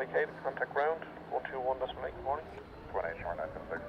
vacated, contact ground, 121.8, good morning. 18976.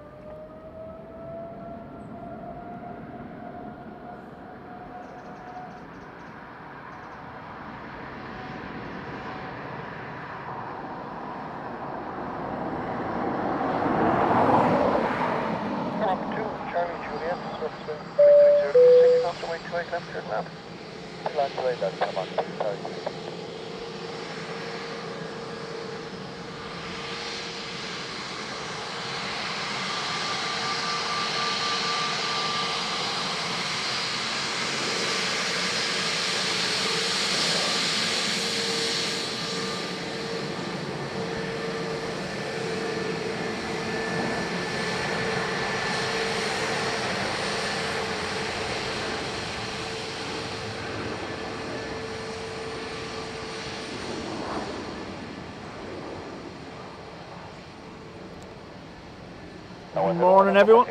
Morning, everyone.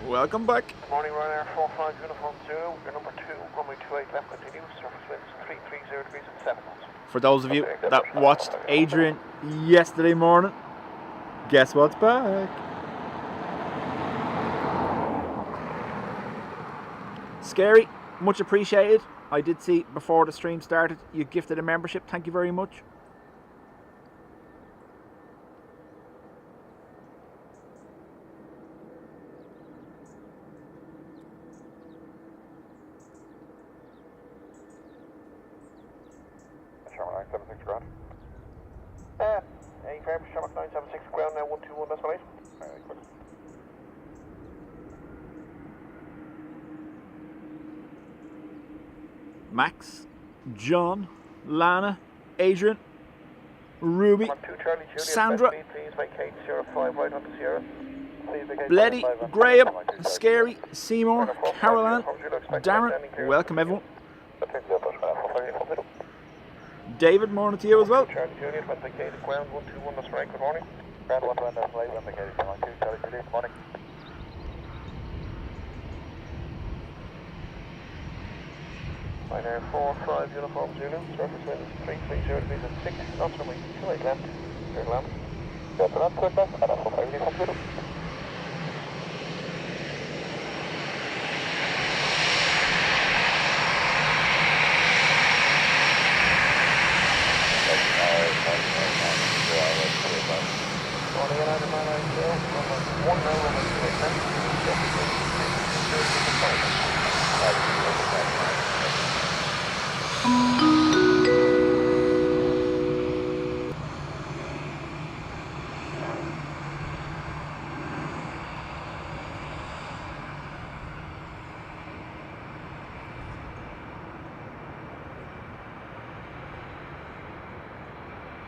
Welcome back. Good morning, Ryanair 45 Uniform 0, your number 2, runway 28 left, continue, surface winds 330 degrees and 7 knots. For those of you that watched Adrian yesterday morning, guess what's back? Scary, much appreciated. I did see before the stream started you gifted a membership. Thank you very much. Shamrock 976 ground now 121.8. Max, John, Lana, Adrian, Ruby, Sandra, Bleddy, Graham, Scary, Seymour, Caroline, Darren. Welcome everyone. David, morning to you as well. Charlie Juliet, when vacated ground 121.8, good morning. Ground 121.8, when vacated ground 2, Charlie Juliet, good morning. Ryanair 45 Uniform Zulu, surface winds 330 degrees and 6 knots, runway 28 left, clear land. Delta land, clear left, and that's 45 Uniform Zulu.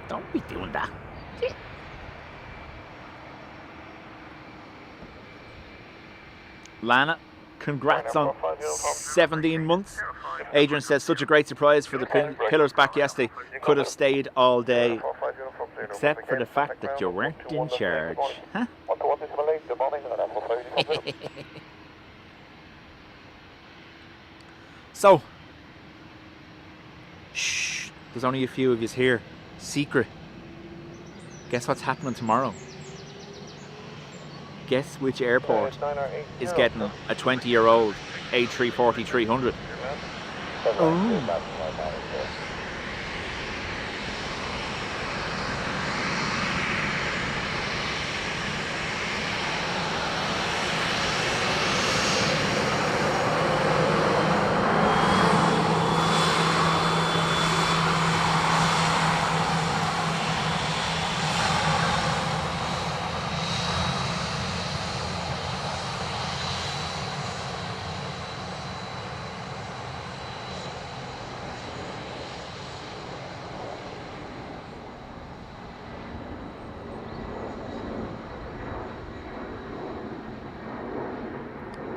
Don't be doing that. Lana, congrats on 17 months. Adrian says, such a great surprise for the pillars back yesterday. Could have stayed all day, except for the fact that you weren't in charge. Huh? So, shh, there's only a few of you here. Secret. Guess what's happening tomorrow? Guess which airport is getting a 20-year-old A340-300? Oh.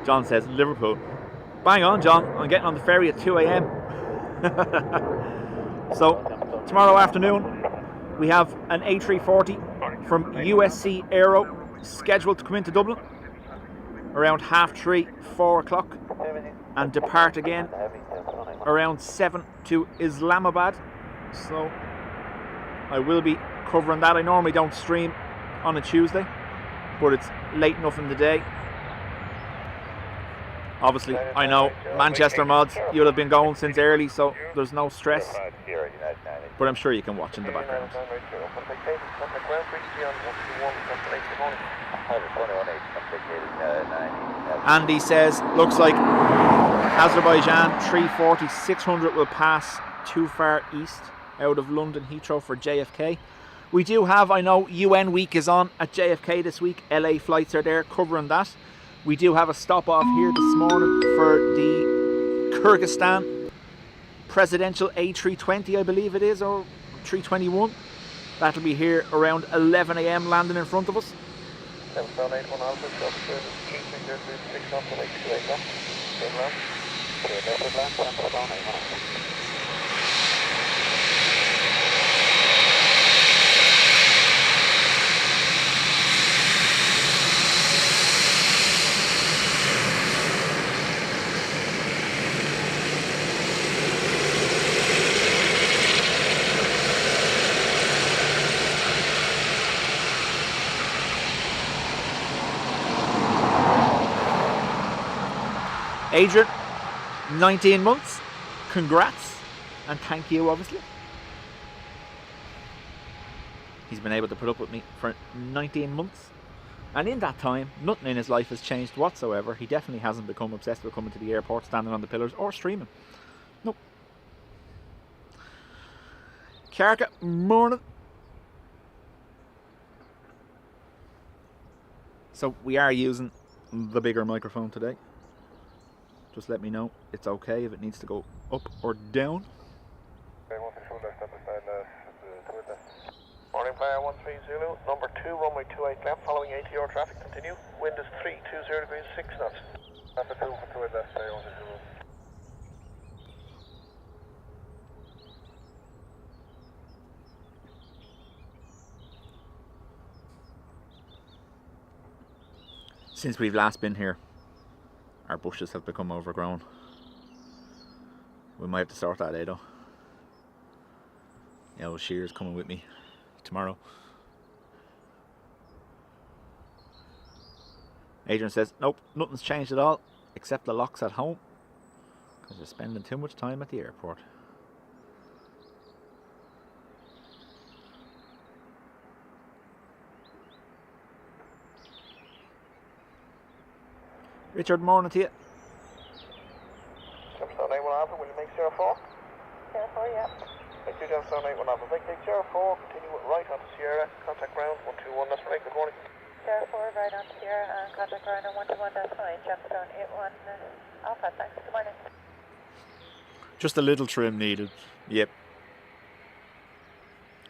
John says, Liverpool. Bang on, John. I'm getting on the ferry at 2 a.m. So, tomorrow afternoon, we have an A340 from USC Aero scheduled to come into Dublin around 3:30, 4 o'clock, and depart again around 7 to Islamabad. So, I will be covering that. I normally don't stream on a Tuesday, but it's late enough in the day. Obviously, I know Manchester mods, you'll have been going since early, so there's no stress. But I'm sure you can watch in the background. Andy says, looks like Azerbaijan 340-600 will pass too far east out of London Heathrow for JFK. We do have, I know UN week is on at JFK this week. LA flights are there covering that. We do have a stop off here this morning for the Kyrgyzstan presidential A320, I believe it is, or 321. That'll be here around 11 AM landing in front of us. 781 Alpha, 6 knots, 28 knots. Adrian, 19 months, congrats, and thank you, obviously. He's been able to put up with me for 19 months, and in that time, nothing in his life has changed whatsoever. He definitely hasn't become obsessed with coming to the airport, standing on the pillars, or streaming. Nope. Karka, morning. So we are using the bigger microphone today. Just let me know it's okay if it needs to go up or down. Morning, Flyer 13 Zulu, number 2, runway 28 left, following ATR traffic, continue. Wind is 320 degrees, 6 knots. Number 2 for 28 left, Flyer 13 Zulu. Since we've last been here, our bushes have become overgrown. We might have to sort that out, though. You know, Shear's coming with me tomorrow. Adrian says, nope, nothing's changed at all, except the locks at home, because they're spending too much time at the airport. Richard, morning to you. 781 Alpha, will you make 04? 04, yeah. Thank you, 781 Alpha. Vacate 04, continue right onto Sierra, contact ground 121, that's right, good morning. 04, right onto Sierra, and contact ground on 121, that's fine. Gemstone 81 Alpha, thanks, good morning. Just a little trim needed, yep.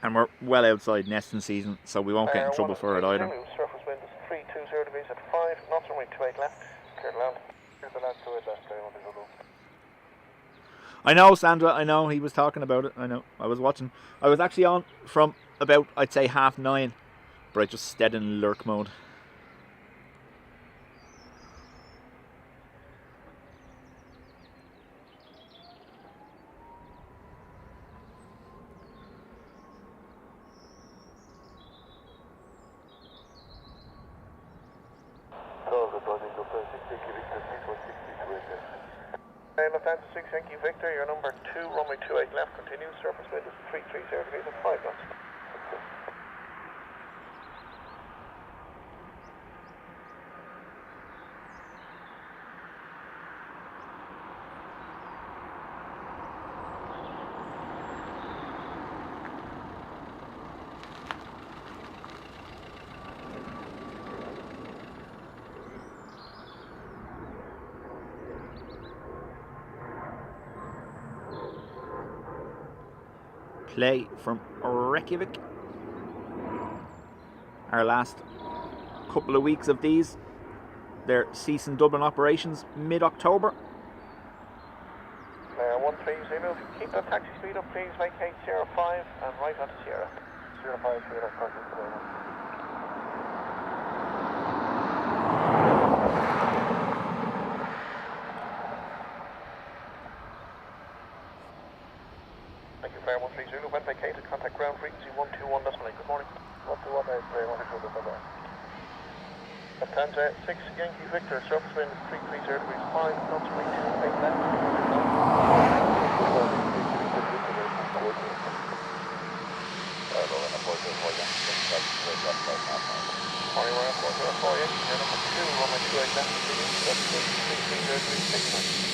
And we're well outside nesting season, so we won't get in trouble for it either. Surface wind is 320 degrees at 5 knots, runway 28 left. Clear the land. Clear the land, 28 left, I know, Sandra, I know, he was talking about it, I know, I was watching. I was actually on from about, I'd say 9:30, but I just stayed in lurk mode. Lufthansa 6, thank you, Victor. Your number 2, runway 28 left, continue. Surface wind is 330 degrees at 5 knots. Play from Reykjavik. Our last couple of weeks of these, they're ceasing Dublin operations mid-October. 130, keep that taxi speed up, please. Vacate 05 and right onto Sierra. 05, Sierra, contact today. Thank you, Flyer 13 Zulu. When vacated, contact ground frequency 121.8, good morning. 121.8, 122, good morning. Lufthansa 6 Yankee Victor, surface wind is 330 degrees 5 knots, wind 28 left. Morning, we're at 404 Yankee, here number 2, runway 28 left, surface wind 330 degrees 6 knots.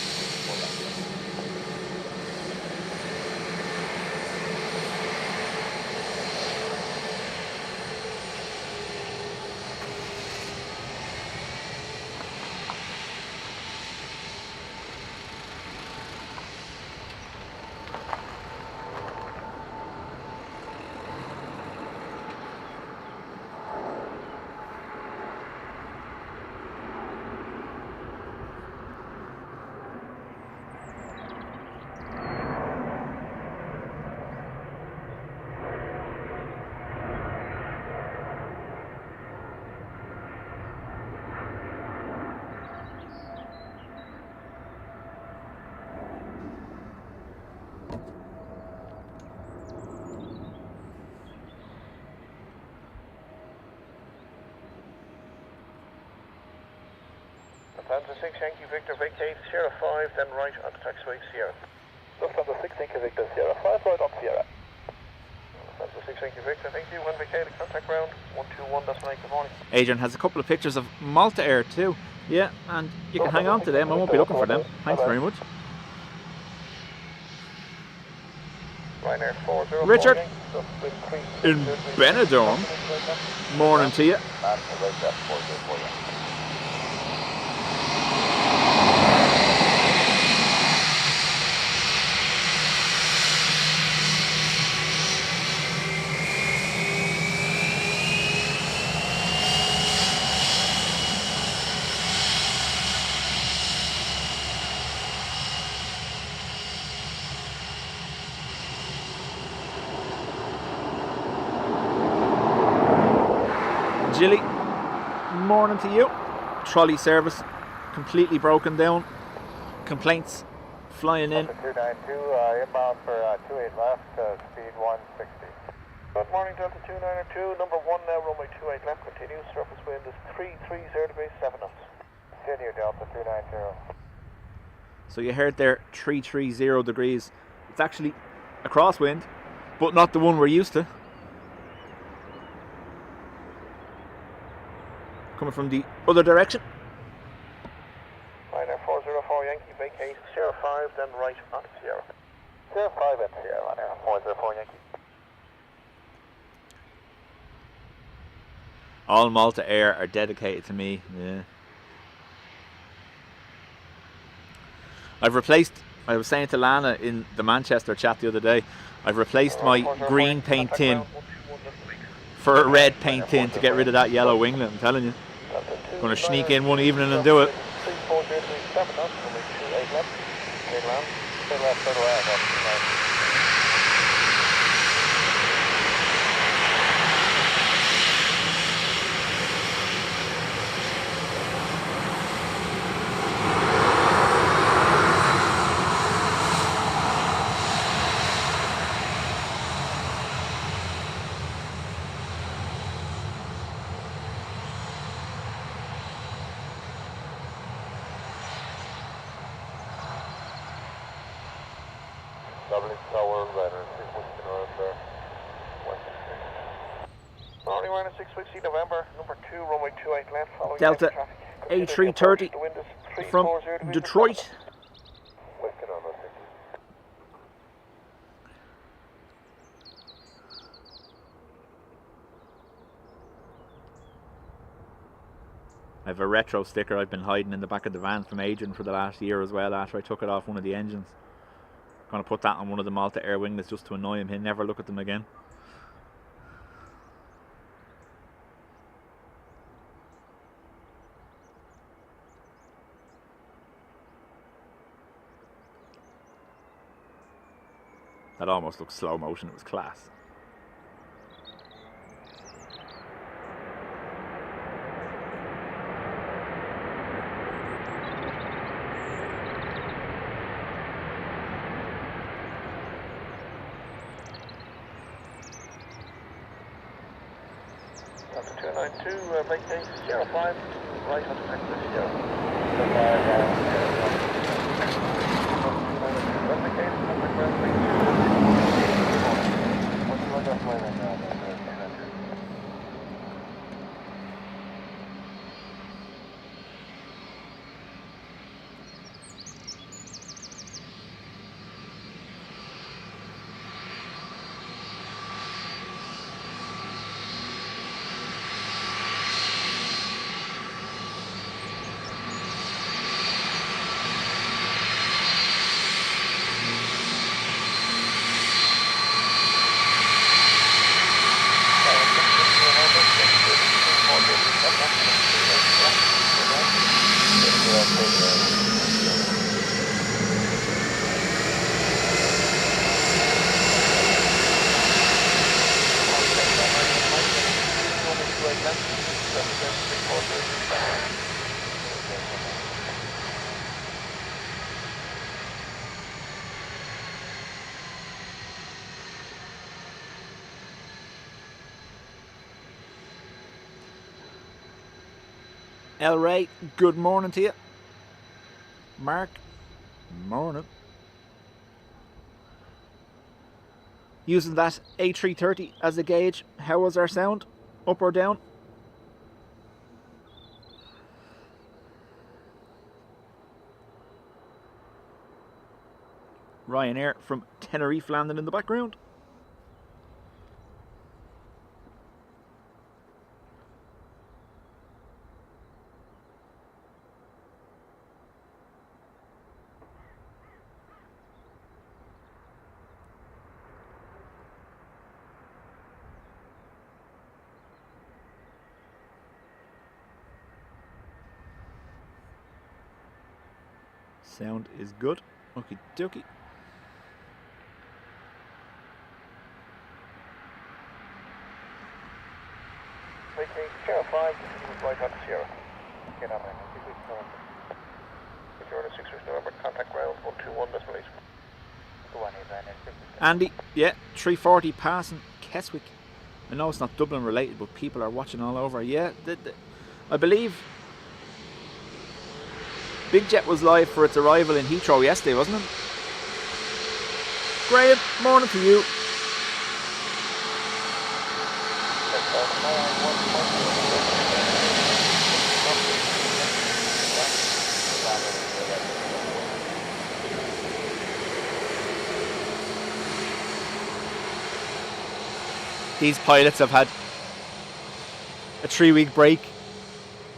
Lufthansa 6 Yankee Victor, vacate Sierra 5, then right onto taxiway Sierra. Lufthansa 6 Yankee Victor, Sierra 5, right on Sierra. Lufthansa 6 Yankee Victor, thank you. When vacated, contact ground 121.8, good morning. Adrian has a couple of pictures of Malta Air too. Yeah, and you can hang on to them. I won't be looking for them. Thanks very much. Ryanair 404 Richard in Benidorm. Morning to you. Jilly, morning to you. Trolley service completely broken down. Complaints flying in. 292, inbound for 28 left, speed 160. Good morning, Delta 292, number 1 now, runway 28 left, continue, surface wind is 330 degrees 7 knots. Continue, Delta 290. So you heard there, 330 degrees. It's actually a crosswind, but not the one we're used to. Coming from the other direction. Ryanair 404 Yankee, vacate Sierra 5, then right onto Sierra. Sierra 5 and Sierra, Ryanair 404 Yankee. All Malta Air are dedicated to me. Yeah. I've replaced, I was saying to Lana in the Manchester chat the other day, I've replaced my green paint tin for a red paint tin to get rid of that yellow winglet, I'm telling you. Going to sneak in one evening and do it. Dublin Tower, Ryanair 6 Whiskey November, Morning, Ryanair 6 Whiskey November, number 2, runway 28 left, following Delta A330 from Detroit. Whiskey November 6. I have a retro sticker I've been hiding in the back of the van from Adrian for the last year as well after I took it off one of the engines. Going to put that on one of the Malta Air winglets just to annoy him. He'll never look at them again. That almost looked slow motion. It was class. Delta 292, vacate 05, right on taxi Sierra. Vacate, contact ground, please. What's the left line on now? El Ray, good morning to you. Mark, morning. Using that A330 as a gauge, how was our sound? Up or down? Ryanair from Tenerife landing in the background. Sound is good. Okie dokie. Vacate Sierra 5, continue right on Sierra. Get on right now. Secure 6 November, contact ground 121 decimal 8. Andy, yeah, 340 passing Keswick. I know it's not Dublin related, but people are watching all over. Yeah, I believe Big Jet was live for its arrival in Heathrow yesterday, wasn't it? Graham, morning to you. These pilots have had a 3-week break.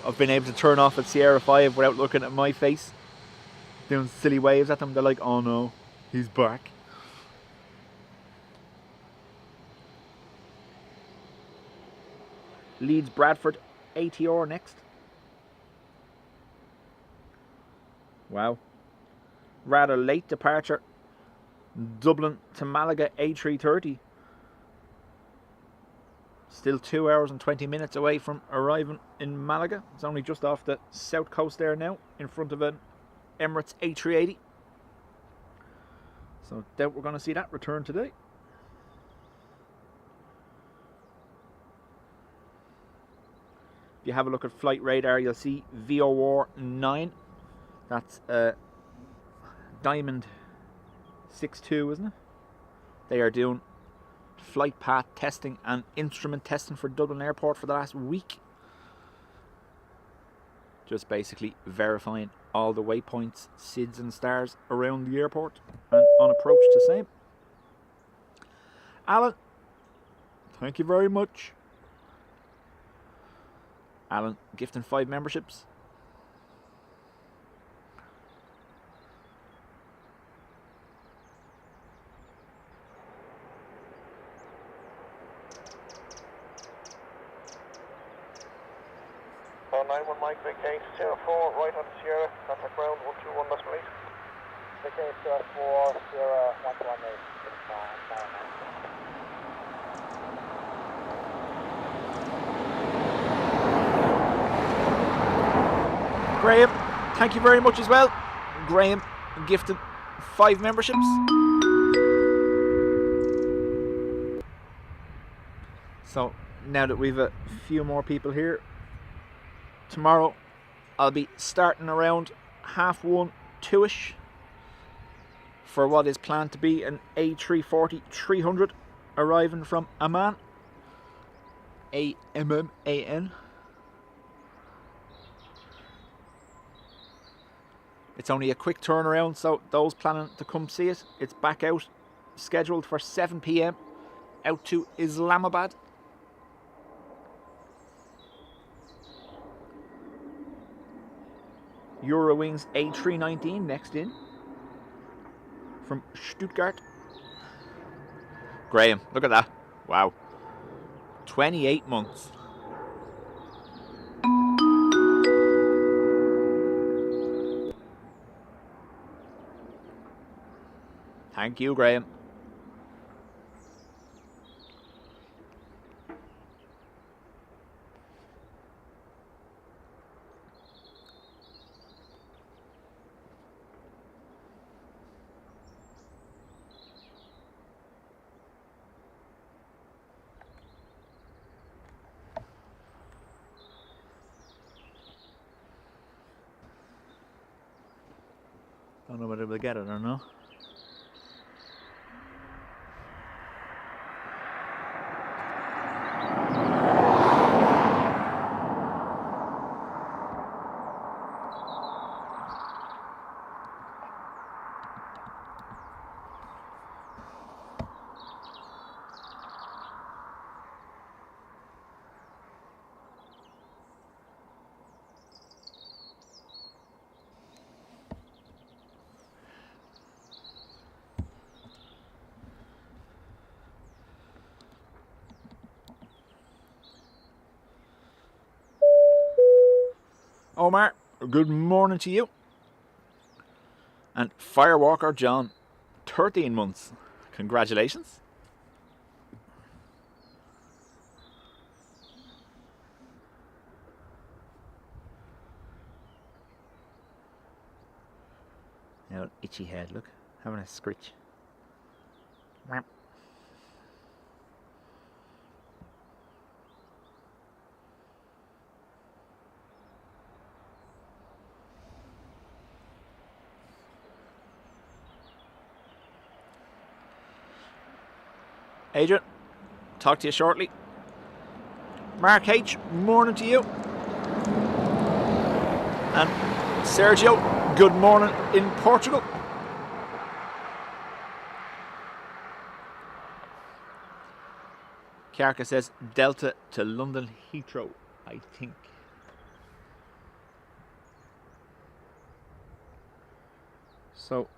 I've been able to turn off at Sierra 5 without looking at my face, doing silly waves at them. They're like, oh no, he's back. Leeds Bradford ATR next. Wow. Rather late departure. Dublin to Malaga A330. Still 2 hours and 20 minutes away from arriving in Malaga. It's only just off the south coast there now, in front of an Emirates A380. So I doubt we're going to see that return today. If you have a look at flight radar, you'll see VOR 9. That's Diamond 62, isn't it? They are doing flight path testing and instrument testing for Dublin Airport for the last week. Just basically verifying all the waypoints, SIDS and stars around the airport and on approach to same. Alan, thank you very much. Alan gifting 5 memberships. Mike, vacate 04, right on Sierra, contact ground 121 decimal 8. Vacate 04, Sierra 118. Graham, thank you very much as well. Graham gifted 5 memberships. So now that we've a few more people here. Tomorrow I'll be starting around 1:30, 2ish for what is planned to be an A340-300 arriving from Amman. A-M-M-A-N. It's only a quick turnaround, so those planning to come see it, it's back out, scheduled for 7 p.m. out to Islamabad. Eurowings A319 next in from Stuttgart. Graham, look at that. Wow. 28 months. Thank you, Graham. Don't know whether we'll get it or not. Omar, good morning to you. And Firewalker John, 13 months. Congratulations. Now an itchy head, look, having a scritch. Adrian, talk to you shortly. Mark H, morning to you. And Sergio, good morning in Portugal. Kiarka says Delta to London Heathrow, I think. So,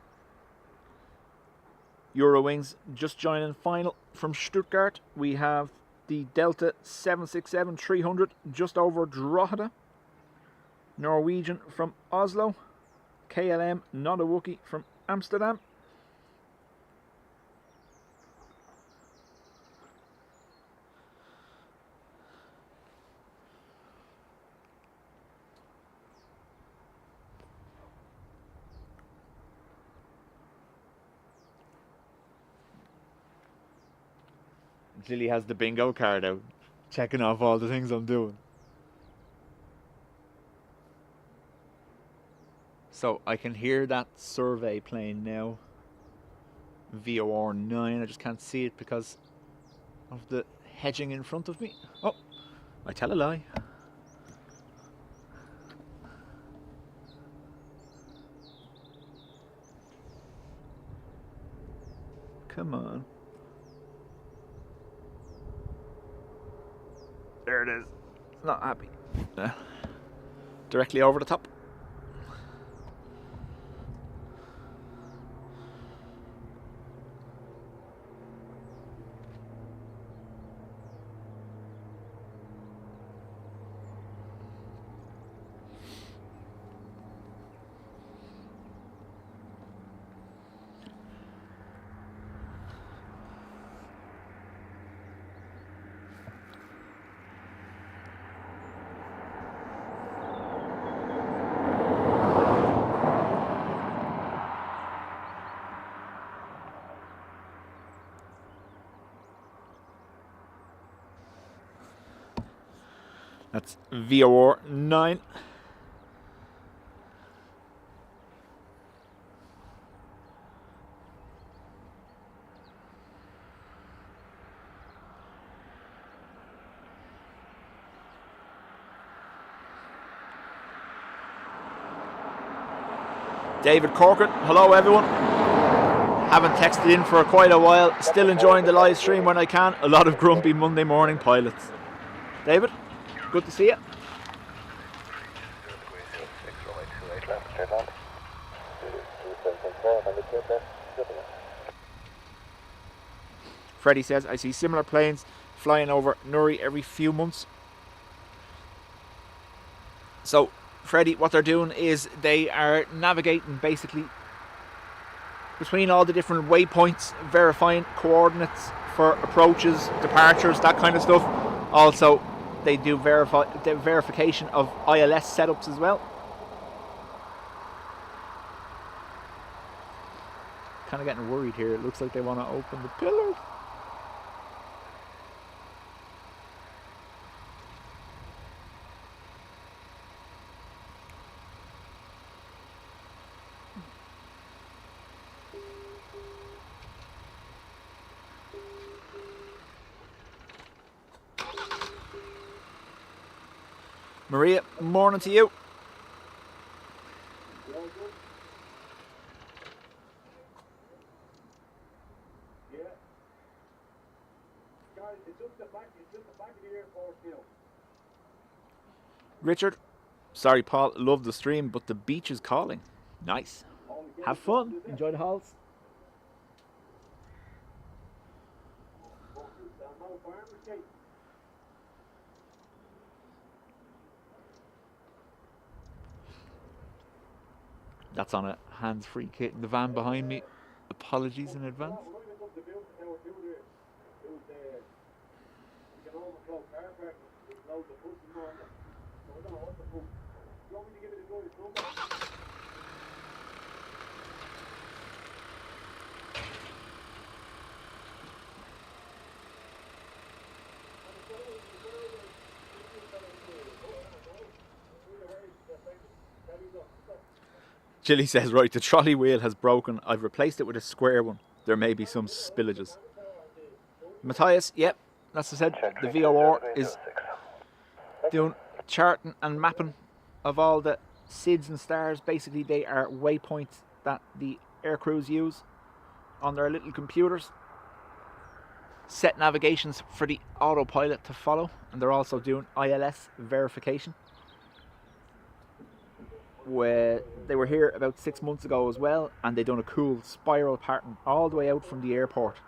Eurowings just joining final from Stuttgart. We have the Delta 767-300 just over Drogheda. Norwegian from Oslo. KLM not a Wookie from Amsterdam. Lily has the bingo card out, checking off all the things I'm doing. So I can hear that survey playing now. VOR 9, I just can't see it because of the hedging in front of me. Oh, I tell a lie. Come on. There it is. It's not happy. Directly over the top. That's VOR 9. David Corcoran, hello everyone. Haven't texted in for quite a while. Still enjoying the live stream when I can. A lot of grumpy Monday morning pilots. David, good to see you. Freddie says, I see similar planes flying over Nuri every few months. So, Freddie, what they're doing is they are navigating basically between all the different waypoints, verifying coordinates for approaches, departures, that kind of stuff. Also, they do the verification of ILS setups as well. Kind of getting worried here. It looks like they want to open the pillars. Maria, morning to you. Richard, sorry Paul, love the stream, but the beach is calling. Nice. Have fun. Enjoy the halls. That's on a hands-free kit in the van behind me. Apologies in advance. Chili says, right, the trolley wheel has broken. I've replaced it with a square one. There may be some spillages. Matthias, yep, that's what I said. The VOR is doing charting and mapping of all the SIDS and stars. Basically, they are waypoints that the air crews use on their little computers. Set navigations for the autopilot to follow. And they're also doing ILS verification. Where they were here about 6 months ago as well, and they done a cool spiral pattern all the way out from the airport,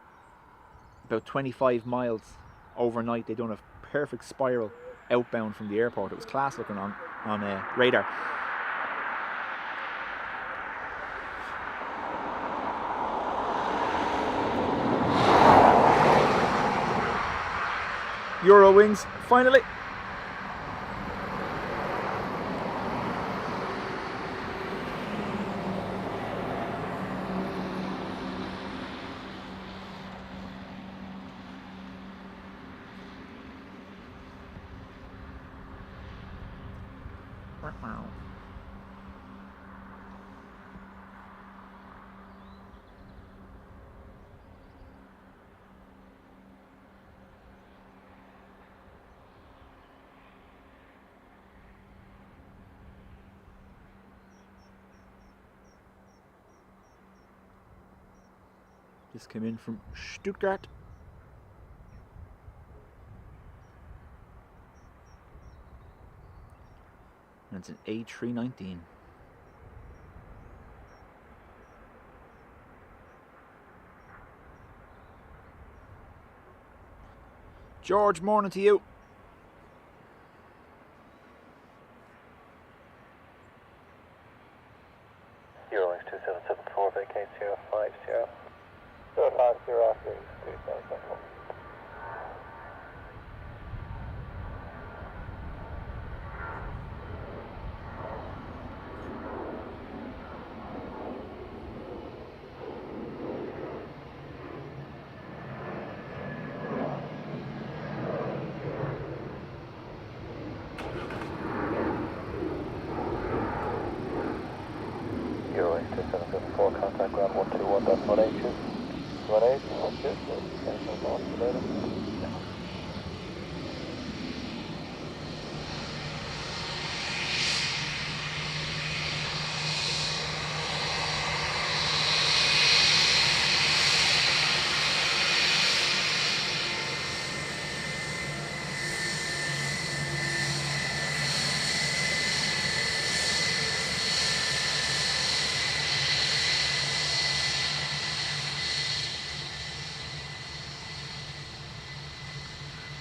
about 25 miles overnight. They done a perfect spiral outbound from the airport. It was class looking on radar. Eurowings finally. Just came in from Stuttgart. And it's an A319. George, morning to you. Eurowings 2774, vacate 050. 050 after 3774.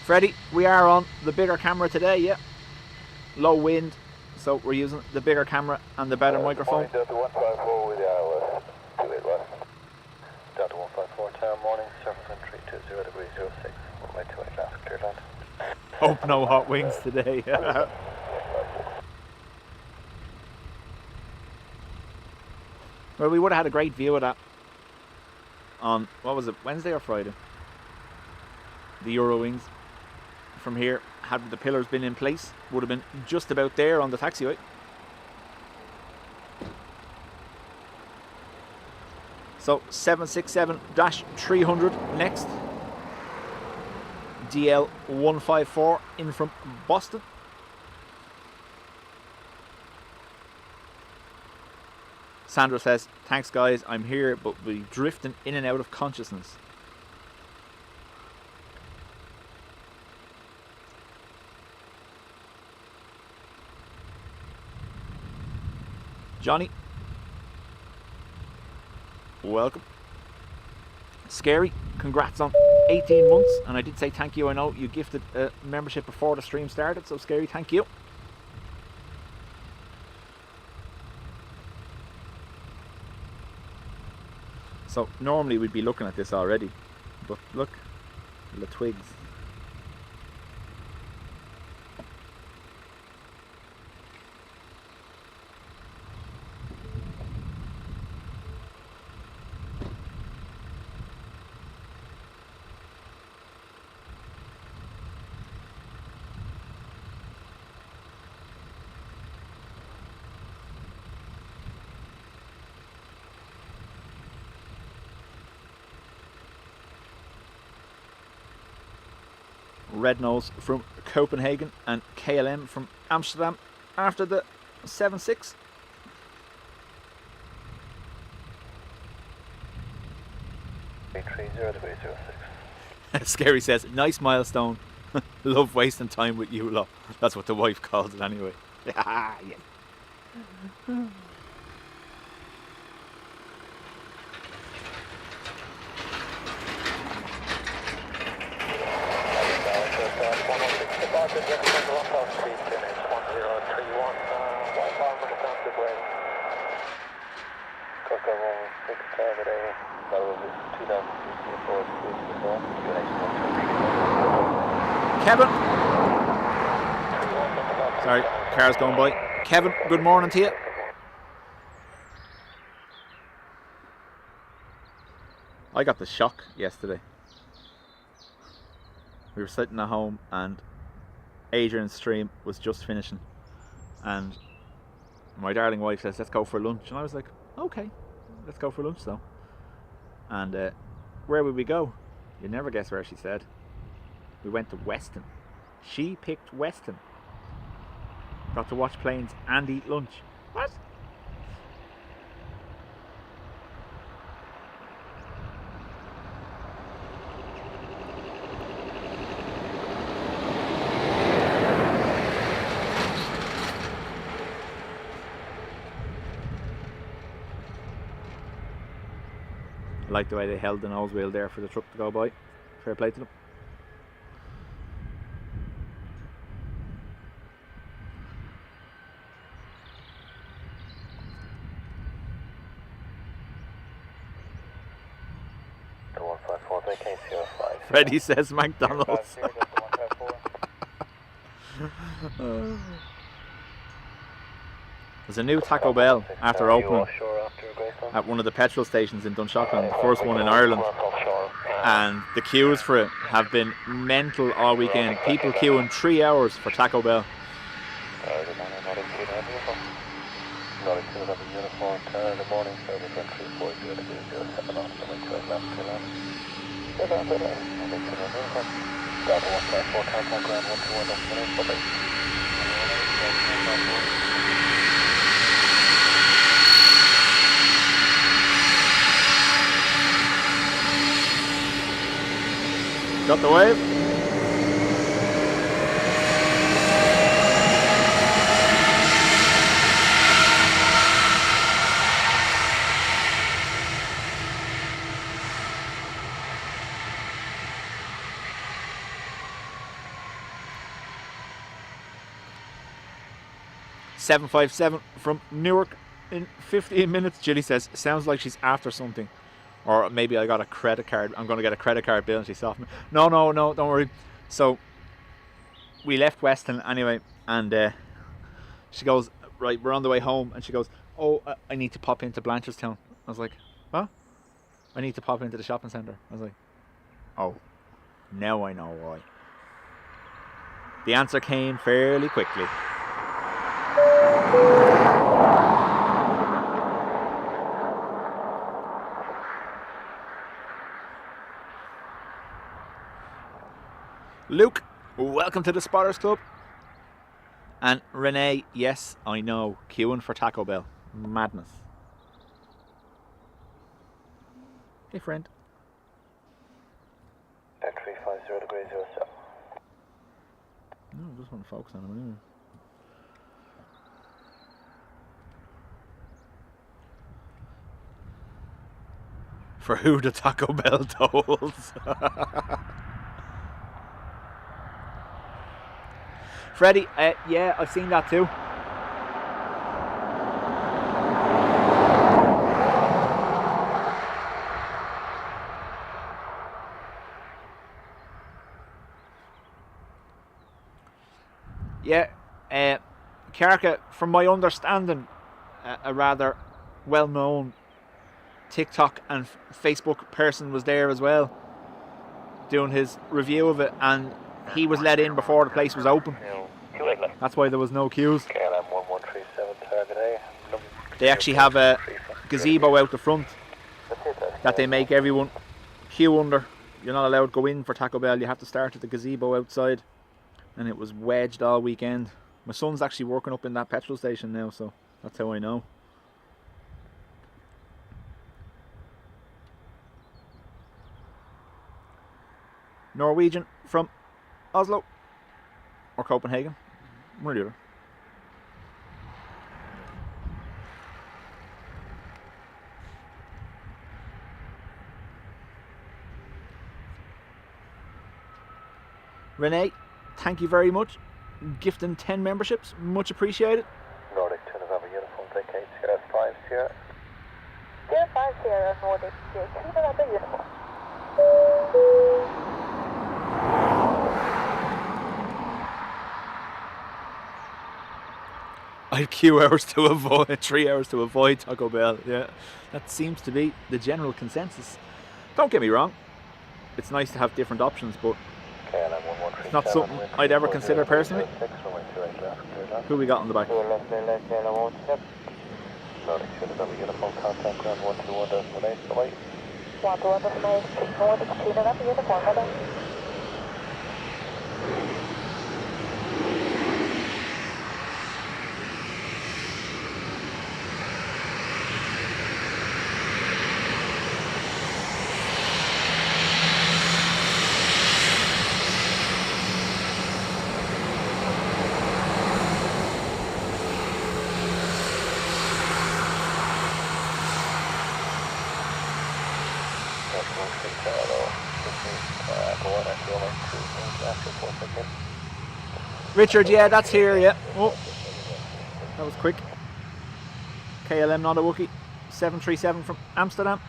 Freddie, we are on the bigger camera today, yeah. Low wind, so we're using the bigger camera and the better microphone. Delta 154 with the ILS, 28 west. Delta 154, town morning, surface entry 20 degrees 06, 128 left, clear land. Hope no hot wings today. Well, we would have had a great view of that on, what was it, Wednesday or Friday? The Eurowings. From here, had the pillars been in place, would have been just about there on the taxiway. So 767-300 next. DL 154 in from Boston. Sandra says, thanks guys, I'm here but we're drifting in and out of consciousness. Johnny, welcome. Scary, congrats on 18 months, and I did say thank you. I know you gifted a membership before the stream started, so Scary, thank you. So normally we'd be looking at this already, but look, the twigs. Red Nose from Copenhagen and KLM from Amsterdam after the 7-6. Scary says, nice milestone. Love wasting time with you lot. That's what the wife calls it anyway. Yeah. Kevin, sorry, car's going by. Kevin, good morning to you. I got the shock yesterday. We were sitting at home and Adrian's stream was just finishing, and my darling wife says, let's go for lunch, and I was like, okay, let's go for lunch though. And where would we go? You'd never guess where she said. We went to Weston. She picked Weston. Got to watch planes and eat lunch. What? I like the way they held the nose wheel there for the truck to go by. Fair play to them. Freddie says McDonald's. There's a new Taco Bell after opening at one of the petrol stations in Dunshaughlin, the first one in Ireland, and the queues for it have been mental all weekend. People queuing 3 hours for Taco Bell. Nordic 2 November uniform, turn in the morning, service 1340 degrees 07 knots, runway 28 left, clear left. Clear left, clear left, Nordic 2 November uniform. Delta 154, contact ground 121, up to 1, bye-bye. Got the wave. $757 from Newark in 15 minutes. Julie says, sounds like she's after something. Or maybe I got a credit card. I'm going to get a credit card bill and she saw me. No, don't worry. So, we left Weston anyway. And she goes, right, we're on the way home. And she goes, oh, I need to pop into Blanchardstown. I was like, what? I need to pop into the shopping centre. I was like, oh, now I know why. The answer came fairly quickly. Luke, welcome to the Spotters Club. And Renee, yes, I know, queuing for Taco Bell. Madness. Hey, friend. 350 degrees 07. No, I just want to focus on him anyway. For who the Taco Bell tolls. Freddie, yeah, I've seen that too. Yeah, Karka, from my understanding, a rather well-known TikTok and Facebook person was there as well, doing his review of it, and he was let in before the place was open. That's why there was no queues. They actually have a gazebo out the front that they make everyone queue under. You're not allowed to go in for Taco Bell, you have to start at the gazebo outside. And it was wedged all weekend. My son's actually working up in that petrol station now, so that's how I know. Norwegian from Oslo or Copenhagen, one or the other. Renee, thank you very much. Gifting 10 memberships, much appreciated. Nordic 2 November uniform, vacate Sierra 5 Sierra. Sierra 5 Sierra, Nordic 2 November uniform. I'd queue hours to avoid, 3 hours to avoid Taco Bell. Yeah, that seems to be the general consensus. Don't get me wrong, it's nice to have different options, but it's not something I'd ever consider personally. Who we got on the back? Nordic 2 November uniform, contact ground 121 destination, bye-bye. 121 destination, Nordic 2 November uniform, bye-bye. Richard, yeah, that's here, yeah. Oh, that was quick. KLM, not a Wookie. 737 from Amsterdam.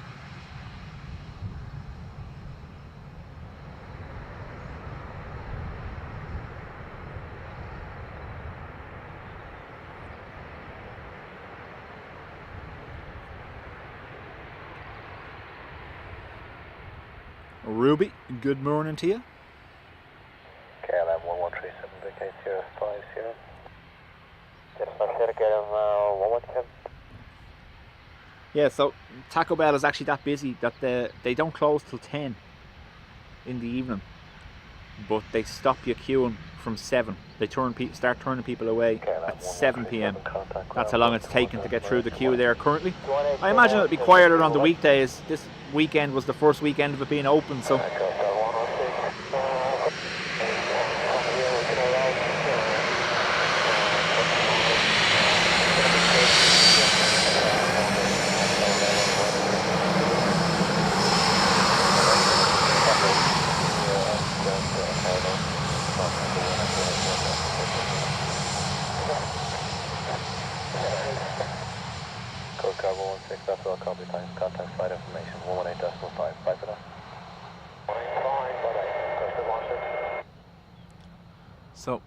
Ruby, good morning to you. KLM 1137, vacate Sierra 5 Sierra. Yeah, so Taco Bell is actually that busy that they don't close till 10 in the evening, but they stop you queuing from 7. They start turning people away at 7 p.m. That's how long it's taken to get through the queue there currently. I imagine it'll be quieter on the weekdays. This weekend was the first weekend of it being open, so contact flight information 118.5. Bye for now. So,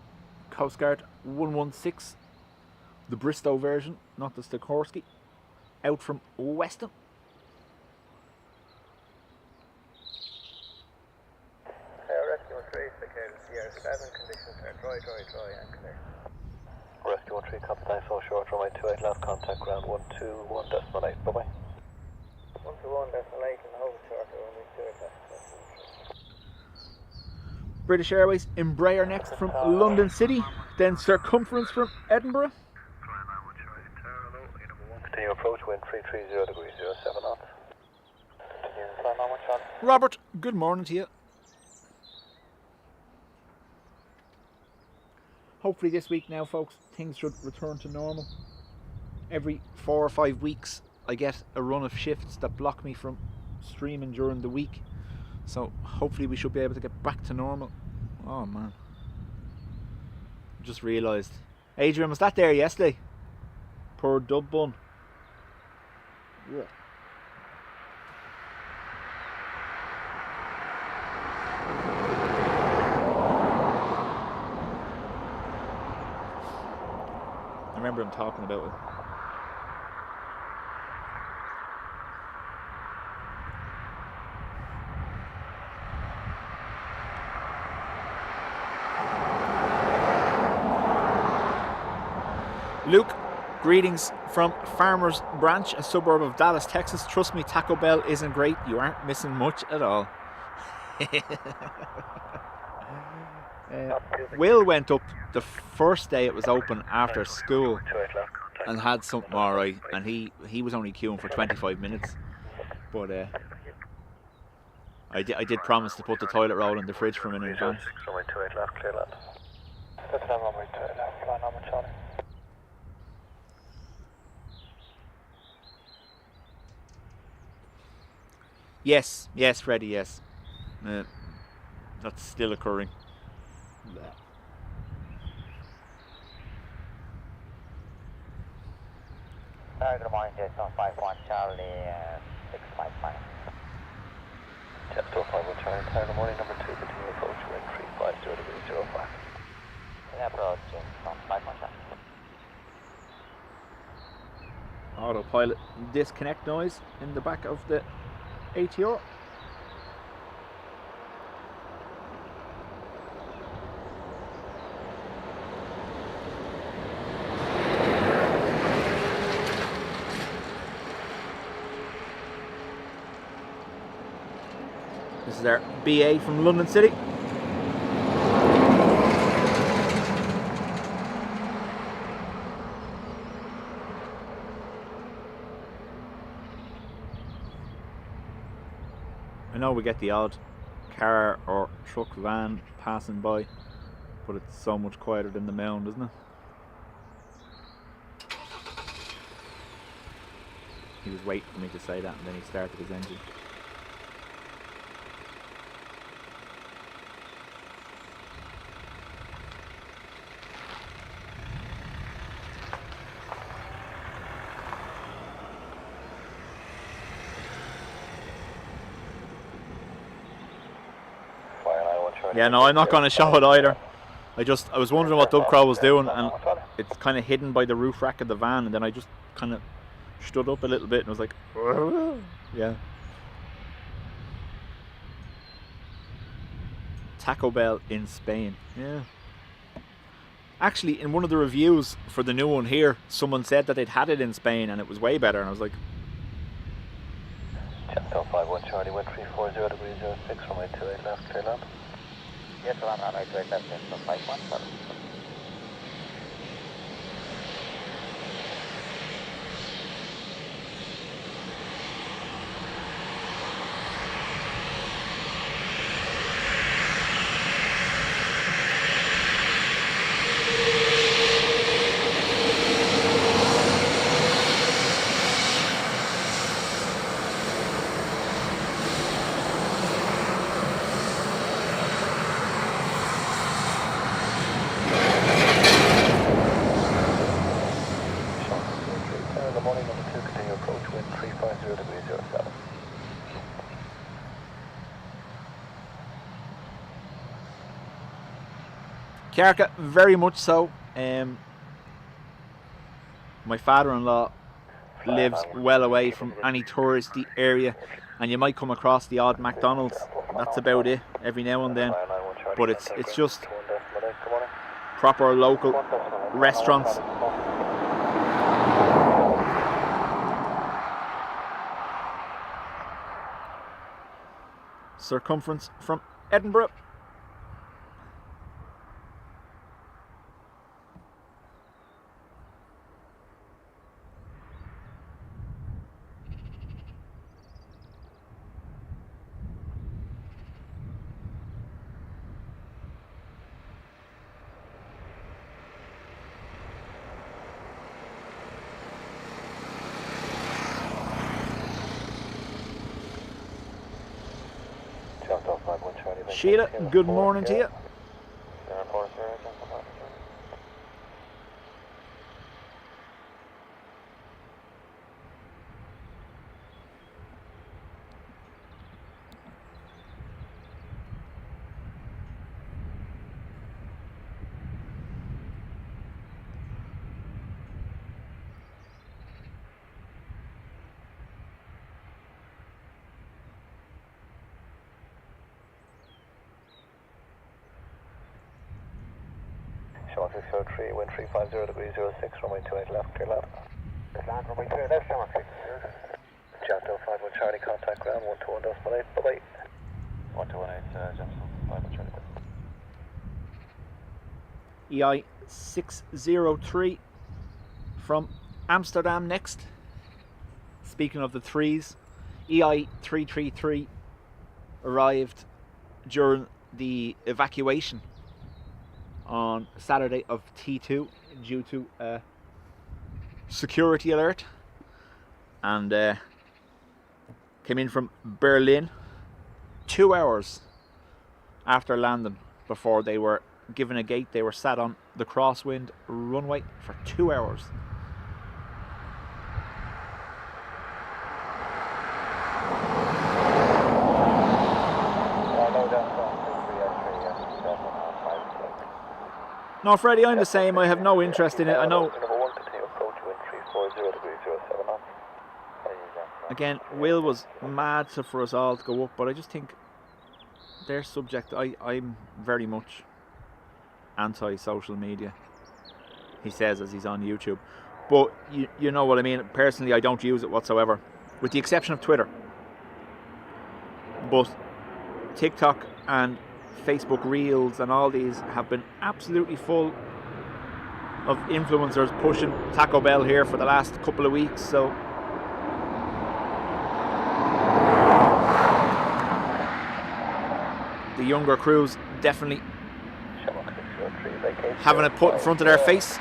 Coast Guard 116, the Bristow version, not the Sikorsky, out from Weston. Rescue 13, located CR7, conditions are dry, and clear. Rescue 13, copy, thanks, all short, runway 28 left, contact ground 121.8, bye-bye. 121.8 and hold short, runway 28 left. British Airways, Embraer next from London City, then Circumference from Edinburgh. Continue approach, wind 330 degrees, 07 knots. Robert, good morning to you. Hopefully this week now, folks, things should return to normal. Every 4 or 5 weeks I get a run of shifts that block me from streaming during the week. So hopefully we should be able to get back to normal. Oh man. Just realised. Adrian, was that there yesterday? Poor dub bun. Yeah. I remember him talking about it. Luke, greetings from Farmers Branch, a suburb of Dallas, Texas. Trust me, Taco Bell isn't great. You aren't missing much at all. Will went up the first day it was open after school and had something alright, and he was only queuing for 25 minutes. But I did promise to put the toilet roll in the fridge for him in advance. Yes, Freddie, yes. That's still occurring. Good morning, Jason 51 Charlie 655. Jet 251 Charlie, good morning, number 2, continue approach, wind 350 degrees 05. Approach, Jason 51 Charlie. Autopilot disconnect noise in the back of the ATR. This is our BA from London City. I know we get the odd car or truck van passing by, but it's so much quieter than the mound, isn't it? He was waiting for me to say that and then he started his engine. Yeah, no, I'm not going to show it either. I was wondering what Dub Crow was doing, and it's kind of hidden by the roof rack of the van, and then I just kind of stood up a little bit and was like, yeah. Taco Bell in Spain, yeah. Actually, in one of the reviews for the new one here, someone said that they'd had it in Spain and it was way better, and I was like... Chapter 51 Charlie, 1340 degrees 06, runway 28 left, clear land. Yes, runway 28 left, so 51 Charlie. Carca, very much so. My father-in-law lives well away from any touristy area, and you might come across the odd McDonald's. That's about it, every now and then. But it's just proper local restaurants. Circumference from Edinburgh. Sheila, good morning to you. Sean 603, wind 350 degrees 06, runway 28 left, clear land. Land, runway 28 left, Sean 6. Chapter 51 Charlie, contact ground, 121.8, bye-bye. 121.8, Johnson, 51 Charlie. EI 603 from Amsterdam next. Speaking of the threes, EI 333 arrived during the evacuation on Saturday of T2 due to a security alert, and came in from Berlin 2 hours after landing. Before they were given a gate, they were sat on the Crosswind runway for 2 hours. No, Freddie, I'm the same. I have no interest in it. I know. Again, Will was mad for us all to go up, but I just think they're subject. I'm very much anti-social media, he says as he's on YouTube. But you know what I mean. Personally, I don't use it whatsoever, with the exception of Twitter. But TikTok and Facebook Reels and all these have been absolutely full of influencers pushing Taco Bell here for the last couple of weeks. So the younger crews definitely having it put in front of their face.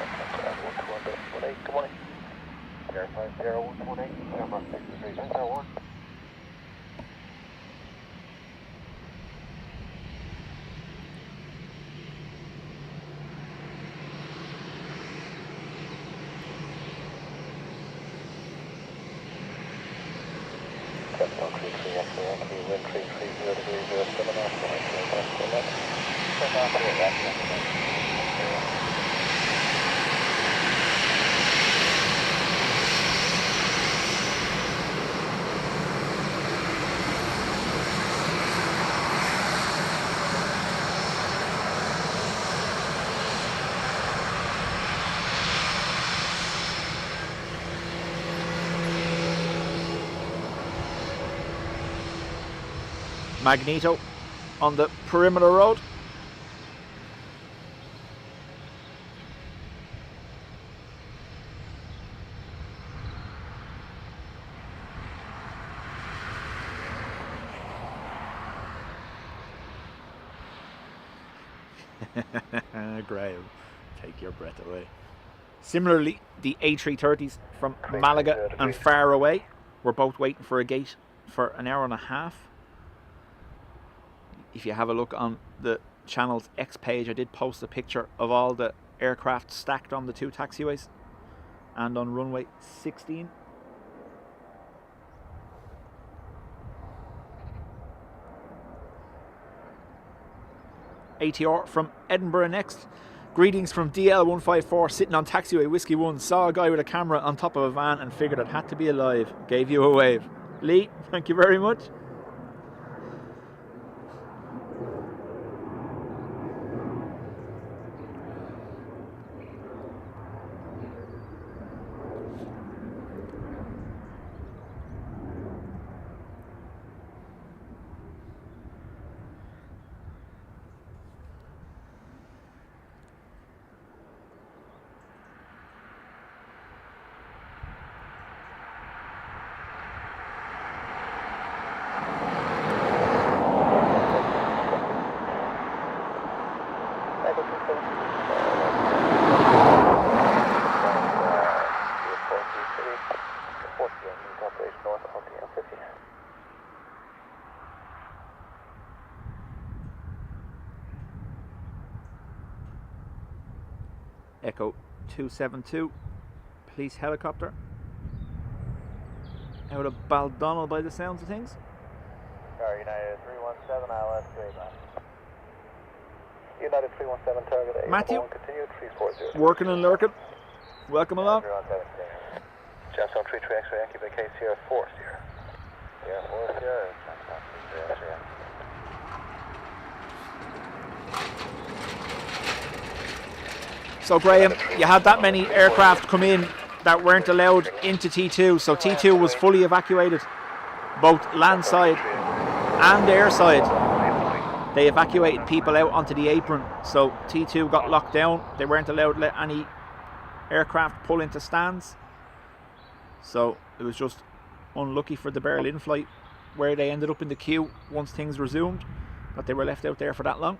Magneto on the perimeter road. Graham, take your breath away. Similarly, the A330s from Malaga and far away were both waiting for a gate for an hour and a half. If you have a look on the channel's X page, I did post a picture of all the aircraft stacked on the two taxiways and on runway 16. ATR from Edinburgh next. Greetings from DL154, sitting on taxiway Whiskey 1. Saw a guy with a camera on top of a van and figured it had to be alive. Gave you a wave. Lee, thank you very much. Echo 272, police helicopter out of Baldonnel by the sounds of things. United 317, ILS 289. United 317, target A. Matthew, continue 340. working and lurking. Welcome along. Gemstone 33 X-ray, Yankee by K Sierra 4 Sierra. Sierra 4 Sierra, Gemstone 33 X-ray. So Graham, you had that many aircraft come in that weren't allowed into T2, so T2 was fully evacuated, both landside and airside. They evacuated people out onto the apron, so T2 got locked down. They weren't allowed to let any aircraft pull into stands, so it was just unlucky for the Berlin flight, where they ended up in the queue once things resumed, that they were left out there for that long.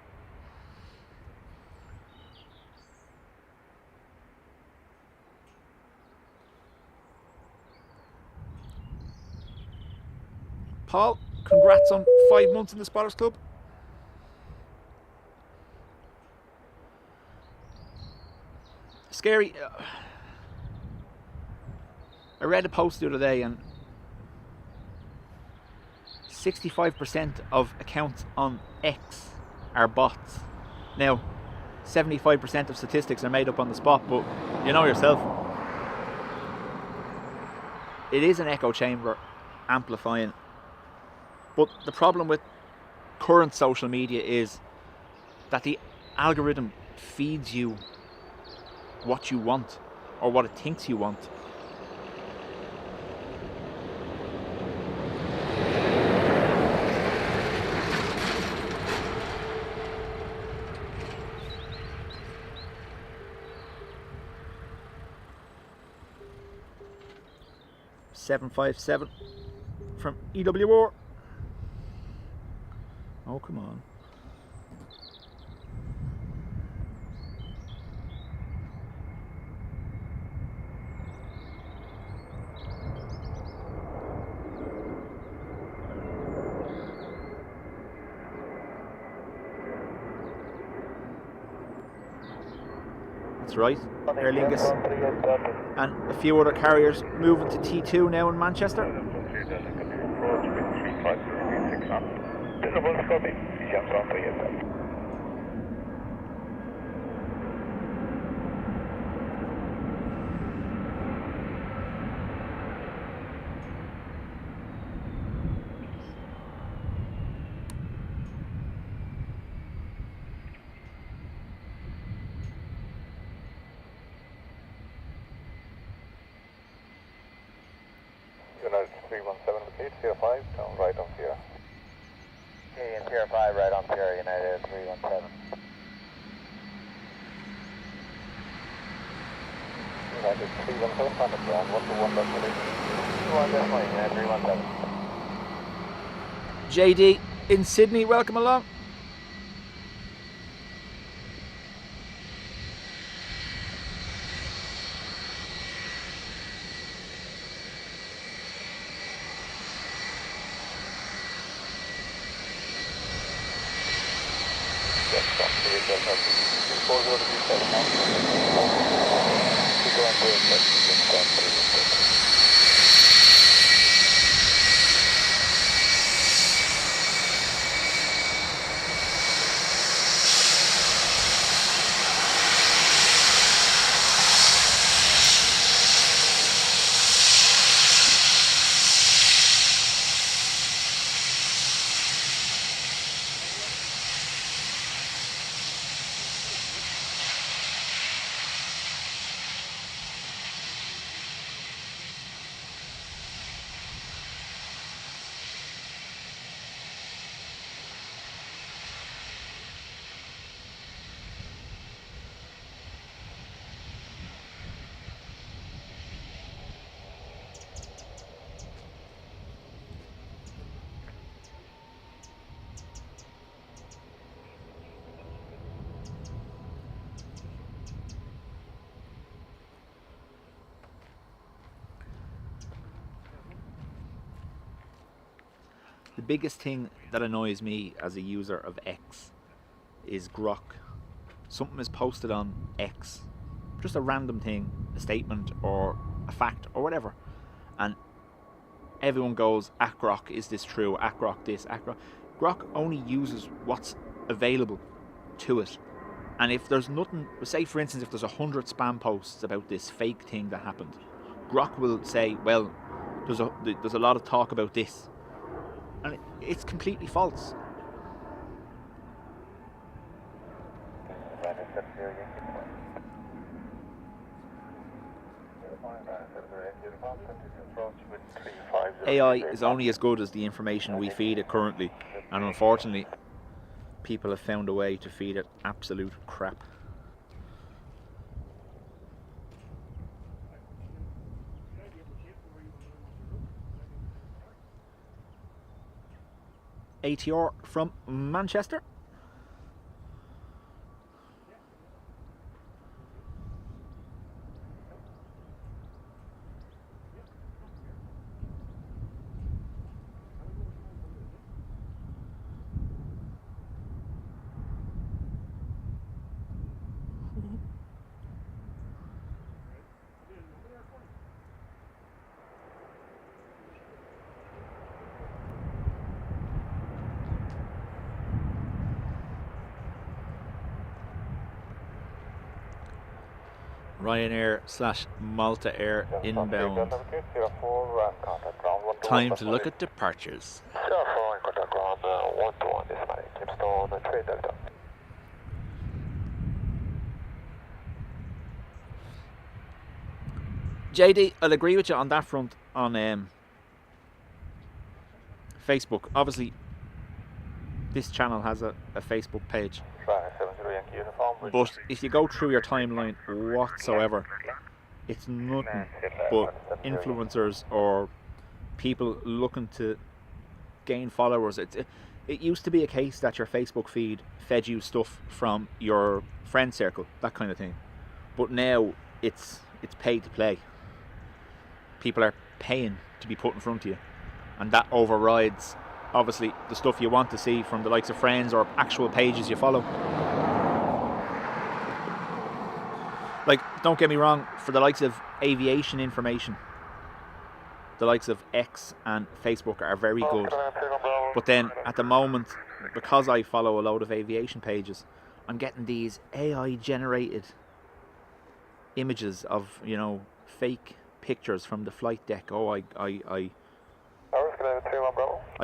Paul, congrats on 5 months in the Spotters Club. Scary. I read a post the other day and 65% of accounts on X are bots. Now, 75% of statistics are made up on the spot, but you know yourself. It is an echo chamber amplifying. But the problem with current social media is that the algorithm feeds you what you want or what it thinks you want. .757 from EWR. Oh, come on. That's right, Aer Lingus and a few other carriers moving to T2 now in Manchester. United 317 with 805, down right on Sierra. Yankee and Tier 5 right on Sierra United 317. United 317 on the ground, 121 317. JD in Sydney, welcome along. The biggest thing that annoys me as a user of X is grok. Something is posted on X, just a random thing, a statement or a fact or whatever, and everyone goes, at grok, is this true, at grok this, at grok. Grok only uses what's available to it, and if there's nothing, say for instance if there's 100 spam posts about this fake thing that happened, grok will say, well, there's a lot of talk about this, and it's completely false. AI is only as good as the information we feed it currently, and unfortunately people have found a way to feed it absolute crap. ATR from Manchester. Ryanair / Malta Air inbound. Time to look at departures. JD, I'll agree with you on that front on Facebook. Obviously, this channel has a Facebook page. But if you go through your timeline whatsoever, it's nothing but influencers or people looking to gain followers. It used to be a case that your Facebook feed fed you stuff from your friend circle, that kind of thing. But now it's paid to play. People are paying to be put in front of you, and that overrides obviously the stuff you want to see from the likes of friends or actual pages you follow. Like, don't get me wrong, for the likes of aviation information, the likes of X and Facebook are very good. But then at the moment, because I follow a load of aviation pages, I'm getting these AI generated images of, you know, fake pictures from the flight deck. Oh, I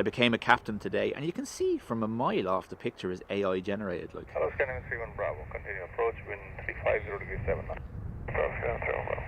became a captain today, and you can see from a mile off the picture is AI generated. Like. Hello, scanning 31 Bravo. Continue approach, wind 350 degrees 7 knots. Hello, scanning 31 Bravo.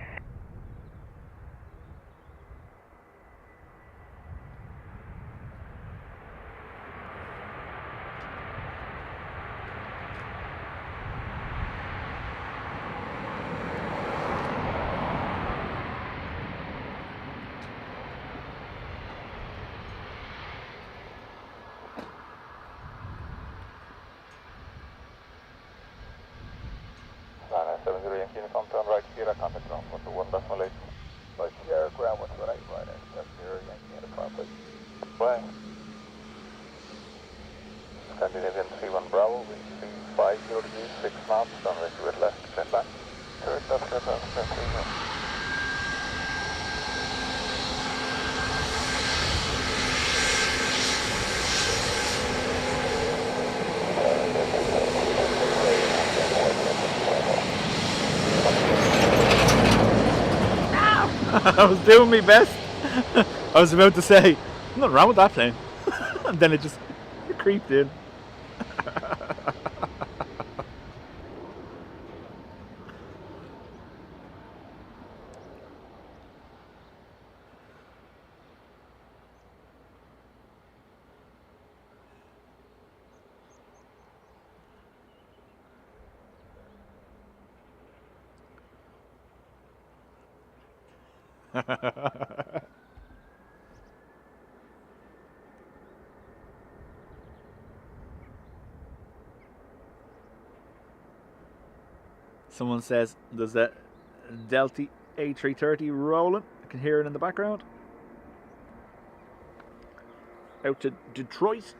70 Yankee Uniform, turn right, Sierra, contact ground, 121.8. Right, Sierra, ground 128, Ryanair, 70 Yankee Uniform, please. Bye. Scandinavian 31 Bravo, wind 350 degrees, 6 knots, runway 2 at left, clear back. Third left, clear back, clear 3 knots. I was doing my best. I was about to say, nothing wrong with that plane. And then it just creeped in. Someone says there's a Delta A330 rolling. I can hear it in the background. Out to Detroit.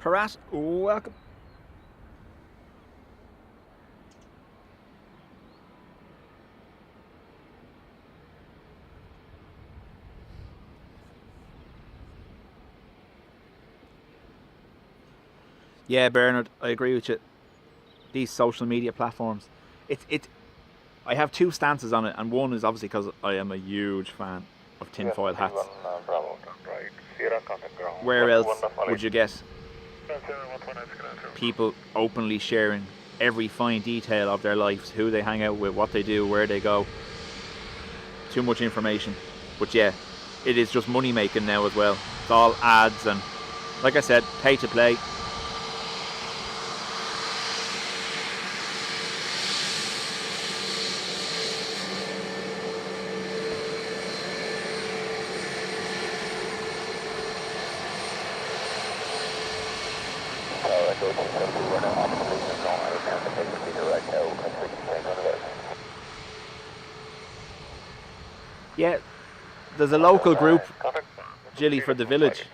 Parat, welcome. Yeah, Bernard, I agree with you. These social media platforms, I have two stances on it, and one is obviously because I am a huge fan of tinfoil hats. Bravo, right, Sierra, contact ground. Where else would you get people openly sharing every fine detail of their lives, who they hang out with, what they do, where they go? Too much information. But yeah, it is just money making now as well. It's all ads and, like I said, pay to play. Yeah, there's a local group, Jilly, for the village,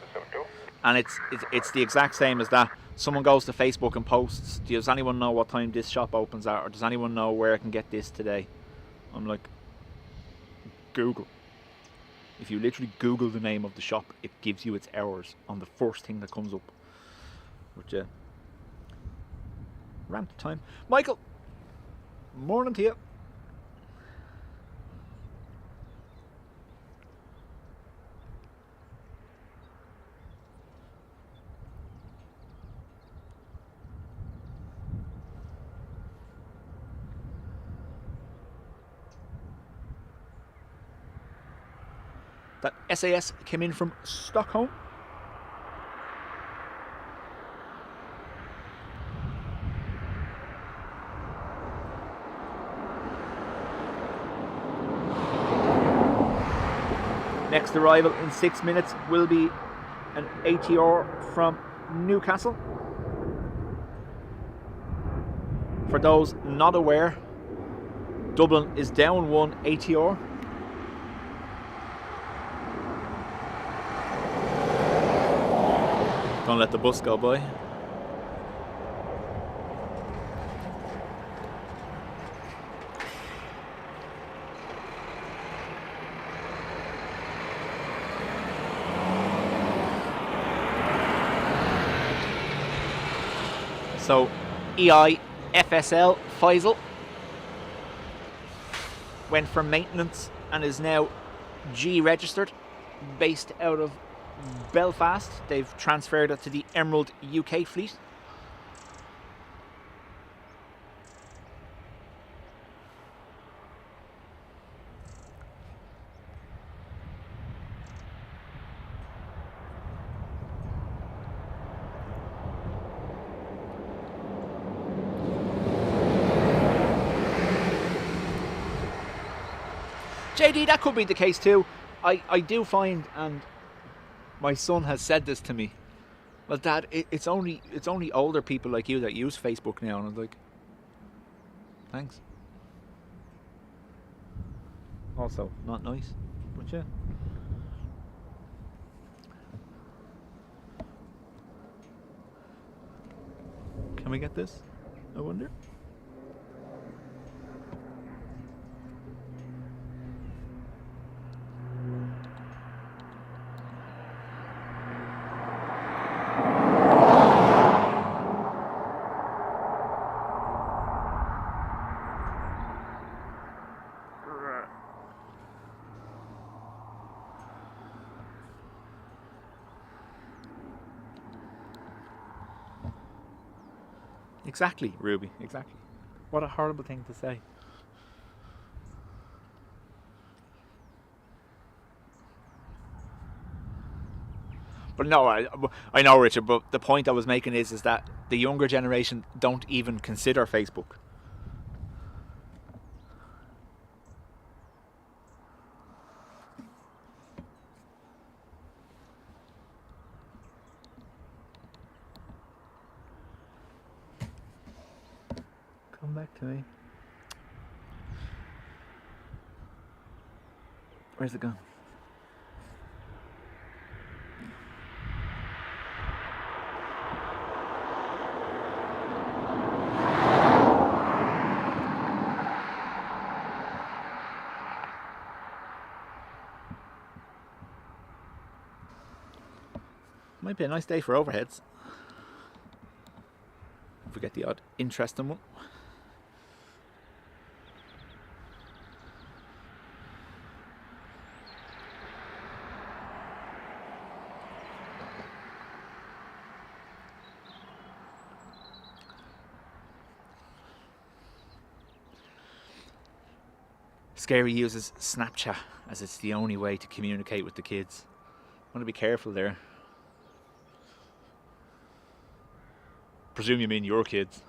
and it's the exact same as that. Someone goes to Facebook and posts, does anyone know what time this shop opens at, or does anyone know where I can get this today? I'm like, Google. If you literally Google the name of the shop, it gives you its hours on the first thing that comes up. But yeah, rant time. Michael, morning to you. That SAS came in from Stockholm. Next arrival in 6 minutes will be an ATR from Newcastle. For those not aware, Dublin is down one ATR. Don't let the bus go by. So EIDW FSL Faisal went for maintenance and is now G registered, based out of Belfast. They've transferred it to the Emerald UK fleet. JD, that could be the case too. I do find, and my son has said this to me, well, Dad, it's only older people like you that use Facebook now. And I was like, thanks. Also, not nice, but yeah. Can we get this? I wonder. Exactly, Ruby, exactly. What a horrible thing to say. But no, I know, Richard, but the point I was making is that the younger generation don't even consider Facebook. Come back to me. Where's it gone? Might be a nice day for overheads. If we get the odd interesting one. Scary uses Snapchat as it's the only way to communicate with the kids. I want to be careful there. Presume you mean your kids.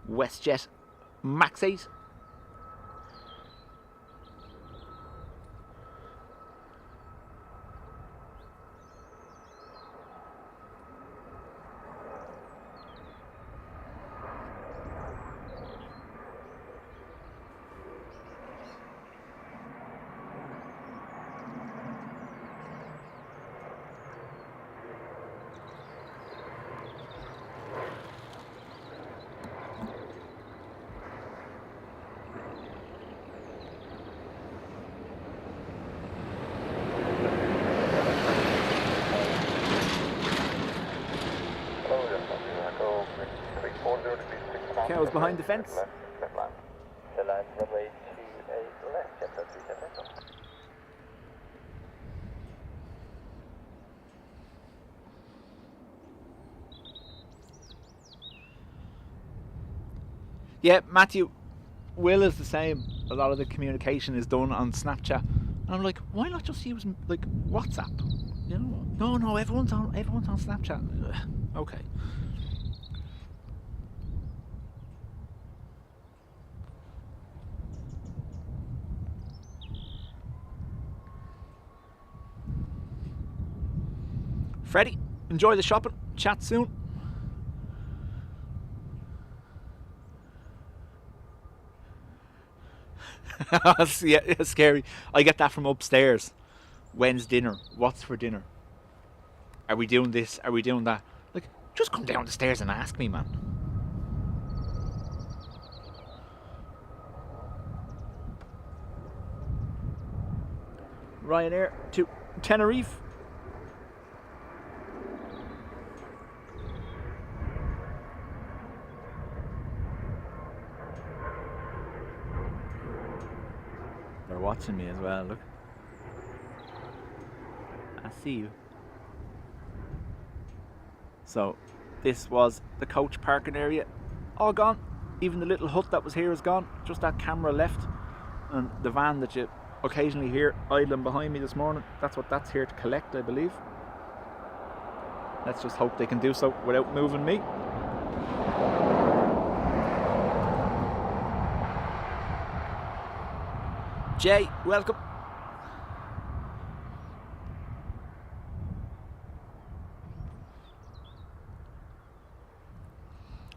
WestJet Max 8. Cows behind the fence. Left line. Sidelines, runway 28 left, jet 37. Yeah, Matthew, Will is the same. A lot of the communication is done on Snapchat. And I'm like, why not just use like WhatsApp? You know? No, everyone's on Snapchat. Ugh, okay. Freddie, enjoy the shopping. Chat soon. Yeah, it's scary. I get that from upstairs. When's dinner? What's for dinner? Are we doing this? Are we doing that? Like, just come down the stairs and ask me, man. Ryanair to Tenerife. They're watching me as well, look. I see you. So, this was the coach parking area. All gone. Even the little hut that was here is gone. Just that camera left. And the van that you occasionally hear idling behind me this morning, that's what that's here to collect, I believe. Let's just hope they can do so without moving me. Jay, welcome.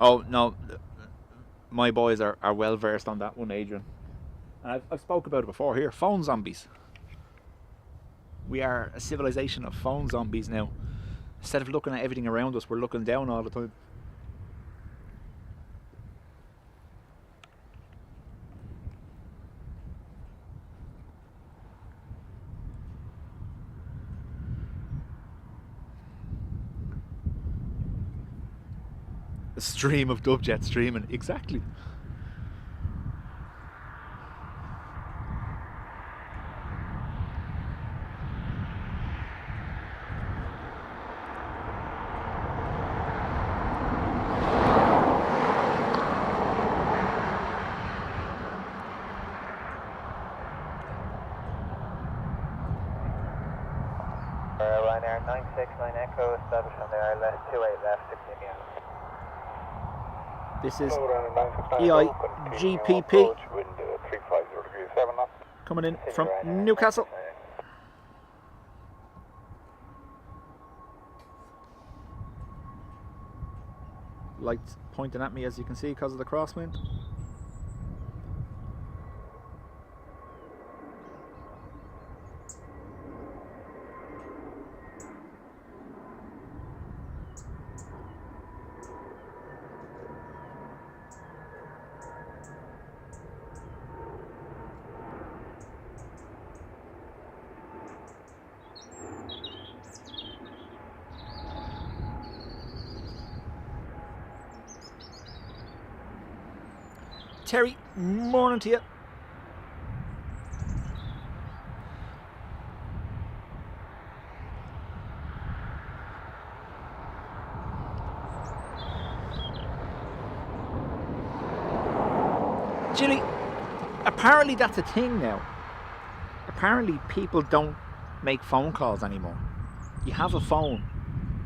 Oh no, my boys are well versed on that one, Adrian. And I've spoke about it before here. Phone zombies. We are a civilization of phone zombies now. Instead of looking at everything around us, we're looking down all the time. A stream of Dubjet streaming, exactly. Ryanair 969 Echo, established on the ILS 28 left, 16 yeah. This is EIGPP coming in from Newcastle. Lights pointing at me, as you can see, because of the crosswind. Terry, morning to you. Jilly, apparently that's a thing now. Apparently people don't make phone calls anymore. You have a phone,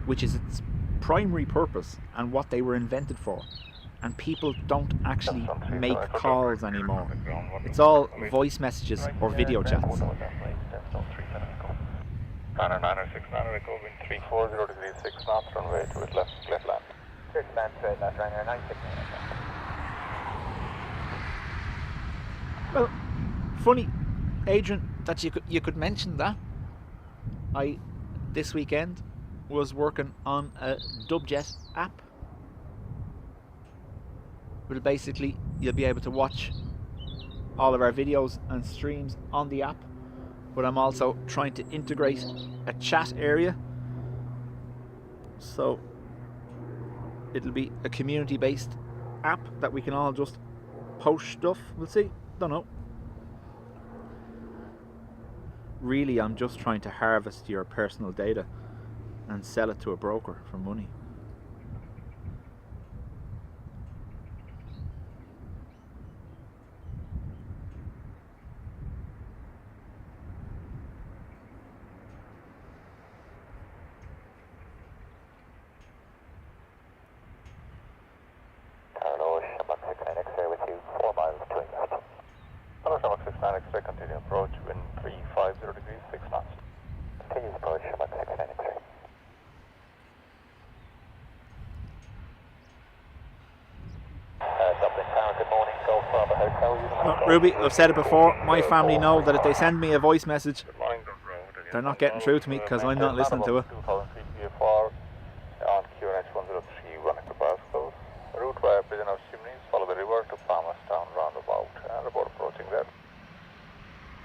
which is its primary purpose and what they were invented for. And people don't actually make calls anymore. It's all voice messages or video chats. Ryanair 969, recovering 340 degrees 6 knots, runway to it left, left land. Clear to land straight left, Ryanair 969. Well, funny, Adrian, that you could mention that. I, this weekend, was working on a Dubjet app. Well, basically, you'll be able to watch all of our videos and streams on the app, but I'm also trying to integrate a chat area, so it'll be a community-based app that we can all just post stuff. We'll see, don't know. Really, I'm just trying to harvest your personal data and sell it to a broker for money. X-ray, continue approach, wind 350 degrees 6 knots. Continue approach, Mach 69 X-ray. Dublin Tower, good morning, Golf Bravo Hotel. Ruby, I've said it before, my family know that if they send me a voice message, they're not getting through to me because I'm not listening to it. 2000 feet VFR on QNH 103 running to Glasgow. Route via Prison House Chimneys, follow the river to Palmerstown roundabout and report approaching there.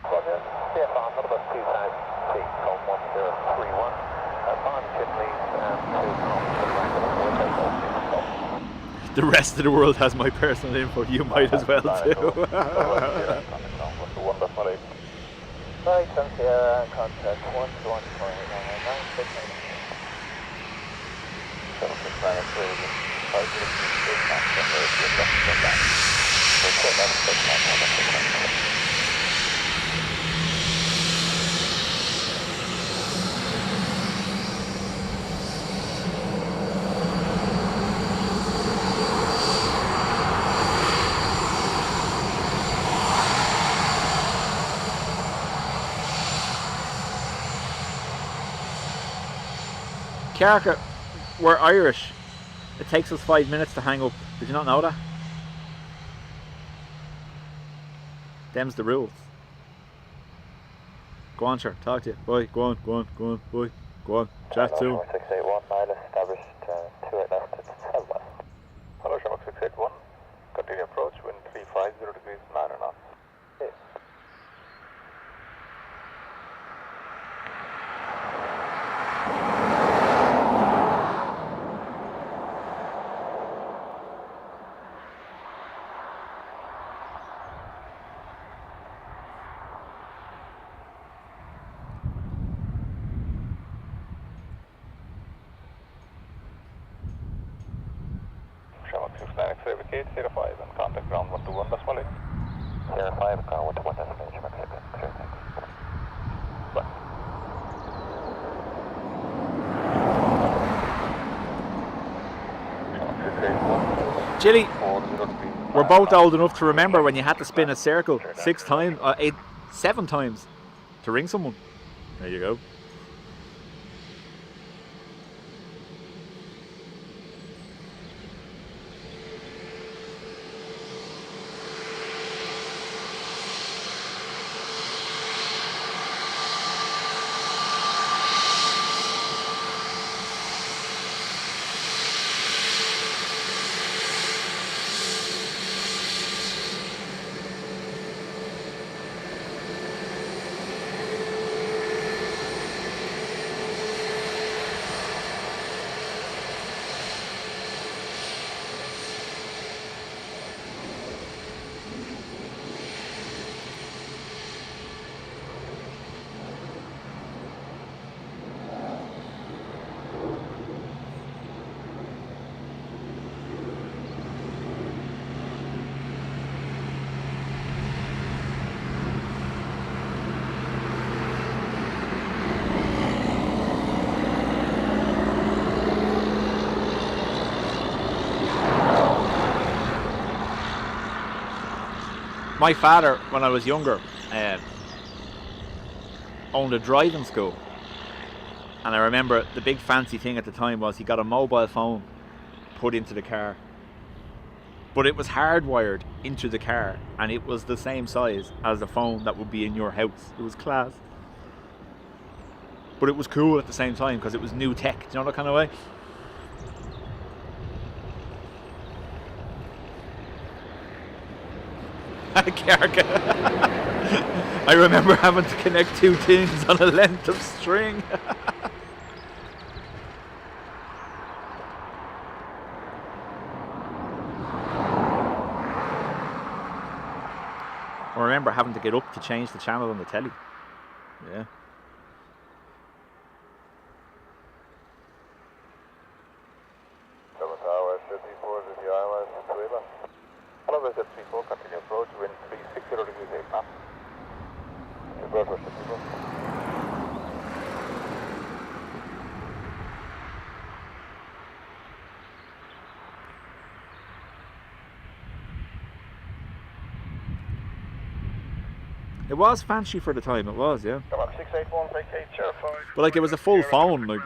Roger, CFR, not about 2000 The rest of the world has my personal info. You might as well too. Right, from Sierra, contact 121.969. Carrick, we're Irish. It takes us 5 minutes to hang up. Did you not know that? Them's the rules. Go on, sir. Talk to you. Bye. Go on. Bye. Go on. Chat soon. 681, Miles established 28 left to southwest. Hello, Shamrock 681. Continue approach, wind 350 degrees, 9 knots. Shamrock 69, vacate 05 and contact ground 121.8. 05, ground 121.8, Shamrock 69. Bye. Chili, we're both old enough to remember when you had to spin a circle 7 times to ring someone. There you go. My father, when I was younger, owned a driving school, and I remember the big fancy thing at the time was he got a mobile phone put into the car, but it was hardwired into the car, and it was the same size as the phone that would be in your house. It was class, but it was cool at the same time because it was new tech. Do you know that kind of way? I remember having to connect 2 things on a length of string. I remember having to get up to change the channel on the telly. Yeah. Hello, visit 34, continue approach, wind 360 degrees 8 knots. Convert for 54. It was fancy for the time, it was, yeah. 681, vacate, chair 5. But like it was a full phone, like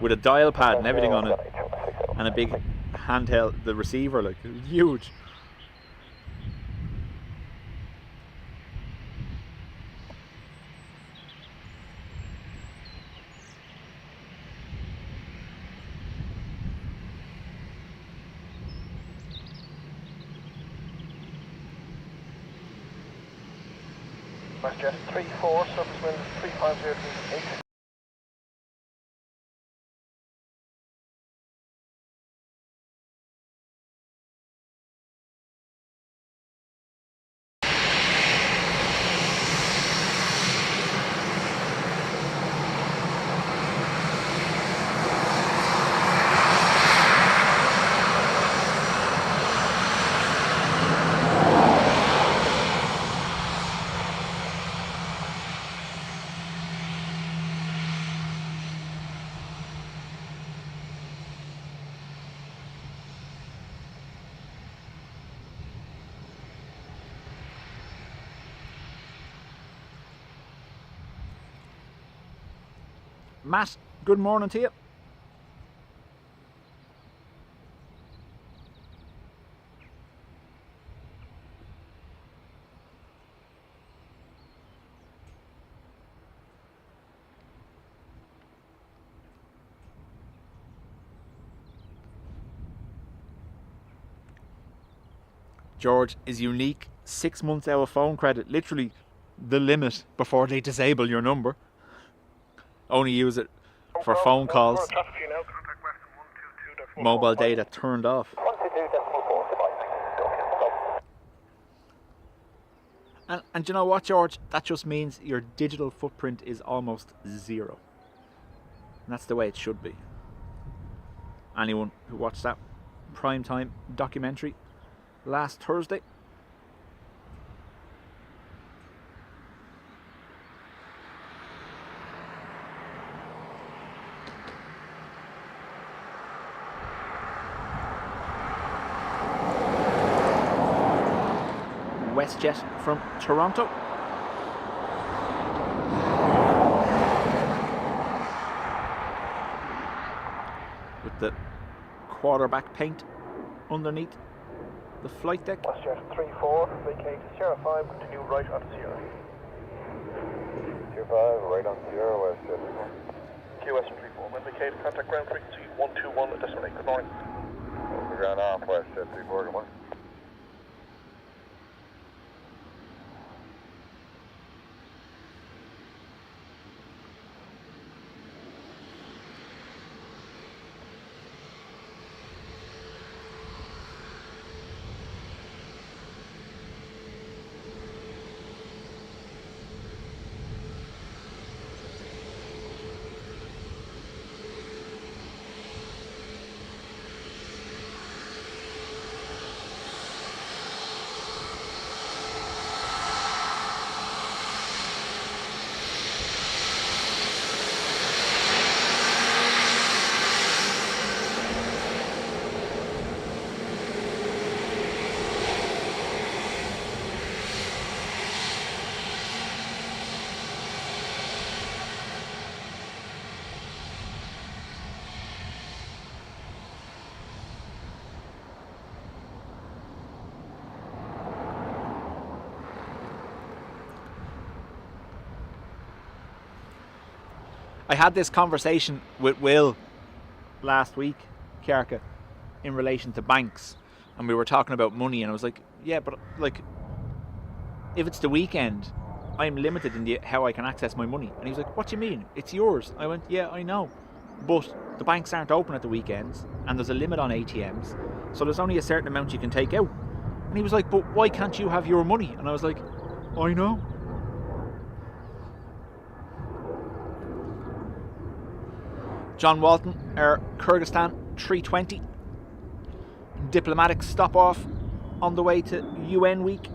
with a dial pad and everything on it, and a big handheld, the receiver, like it was huge. WestJet 34, surface wind 350 degrees 8. Matt, good morning to you. George is unique, 6 months out of phone credit, literally the limit before they disable your number. Only use it for phone calls, mobile data turned off. And you know what, George? That just means your digital footprint is almost zero. And that's the way it should be. Anyone who watched that primetime documentary last Thursday. WestJet from Toronto. With the quarterback paint underneath the flight deck. WestJet 34, vacate Sierra 5, continue right on Sierra. Sierra 5, right on Sierra, WestJet 34. QS 34, when vacate, contact ground frequency 121.8, good morning. Over ground off, WestJet 34, good morning. I had this conversation with Will last week, Kiarka, in relation to banks, and we were talking about money, and I was like, yeah, but like, if it's the weekend, I'm limited in how I can access my money. And he was like, what do you mean? It's yours. I went, yeah, I know, but the banks aren't open at the weekends, and there's a limit on ATMs, so there's only a certain amount you can take out. And he was like, but why can't you have your money? And I was like, I know. John Walton, Air Kyrgyzstan 320. Diplomatic stop off on the way to UN week.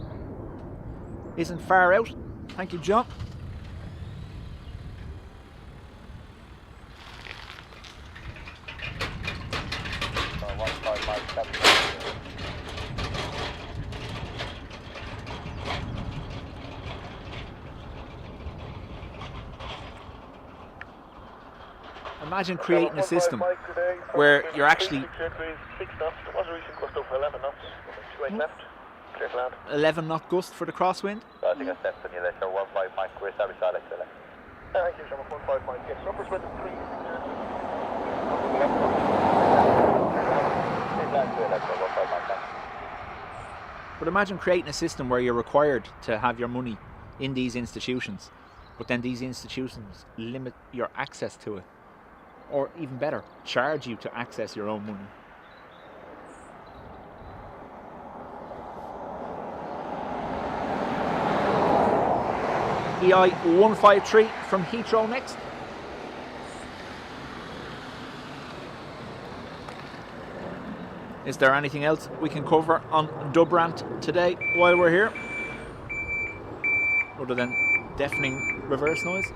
Isn't far out. Thank you, John. Imagine creating a system where you're actually 11 knot gust for the crosswind. I think I sent to you later, 15 Mike, we're established Alex. Thank you, 15 Mike, yes, upper wind 3. But imagine creating a system where you're required to have your money in these institutions, but then these institutions limit your access to it. Or even better, charge you to access your own money. EI 153 from Heathrow next. Is there anything else we can cover on Dubrant today while we're here? Other than deafening reverse noise?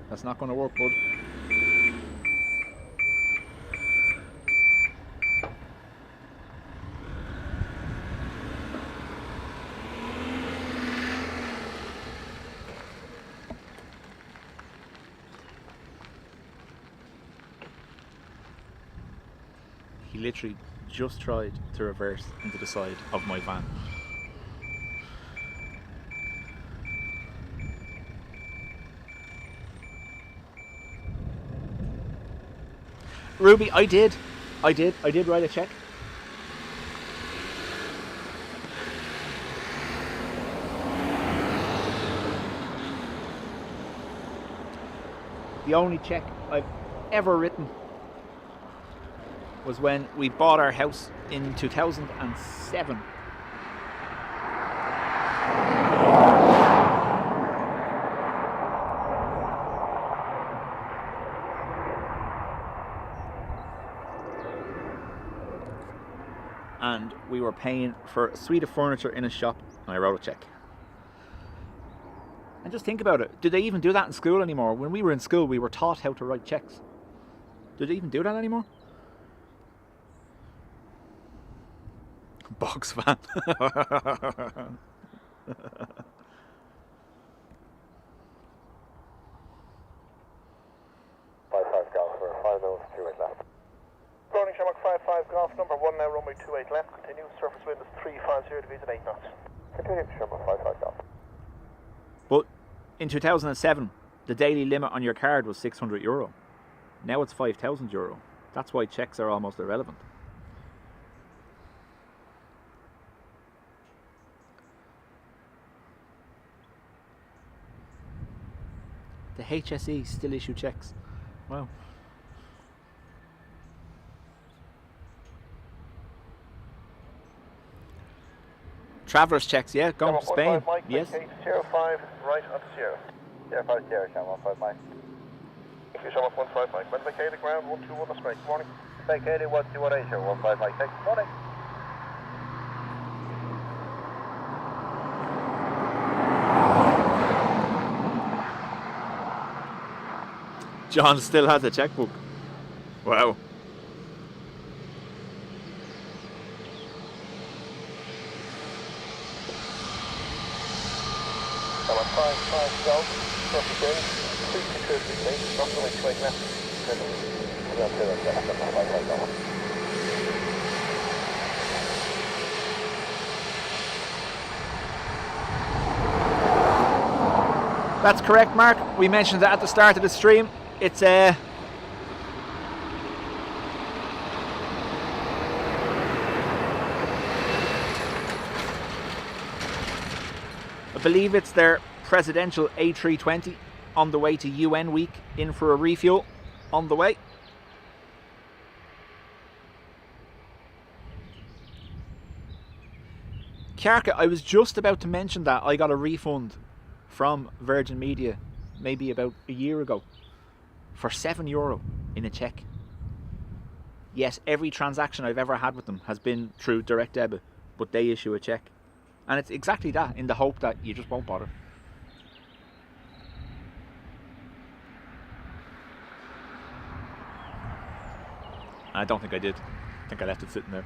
That's not going to work, bud. He literally just tried to reverse into the side of my van. Ruby, I did write a check. The only check I've ever written was when we bought our house in 2007. And we were paying for a suite of furniture in a shop, and I wrote a check. And just think about it. Do they even do that in school anymore? When we were in school, we were taught how to write checks. Do they even do that anymore? Box van. 55 Golf for 5 minutes, 28 left. Morning, Shamrock 55 Golf, number 1 now, runway 28 left. Continue, surface wind is 350 degrees at 8 knots. Continue, Shamrock 55 Golf. But in 2007, the daily limit on your card was €600. Now it's €5,000. That's why checks are almost irrelevant. The HSE still issue checks. Wow. Travellers checks, yeah, going to Spain. Mike, Yes. 05 right onto Sierra. Yeah, 5 Sierra, Shamrock 15 Mike. Thank you, Shamrock 15 Mike. When vacated ground, 121 on strike. Morning. Vacated 1218, Shamrock 15 Mike. Thanks. Morning. John still has a checkbook. Wow. Shamrock 55 Golf, surface wind, 360 degrees, not runway 28 left. That's correct, Mark. We mentioned that at the start of the stream. It's I believe it's their presidential A320 on the way to UN week, in for a refuel on the way. Kjarka, I was just about to mention that I got a refund from Virgin Media maybe about a year ago for €7 in a cheque. Yes, every transaction I've ever had with them has been through direct debit, but they issue a cheque. And it's exactly that, in the hope that you just won't bother. I don't think I did. I think I left it sitting there.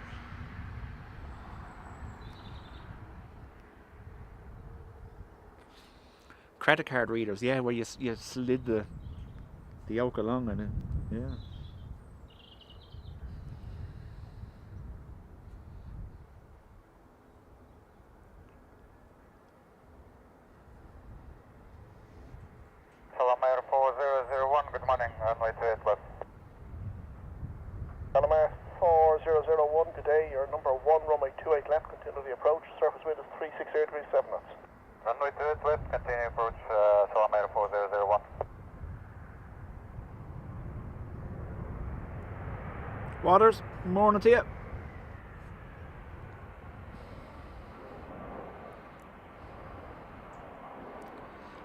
Credit card readers, yeah, where you slid the yoke along and yeah. Air 4001, good morning, runway 28 left. Air 4001, good day, you're number 1, runway 28 left, continue the approach, surface wind is 360 degrees 7 knots. Runway 28 left, continue approach, Air 4001. Waters, morning to you.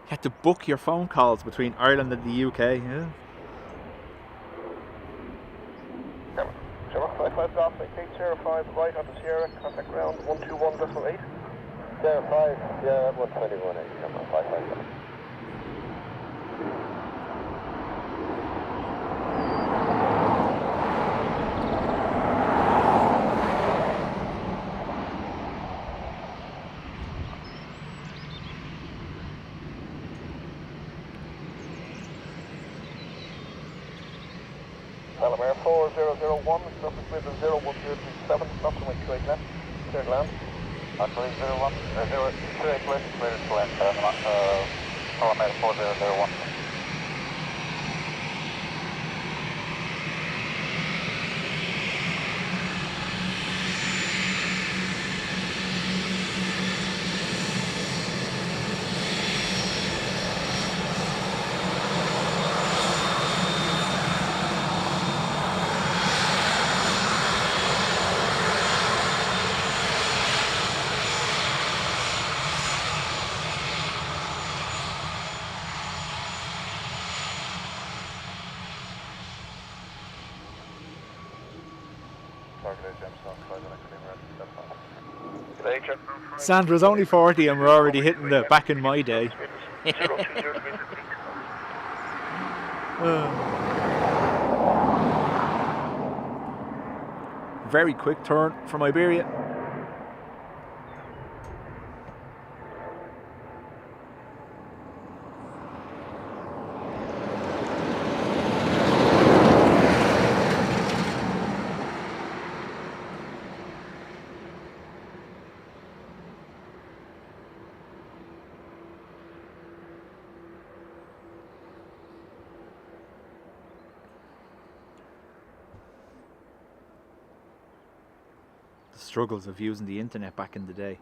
You had to book your phone calls between Ireland and the UK, yeah. Shamrock 55 Golf, vacate Sierra 5 right onto Sierra, contact ground 121.8. Sierra 5, Sierra 121.8, Shamrock 55 Golf. Air 4001, surface wind is 01027, knots runway 28 left, clear to land. 301, 028 left, clear to land, Ryanair 4001. Sandra's only 40 and we're already hitting the back in my day. Very quick turn from Iberia. Struggles of using the internet back in the day,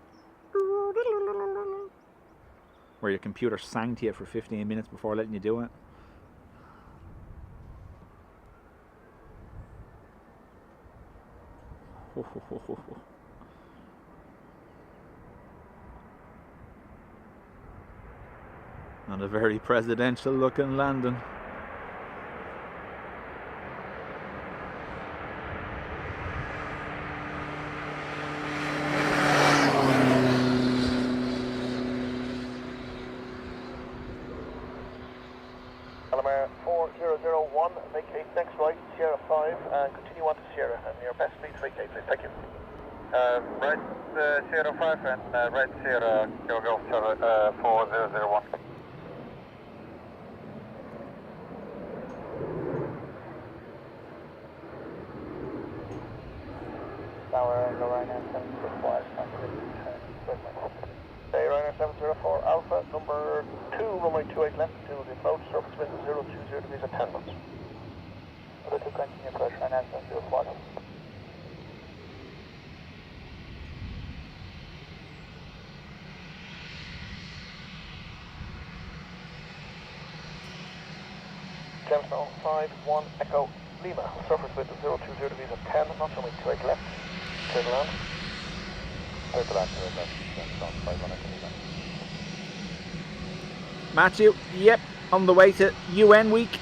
where your computer sang to you for 15 minutes before letting you do it. And a very presidential looking landing. Alamar 4001, vacate next right, Sierra 5, and continue on to Sierra, and your best speed to vacate, please. Thank you. Right Sierra 5 and right Sierra, go 4001. Tower, Ryanair 704, Ryanair 704 Alpha, number 2, runway 28 left to the approach, surface wind 020 degrees at 10 knots. Number 2, continue approach, Ryanair 704. Gemstone 5-1 Echo Lima, surface wind 020 degrees at 10 knots, runway 28 left, clear to land. Clear to land, Gemstone 5-1 Echo Lima. Matthew, yep, on the way to UN week.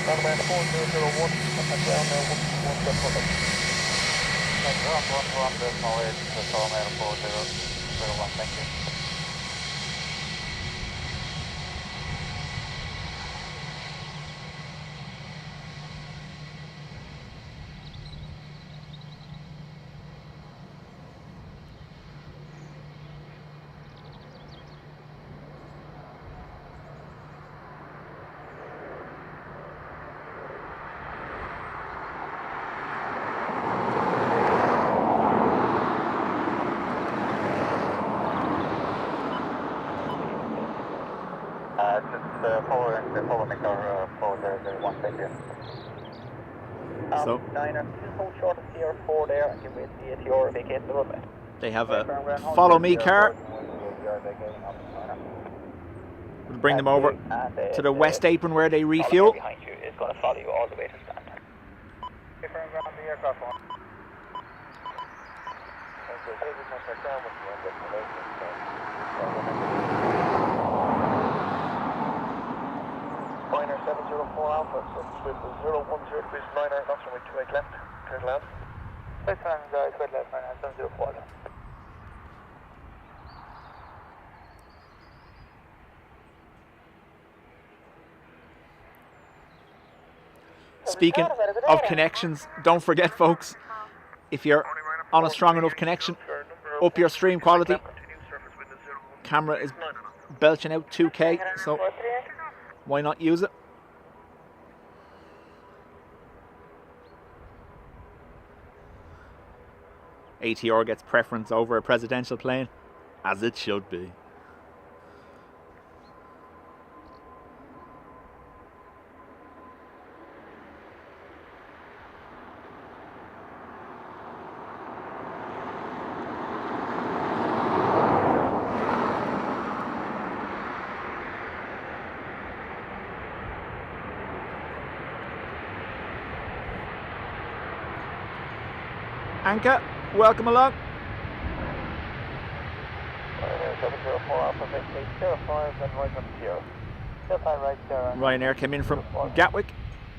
Runway 4001, at ground now, 1 step forward. Ground 1 decimal 8, Ryanair 4001, thank you. Follow me car 4001, thank you. So Niner, just hold short of Sierra 4 there and give me the ATR vacate the runway. they have a follow me car. We'll bring them over to the west apron where they refuel. Behind you is going to follow you all the way to stand. Confirm ground the aircraft one. Ryanair 704 Alpha, surface wind 010 degrees 9 knots, runway 28 left, clear to land. Right hand, 28 left, Ryanair 704. speaking of connections, don't forget, folks, if you're on a strong enough connection, up your stream quality. Camera is belching out 2K, so why not use it? ATR gets preference over a presidential plane, as it should be. Anka, welcome along. 704 Alpha, vacate 05, then right on 0. Right there. Ryanair came in from Gatwick.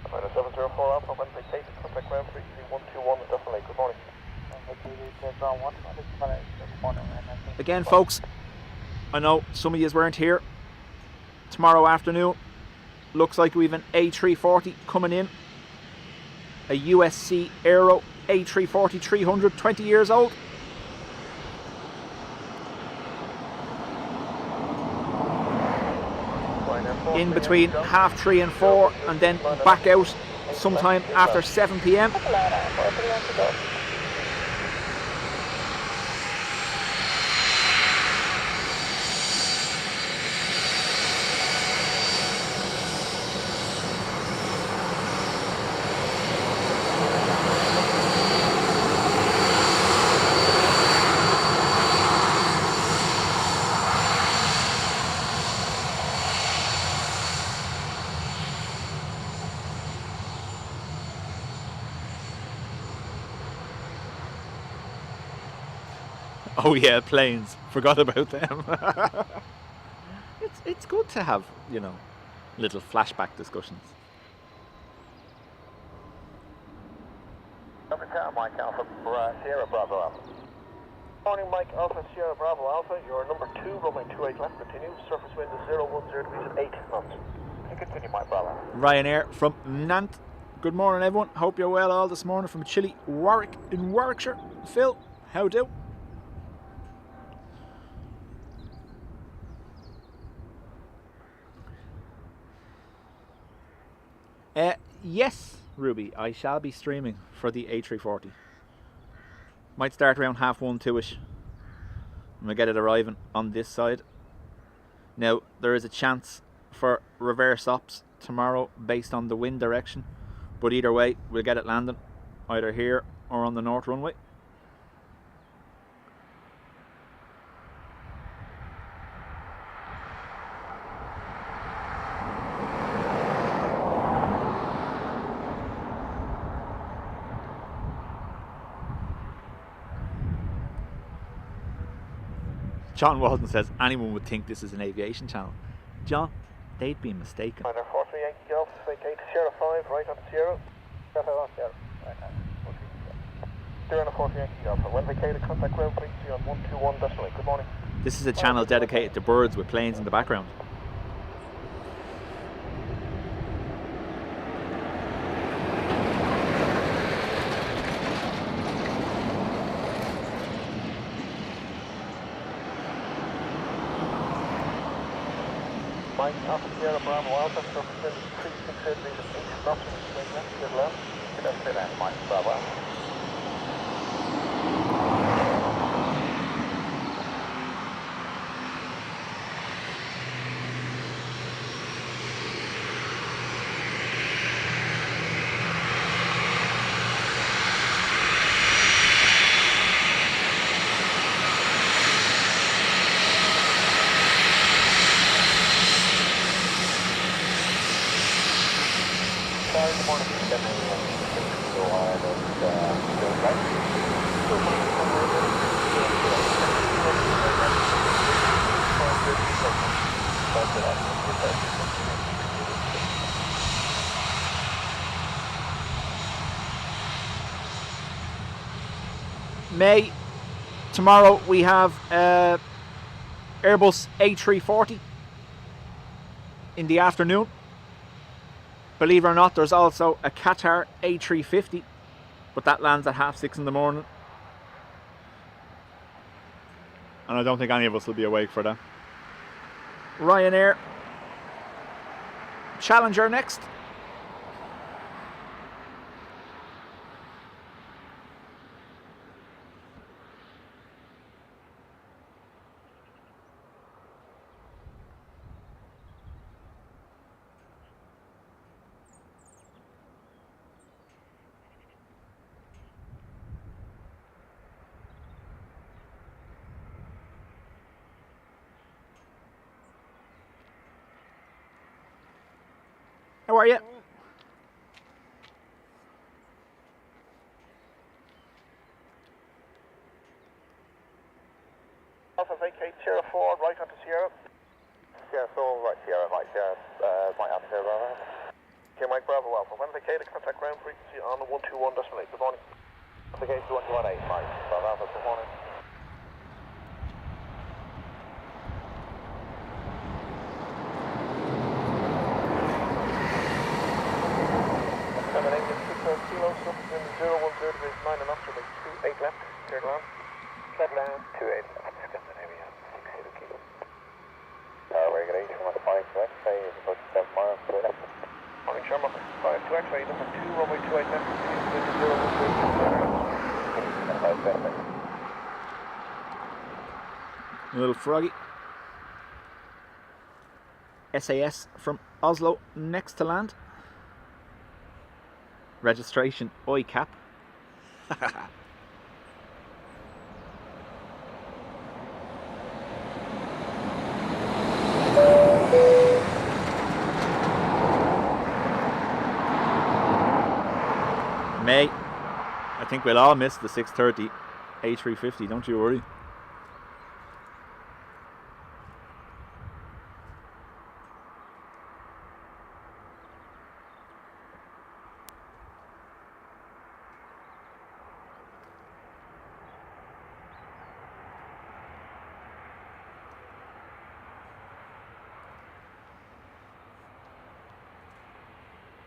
704 Alpha, when vacated, contact ground frequency 121 Dublin Airport. Good morning. Again, folks, I know some of you weren't here. Tomorrow afternoon, looks like we've an A340 coming in. A USC Aero A340 300, 20 years old. In between 3:30 and 4, and then back out sometime after 7 p.m. Oh yeah, planes. Forgot about them. It's good to have, you know, little flashback discussions. Mike Alpha, Sierra Bravo Alpha. Morning, Mike Alpha, Sierra Bravo Alpha. You're number 2, runway 28 left, continue. Surface wind is 010 degrees at 8 knots. You continue, Mike Bravo. Ryanair from Nantes. Good morning, everyone. Hope you're well all this morning from chilly Warwick in Warwickshire. Phil, how do? Yes, Ruby, I shall be streaming for the A340. Might start around 1:30, 2ish. And we get it arriving on this side. Now, there is a chance for reverse ops tomorrow based on the wind direction. But either way, we'll get it landing either here or on the north runway. John Walton says anyone would think this is an aviation channel. John, they'd be mistaken. Minor 43 Yankee Golf, vacate Sierra 5, right on Sierra. Sierra 5 on Sierra. Right on. Sierra 43 Yankee Golf. When vacated, contact ground frequency on 121 decimal. Good morning. This is a channel dedicated to birds with planes in the background. Mike Alpha Sierra Bravo Alpha, surface wind is 360 degrees at 8 knots, swing left, good left. Good left, stay left, Mike Bravo Alpha. Good morning, May, tomorrow we have Airbus A340 in the afternoon. Believe it or not, there's also a Qatar A350, but that lands at 6:30 in the morning. And I don't think any of us will be awake for that. Ryanair Challenger next. How are you? Alpha vacate Sierra 4, right onto Sierra. Sierra 4, right Sierra, right up Sierra. Okay, Mike Bravo Alpha. When vacated, contact ground frequency on 121.8. Good morning. Vacate to 118, Mike. Bravo Alpha, good morning. Kilo, in 010 degrees 9 and after 28 left, clear ground. Clear ground, 28 left, Scandinavia, 60 kilo. Regulation, 1 to 5 to X-ray, is about 7 miles to left. Morning, Sherman. 5 to X-ray, number 2, runway 28 left, wind 010. A little froggy. SAS from Oslo next to land. Registration OICAP. May, I think we'll all miss the 6:30 A350, don't you worry.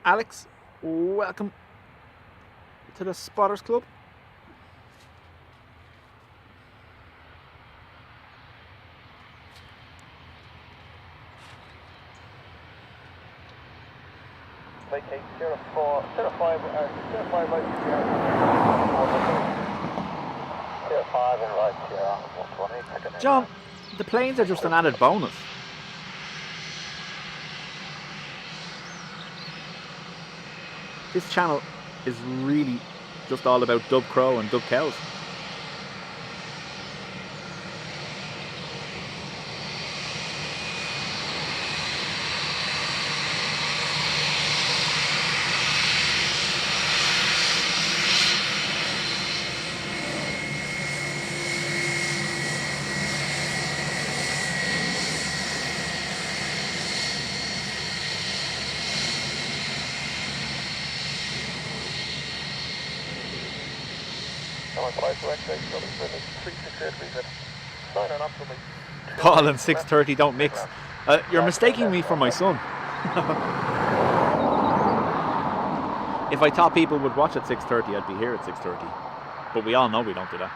Alex, welcome to the Spotters Club. Vacate Sierra 4, Sierra 5, Sierra 5 right Sierra. Sierra 5 and right Sierra, 120. John, the planes are just an added bonus. This channel is really just all about dub crow and dub cows. Paul and 6:30 don't mix. You're mistaking me for my son. If I thought people would watch at 6:30, I'd be here at 6:30. But we all know we don't do that.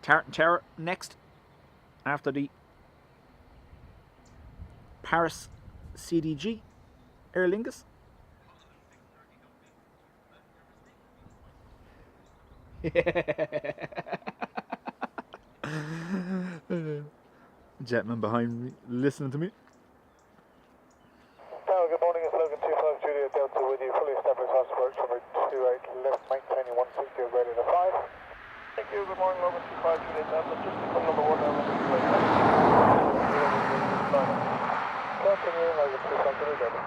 Tartan Terror next, after the Paris CDG Aer Lingus. Jetman behind me listening to me. Good morning, it's Logan 25 Juliet Delta with you, fully established house approach number 28 left, maintaining 160 ready to 5. Thank you, good morning, Logan 25 Juliet Delta, just become number 1 now, number 28 left. Continuing, Logan 25 Juliet Delta.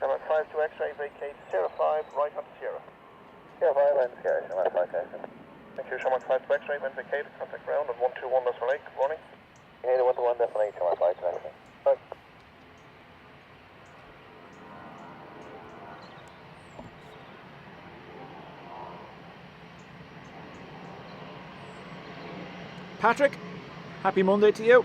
Number 5 to X-ray, vacate Sierra 5, right onto Sierra. Sierra 5 and Sierra, right location. Thank you, Sherman 5 to X-ray, when vacated, contact ground at 121.8, good morning. Hey, 121, definitely to my flight connection. But Patrick, happy Monday to you.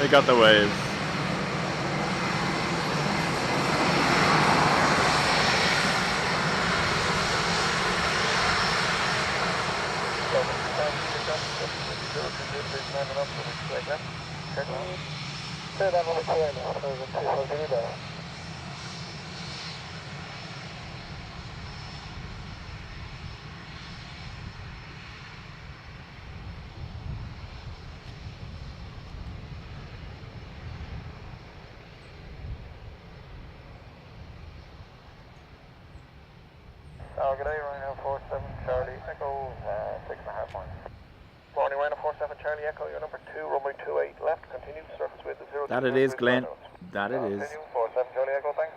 We got the waves. Good day, Ryanair 47 Charlie Echo, 6.5 miles. Morning, Ryanair 47 Charlie Echo, your number 2, runway 28 left, continue, surface wind is 0. That it is, Glenn. That it is. Continue, 47 Charlie Echo, thanks.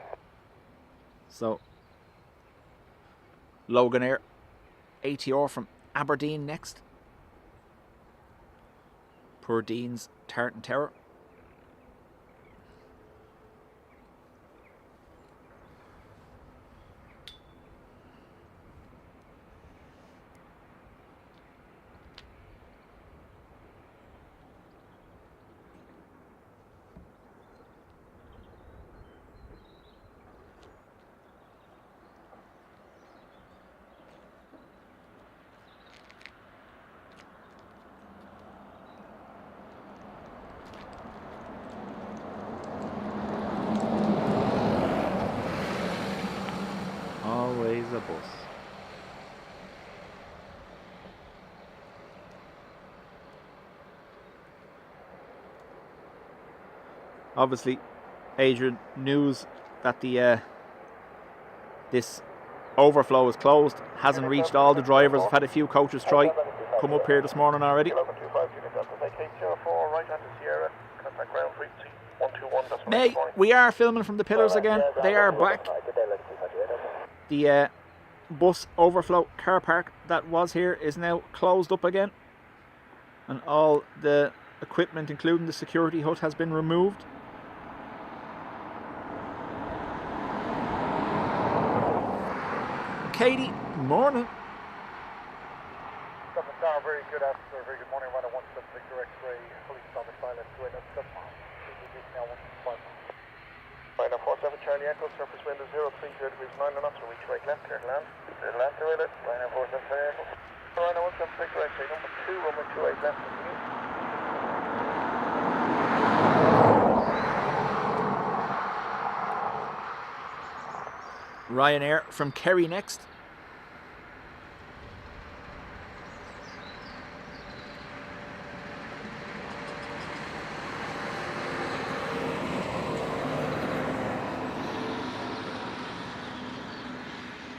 So, Logan Air, ATR from Aberdeen next. Poor Dean's Tartan Tower. Always a bus. Obviously, Adrian, news that the this overflow is closed. Hasn't reached all the drivers. I've had a few coaches try come up here this morning already. May, we are filming from the pillars again. They are back. The bus overflow car park that was here is now closed up again, and all the equipment, including the security hut, has been removed. Katie, morning. Very good afternoon, very good morning. Runner 176 X-ray, police on the silent to now 125. Ryanair 47 Charlie Echo, surface wind is 030 degrees 9 knots, reach right left, clear to land. Clear to land, clear right. Ryanair 47 Charlie Echo. Ryanair 176 X-ray, number 2, runway 28 left, continue. Ryanair from Kerry next.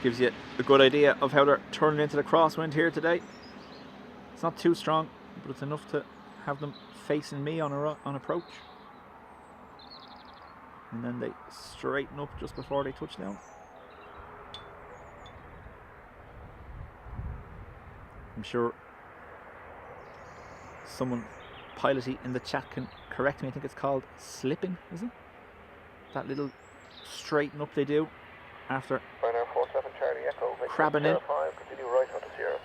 Gives you a good idea of how they're turning into the crosswind here today. It's not too strong, but it's enough to have them facing me on approach. And then they straighten up just before they touch down. I'm sure someone piloty in the chat can correct me. I think it's called slipping, is it? That little straighten up they do after Ryanair 47 Charlie Echo, crabbing in. 05, continue right onto Sierra.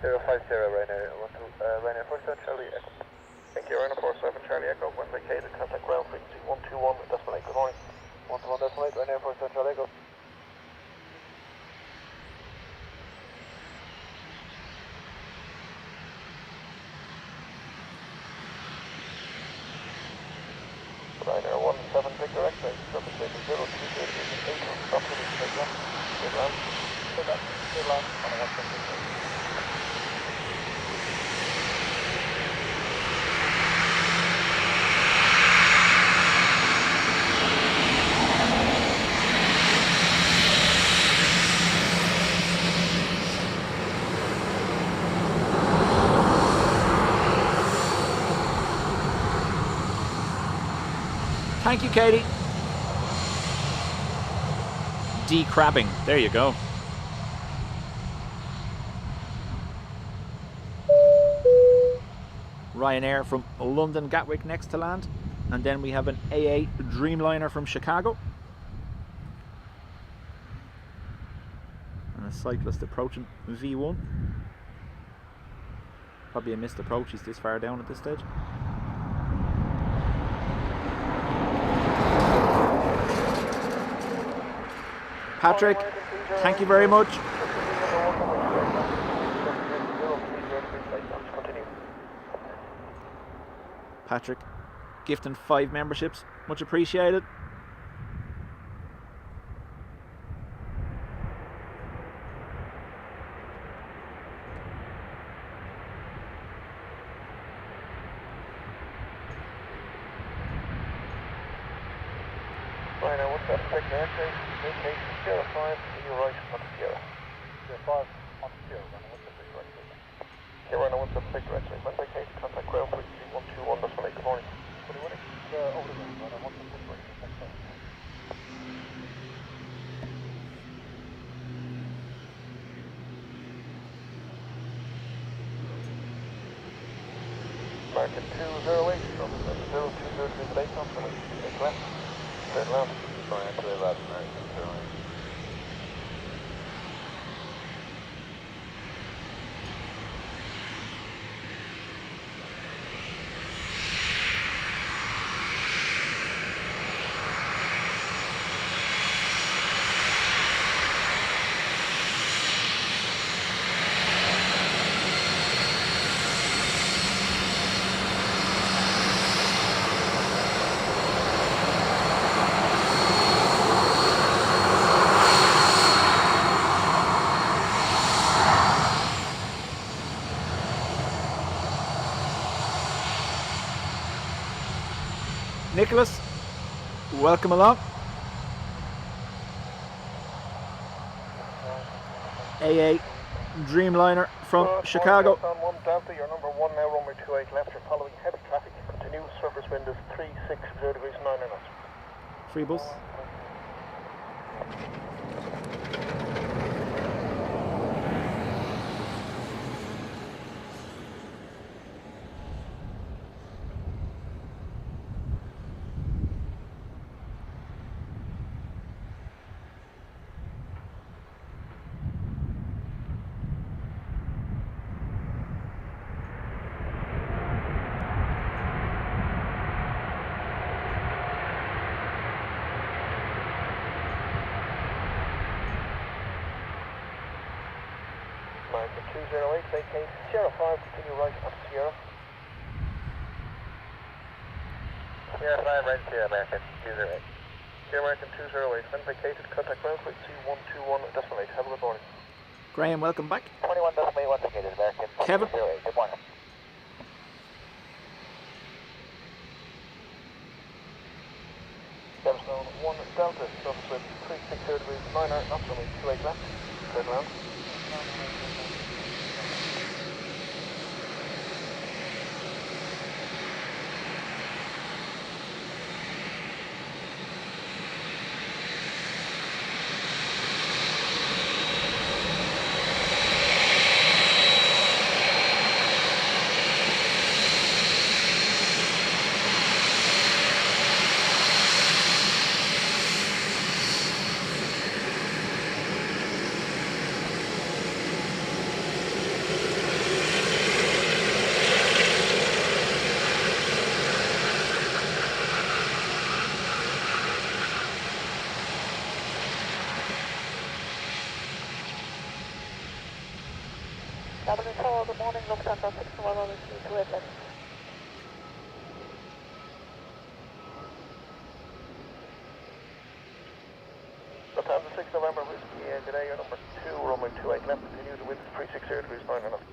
050 Ryanair, Ryanair 47 Charlie Echo. Thank you, Ryanair 47 Charlie Echo, when vacated, contact ground frequency 121, decimal 8, good morning. 121, decimal 8, Ryanair 47 Charlie Echo. Ryanair 17 Victor X-ray, surface wind is 020 degrees 8 knots, stop to the straight left, straight land, straight left, straight land, on a 176. Thank you, Katie. Decrabbing. There you go. Ryanair from London Gatwick next to land. And then we have an AA Dreamliner from Chicago. And a cyclist approaching V1. Probably a missed approach, he's this far down at this stage. Patrick, thank you very much. Patrick, gifting 5 memberships, much appreciated. Ryanair, what's that big there? Vacate 05 to your right on Sierra. 05 on Sierra, Ryanair, what's that big right? Okay, Ryanair, what's that big right? When vacate, contact ground frequency 121, that's when I good morning. What do you want? Over the moon, Ryanair, what's that big right? Market 208, from 0203 today, constantly, take left. Straight left. Sorry, actually left, American 208. Nicholas, welcome along. AA Dreamliner from Chicago. On 1 Delta, your number 1 now, runway 28 left, you're following heavy traffic. Continue, surface wind is 360 degrees 9 knots. Free bus. American 208, vacate Sierra 5, continue right on Sierra. Sierra 5, right Sierra, American 208. Sierra American 208, when vacated, contact ground frequency 121, decimal 8. Have a good morning. Graham, welcome back. 21 decimal 8, vacated, American Kevin. 208, good morning. Stone 1 Delta, surface wind 360 degrees 9 knots, runway 28 left, straight around. Dublin Airport, good morning, Lufthansa 61 on the 28 left. Lufthansa 6 November, whiskey, today your number 2, runway 28 left, continue to wind 360 degrees 9 knots.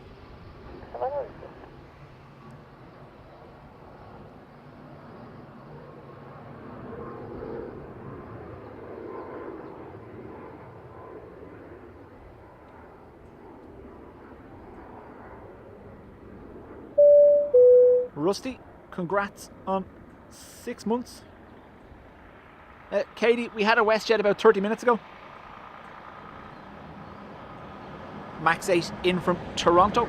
Rusty, congrats on 6 months. Katie, we had a WestJet about 30 minutes ago. Max 8 in from Toronto.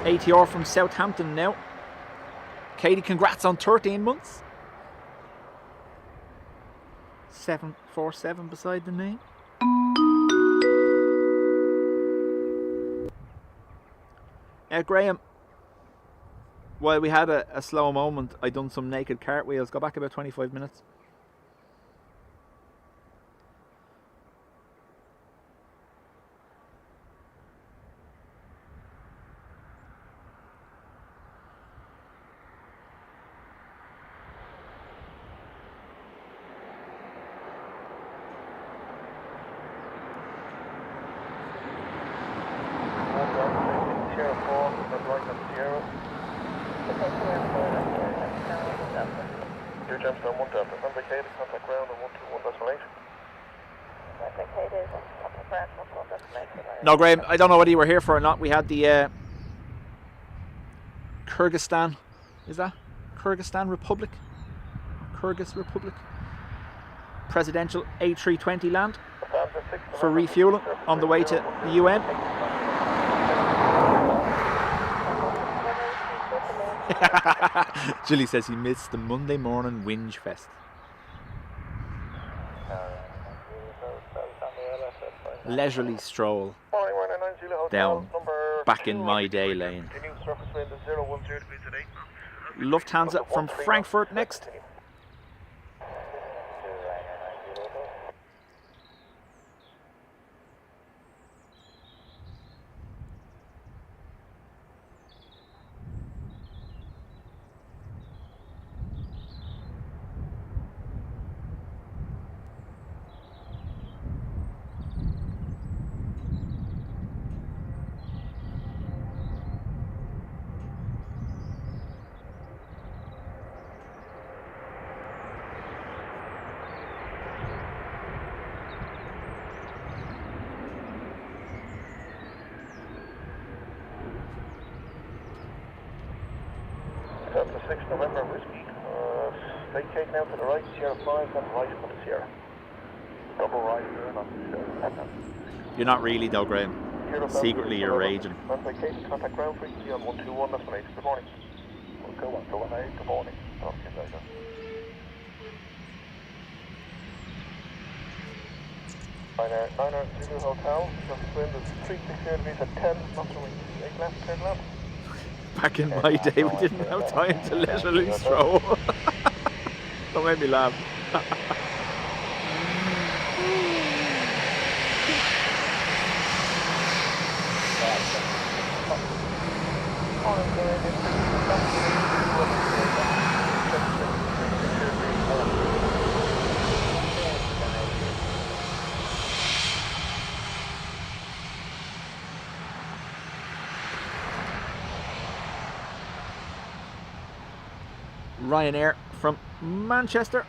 ATR from Southampton now. Katie, congrats on 13 months. 747 beside the name. Graham, while we had a slow moment, I done some naked cartwheels. Go back about 25 minutes. No, Graham, I don't know whether you were here for or not. We had the Kyrgyzstan, is that? Kyrgyzstan Republic? Kyrgyz Republic? Presidential A320 land for refueling on the way to the UN. Julie says he missed the Monday morning whinge fest. Leisurely stroll down back in my day lane. Lufthansa from Frankfurt next. November whiskey, vacate now to the right, Sierra 5, then right on the Sierra. Double right there, not the Sierra. You're not really though, Graham. Secretly you're raging. Vacate, contact ground frequency on 121, that's 18. Good morning. Go on, 18, good morning. Okay, later. Ryanair Zulu Hotel, surface wind is 360 degrees at 10, not to wing, 8 left, 10 left. Back in my day, we didn't have time to leisurely stroll. Don't make me laugh. Ryanair from Manchester.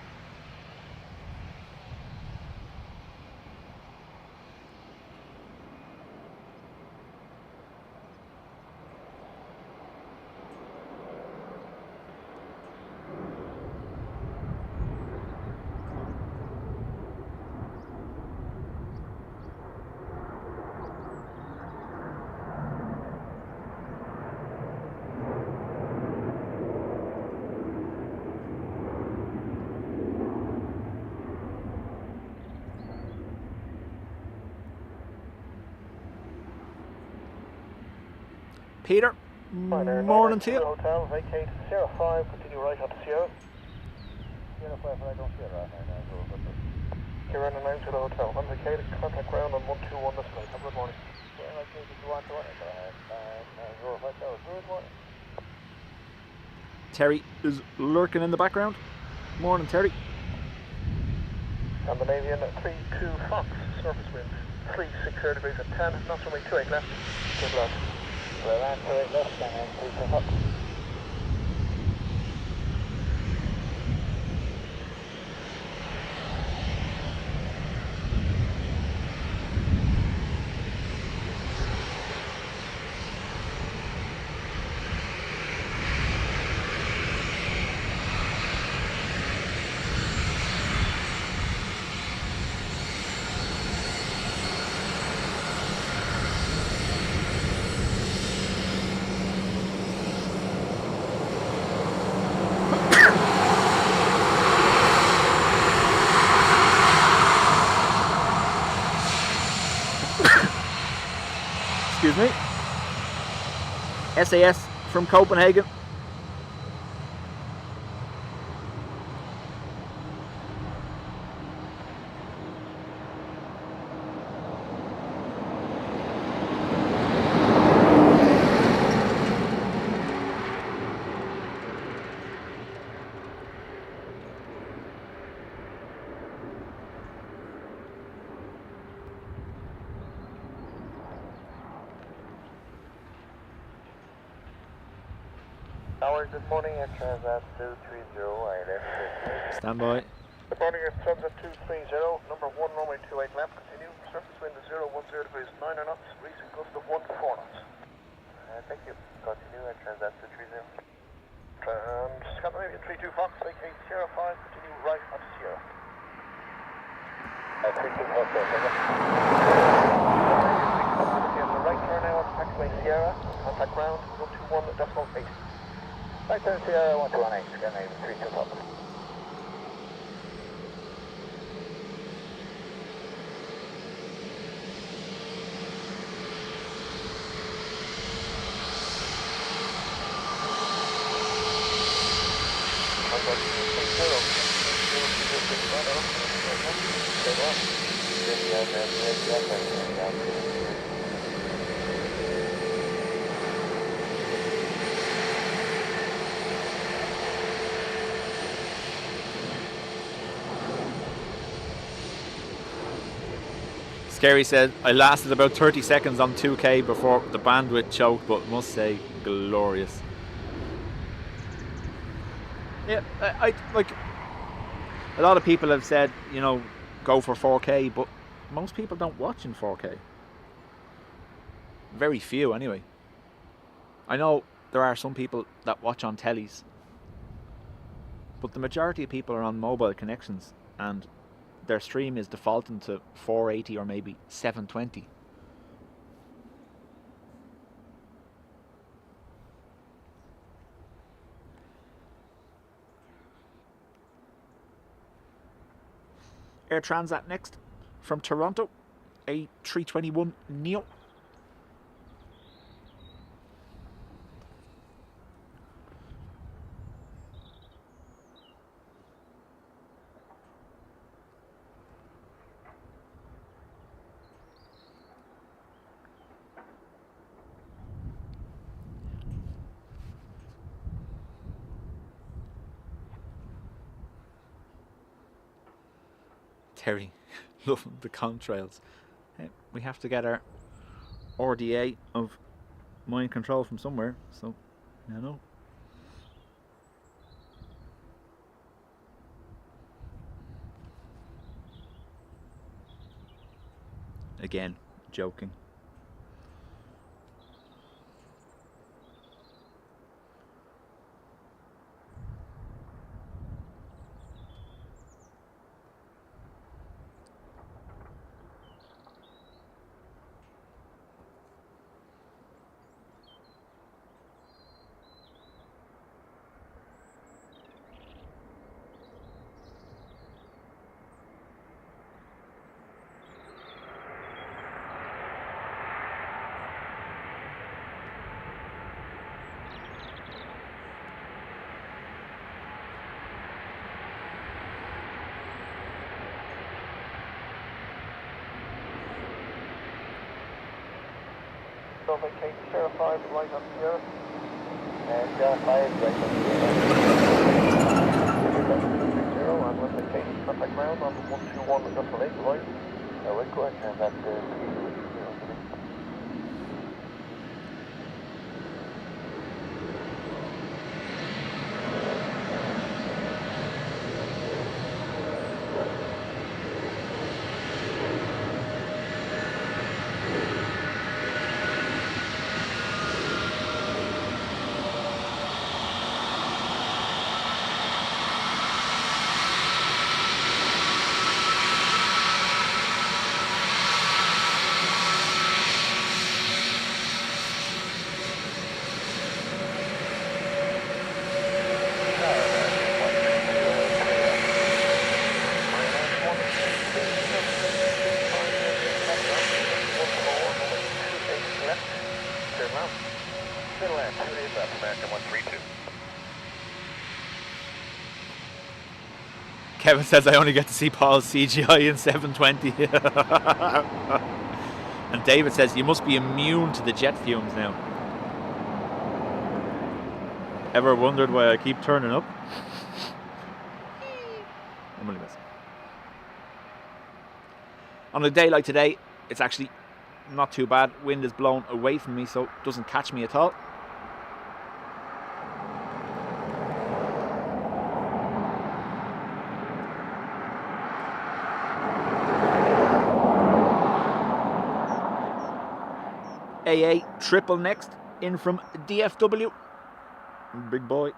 Peter, morning to you. Hotel, vacate Sierra 5, continue right onto Sierra. Sierra 5, right on Sierra. Sierra and 9 to the hotel. Unvacated, contact ground on 121 this way. Have a good morning. Good morning. Terry is lurking in the background. Morning, Terry. Scandinavian 32 Fox, surface wind 360 degrees at 10, not to wing 28 left. Good luck. Land 28 left, and 32 Fox. SAS from Copenhagen. Tower, good morning, Air Transat 230, Stand by. Good morning, Air Transat 230, number 1, runway 28 left, continue, surface wind is 010 degrees 9 knots, recent gust of 1 to 4 knots. Thank you, continue, Air Transat 230. Scandinavia 32 Fox, vacate Sierra 5, continue right onto Sierra. 32 Fox, right turn now on taxiway Sierra, contact ground 121.8. Right turn Sierra 1218, Scandinavia 32 Fox. Scary said, I lasted about 30 seconds on 2K before the bandwidth choked, but must say, glorious. Yeah, I like, a lot of people have said, you know, go for 4K, but most people don't watch in 4K. Very few, anyway. I know there are some people that watch on tellies, but the majority of people are on mobile connections, and their stream is defaulting to 480 or maybe 720. Air Transat next from Toronto, A321neo. Terry, loving the contrails. We have to get our RDA of mind control from somewhere, so I know. Again, joking. So vacate Sierra 5 right on Sierra. And Sierra 5 right on Sierra. 0 and with vacate contact ground on 121.8 right. We're going to that 330. 28 left, American 132. Kevin says I only get to see Paul's CGI in 720. And David says you must be immune to the jet fumes now. Ever wondered why I keep turning up? I'm only messing. On a day like today, it's actually not too bad. Wind is blowing away from me, so it doesn't catch me at all. AA triple next, in from DFW. Big boy.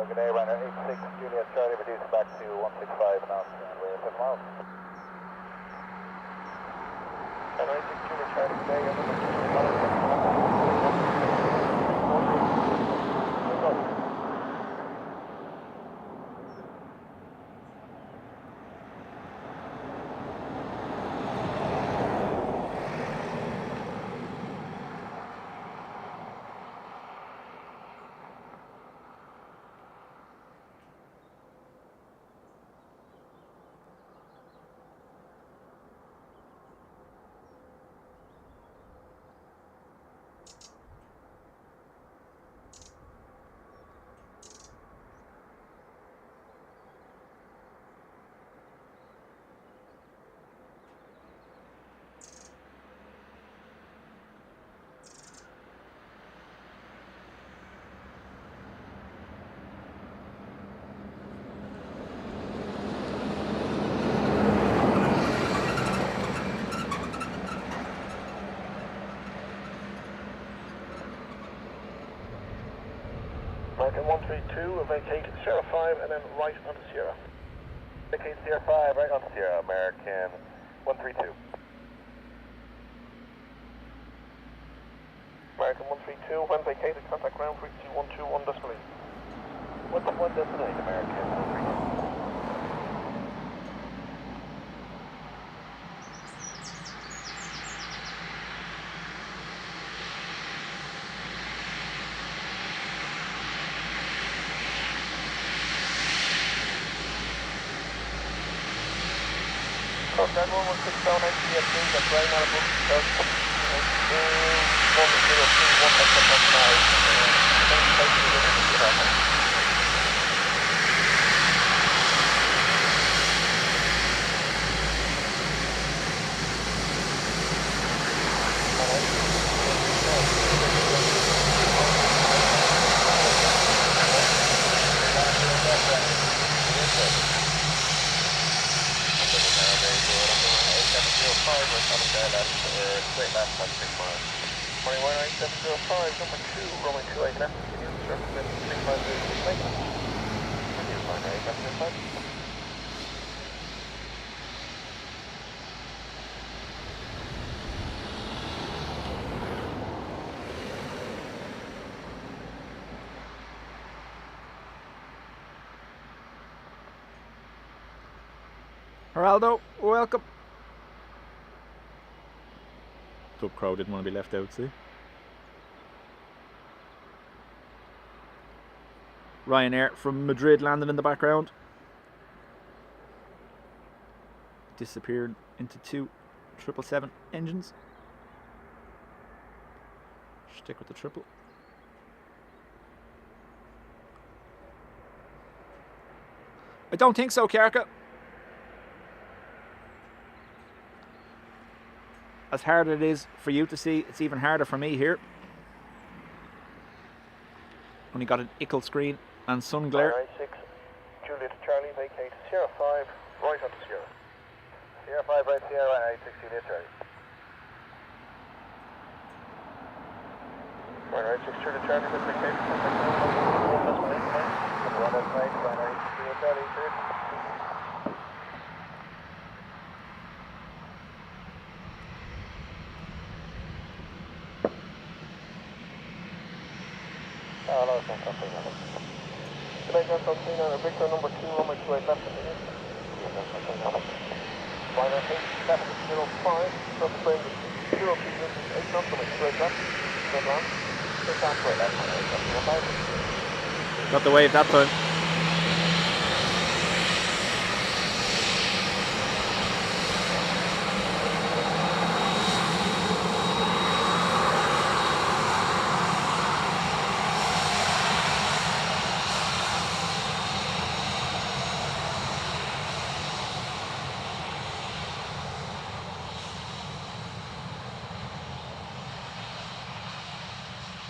Good day, Ryanair 86, Juliet Charlie, reducing back to 165 knots, and we're 7 miles. Ryanair 86, Juliet Charlie, good day, American 132, vacate Sierra 5 and then right onto Sierra. Vacate Sierra 5, right onto Sierra, American 132. American 132, when vacated, contact ground frequency 121 decimal 8. 121 decimal 8, American 132. That 116 down HDFC, that's right now above 103, 1 extra on 5. Straight left, that's 6 miles. Morning 19705, number 2, runway 28 left, continue to surface wind 650 late. Continue flying 8 left, 5. Geraldo, welcome. Club Crow didn't want to be left out, see? Ryanair from Madrid landing in the background. Disappeared into 2 777 engines. Stick with the triple. I don't think so, Kiarka. As hard as it is for you to see, it's even harder for me here. Only got an ickle screen and sun glare. 96, Juliet Charlie, vacate Sierra 5, right onto Sierra. Sierra 5, right Sierra, 96, Juliet Charlie. Ryanair 63 to Charlie with vacation, contact ground 121.8 miles. 1.8, Ryanair 63 Charlie, cleared. Hello, something. Good night, Delta 29, Victor number 2, runway 28 left, continue. Ryanair 8705, surface wind 0 meters, 8 knots, runway 28 left, turn around, 6 halfway left, Ryanair 705. Got the wave that time.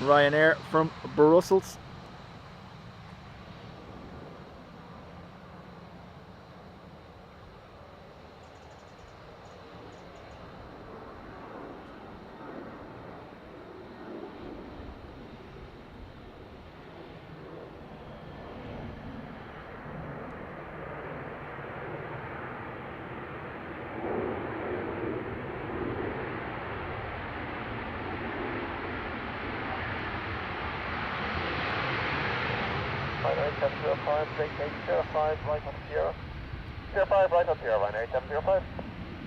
Ryanair from Brussels. Ryanair 705, vacate 05, right on Sierra. 05, right on Sierra, Ryanair 705.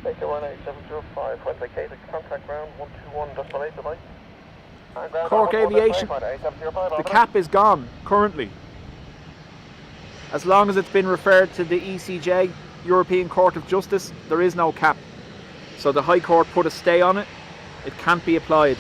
Vacate Ryanair 705, when vacated, contact ground 121.8 tonight. Cork Aviation. The cap is gone currently. As long as it's been referred to the ECJ, European Court of Justice, there is no cap. So the High Court put a stay on it. It can't be applied.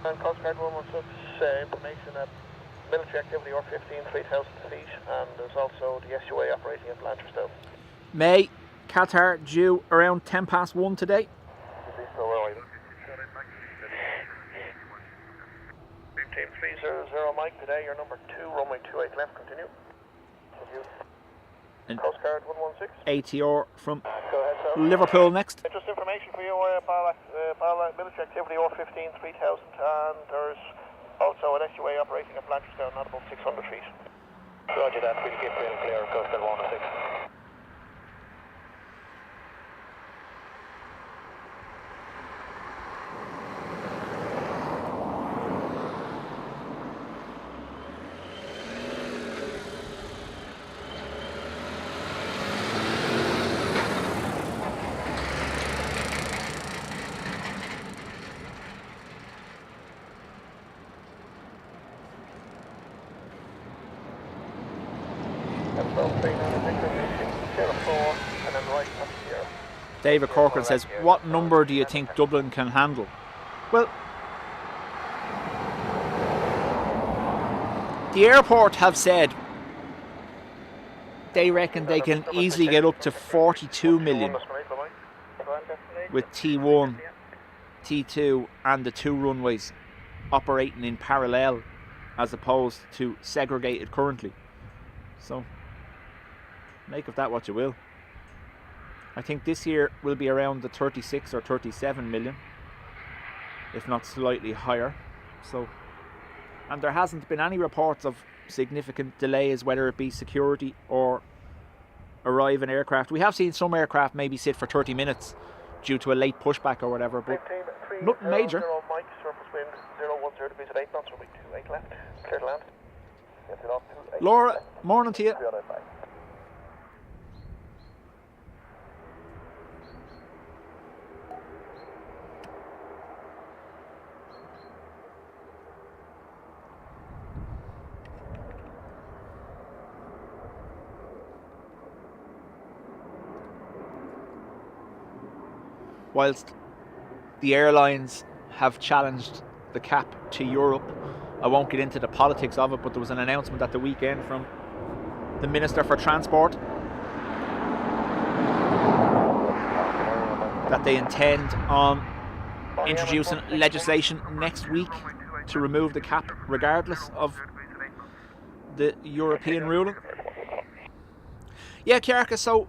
And Coast Guard 116, information that military activity or 3,000 feet, and there's also the SUA operating at Blanchardstown. May, Qatar due around 1:10 today. Team 300 Mike, today you're number 2, runway 28 left, continue. And Coast Guard 116. ATR from Go ahead, sir. Liverpool next. Just information for you, military activity or 3,000, and there's also an SUA operating at Blanchardstown, not about 600 feet. Roger that, we'll keep real clear, Coast Guard 116. David Corcoran says, what number do you think Dublin can handle? Well, the airport have said they reckon they can easily get up to 42 million with T1, T2 and the 2 runways operating in parallel as opposed to segregated currently. So make of that what you will. I think this year will be around the 36 or 37 million, if not slightly higher. So, and there hasn't been any reports of significant delays, whether it be security or arriving aircraft. We have seen some aircraft maybe sit for 30 minutes due to a late pushback or whatever, but nothing major. Mike, surface wind 010 degrees at 8 knots, runway 28 left, clear to land. Laura, morning to you. whilst the airlines have challenged the cap to Europe. I won't get into the politics of it, but there was an announcement at the weekend from the Minister for Transport that they intend on introducing legislation next week to remove the cap regardless of the European ruling. Yeah, Kiarka, so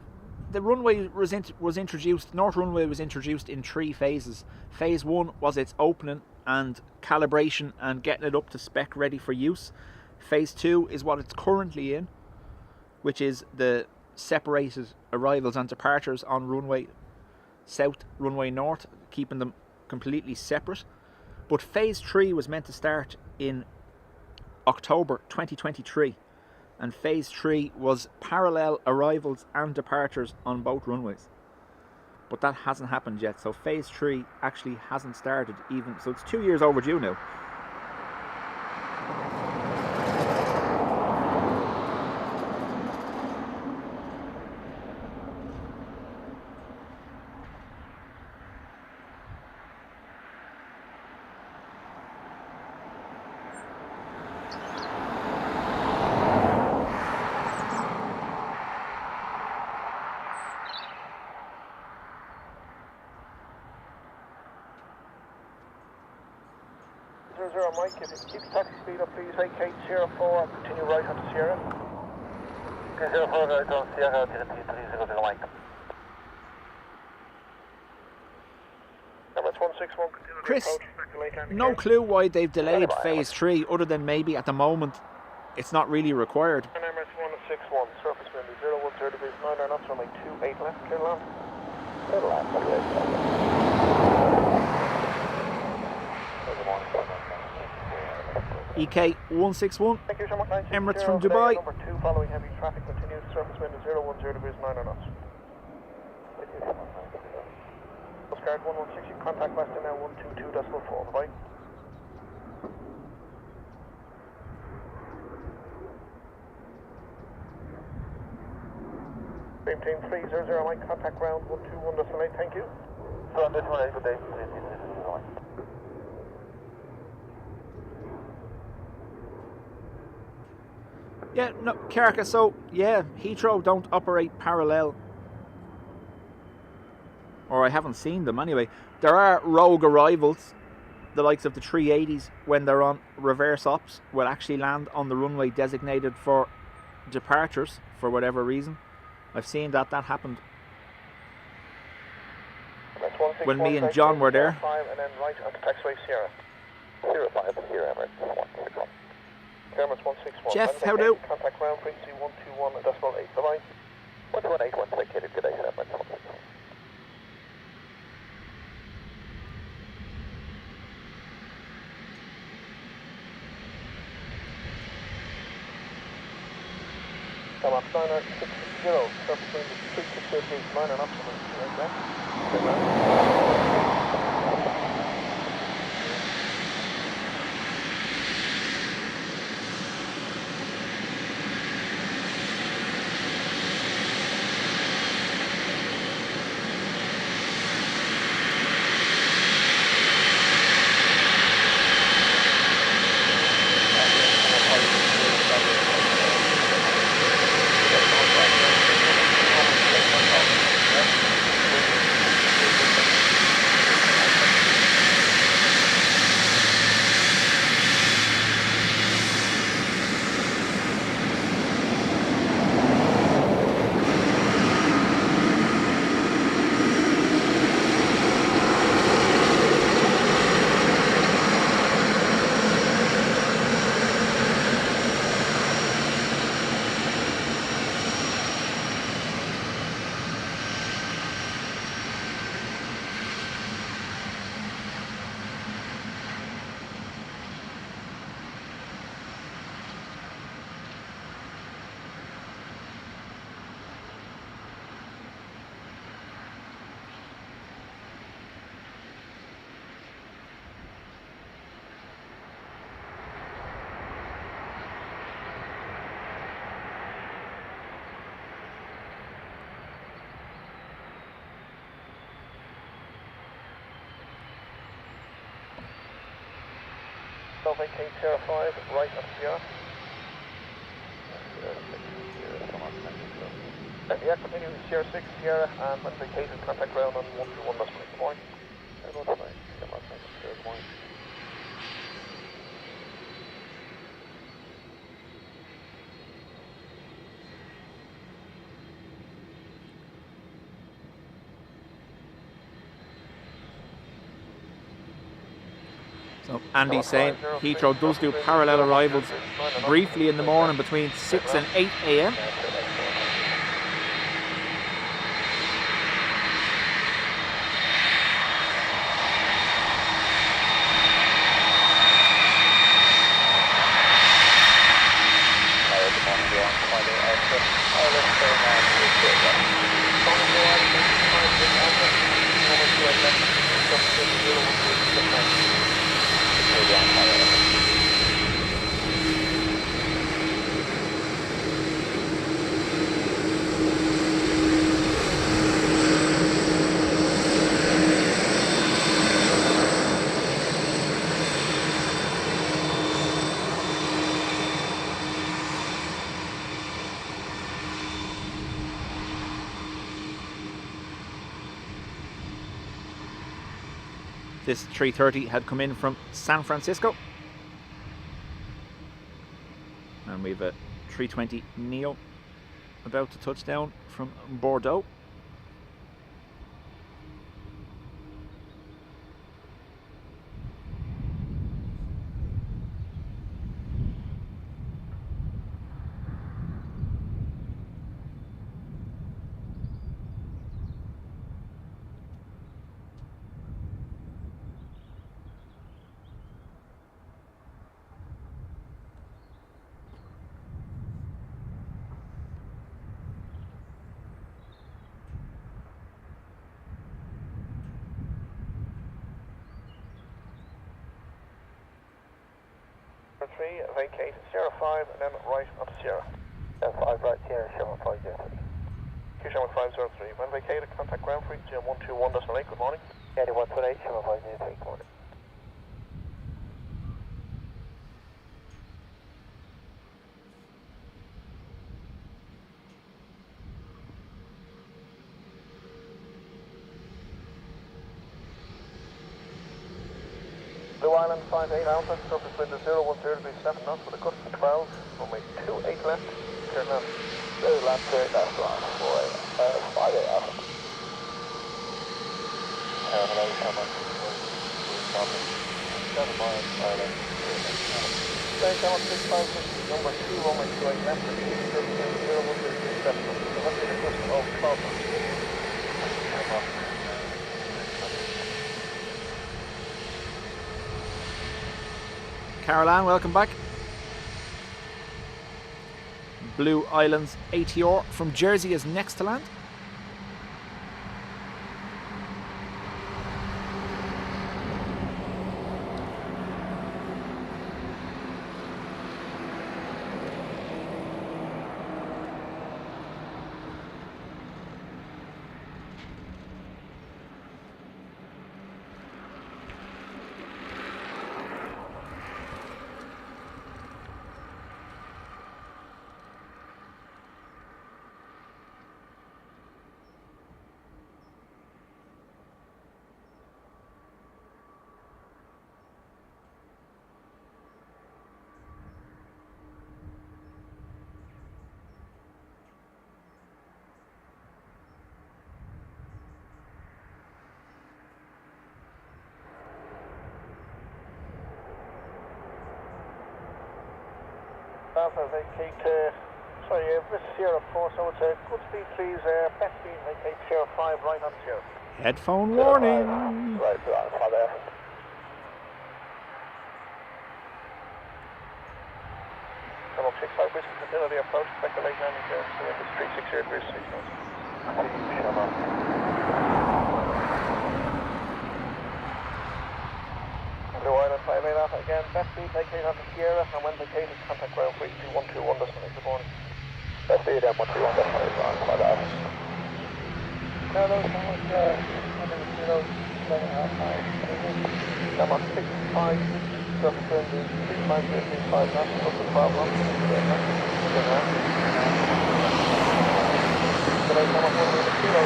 the runway was introduced, North Runway was introduced in 3 phases. Phase 1 was its opening and calibration and getting it up to spec ready for use. Phase 2 is what it's currently in, which is the separated arrivals and departures on runway south, runway north, keeping them completely separate. But phase 3 was meant to start in October 2023, and phase 3 was parallel arrivals and departures on both runways. But that hasn't happened yet, so phase 3 actually hasn't started even, so it's 2 years overdue now. Mike, if you keep the taxi speed up, please vacate Sierra 4 and continue right onto Sierra. Okay, Sierra 4 right on Sierra, 30 Mike. Emirates 161, continue Chris, approach back to Lakeland. no clue why they've delayed phase 3 other than maybe at the moment it's not really required. And Emirates 161, surface wind 010 degrees 9 knots, runway 28 left, clear land. Clear land, EK 161, Thank you so much. Emirates from Dubai. Number 2, following heavy traffic, continues surface wind 010 degrees 9 knots. Coast Guard 116, contact Western now 122.4, bye. Dream Team 300, Mike, contact ground 121.8, thank you. So on this one, good day. Yeah, no, Kiarka, so yeah, Heathrow don't operate parallel. Or I haven't seen them anyway. There are rogue arrivals, the likes of the 380s, when they're on reverse ops, will actually land on the runway designated for departures for whatever reason. I've seen that happened when me and John were there. 5 and then right onto taxiway Sierra. 05 Sierra Emirates 161. Emirates 161. Jeff, how do? Contact ground frequency 121.8. Bye-bye. 121.8, vacated. Good day, Emirates 161. Come up, 960, surface wind is 360 degrees, 9 and up, right there. Good man. so vacate Sierra 5, right on Sierra. Yeah, continue Sierra 6, Sierra, and when vacated, contact ground on 121, that's right. Good morning. Good morning. So Andy's saying Heathrow does do parallel arrivals briefly in the morning between 6 and 8 a.m. This 330 had come in from San Francisco. And we've a 320 Neo about to touch down from Bordeaux. Vacate Sierra 5 and then right onto Sierra. Sierra 5 right, Sierra 503. Sierra 503. When vacated, contact ground frequency on 121.8. Good morning. Sierra 128, Sierra 503. Good morning. Blue Island 58 Alpha, surface wind is 010 degrees 7 knots with a gust of 12, runway 28 left, turn left. Blue left, turn left, right, 58 Alpha. Hello, come on. 7 miles, Ireland. Stay down 6,000, number 2, runway 28 left, surface wind 010 degrees 7 knots with a gust of 12 knots. Caroline, welcome back. Blue Islands ATR from Jersey is next to land. Alpha, vacate, this is Sierra 4, so it's a good speed please, best speed, vacate Sierra 5 right on Sierra. Headphone warning. Right, Alpha there. Channel 65 Whiskey Facility approach, expect a late landing there, so wind is 360 degrees 6 knots. Blue Island 58 Alpha again, best speed, vacate onto Sierra, and when vacated, contact ground frequency 121.8. Good morning. Best speed at 121.8, quite out. No, channel 7.5. Channel 65 surface wind is 350, 5 knots, up to 12 knots. Today, come up 1 kilo,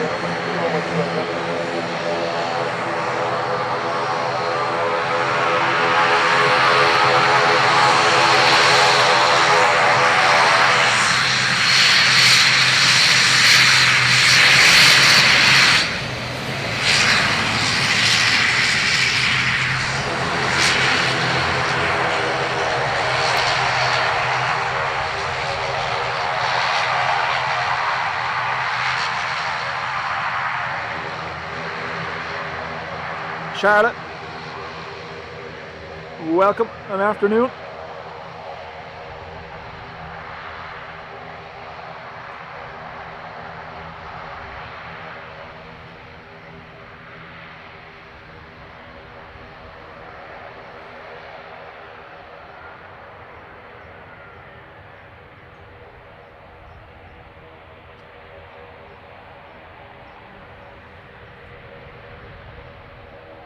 Charlotte, welcome and afternoon.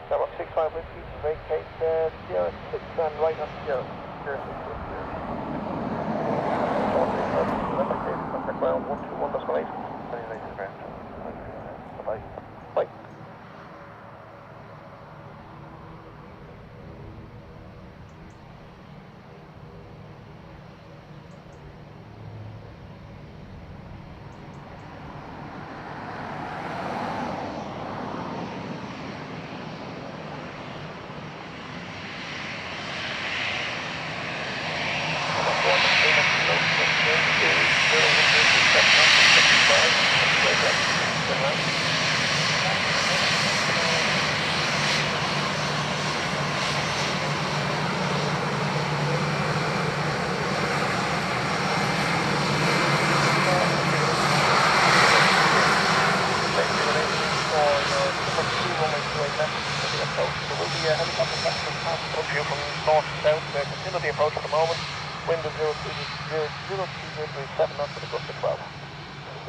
Number 65 whiskey, vacate Sierra 6 and right on Sierra. Sierra 6 contact ground 121.8. Bye. Bye.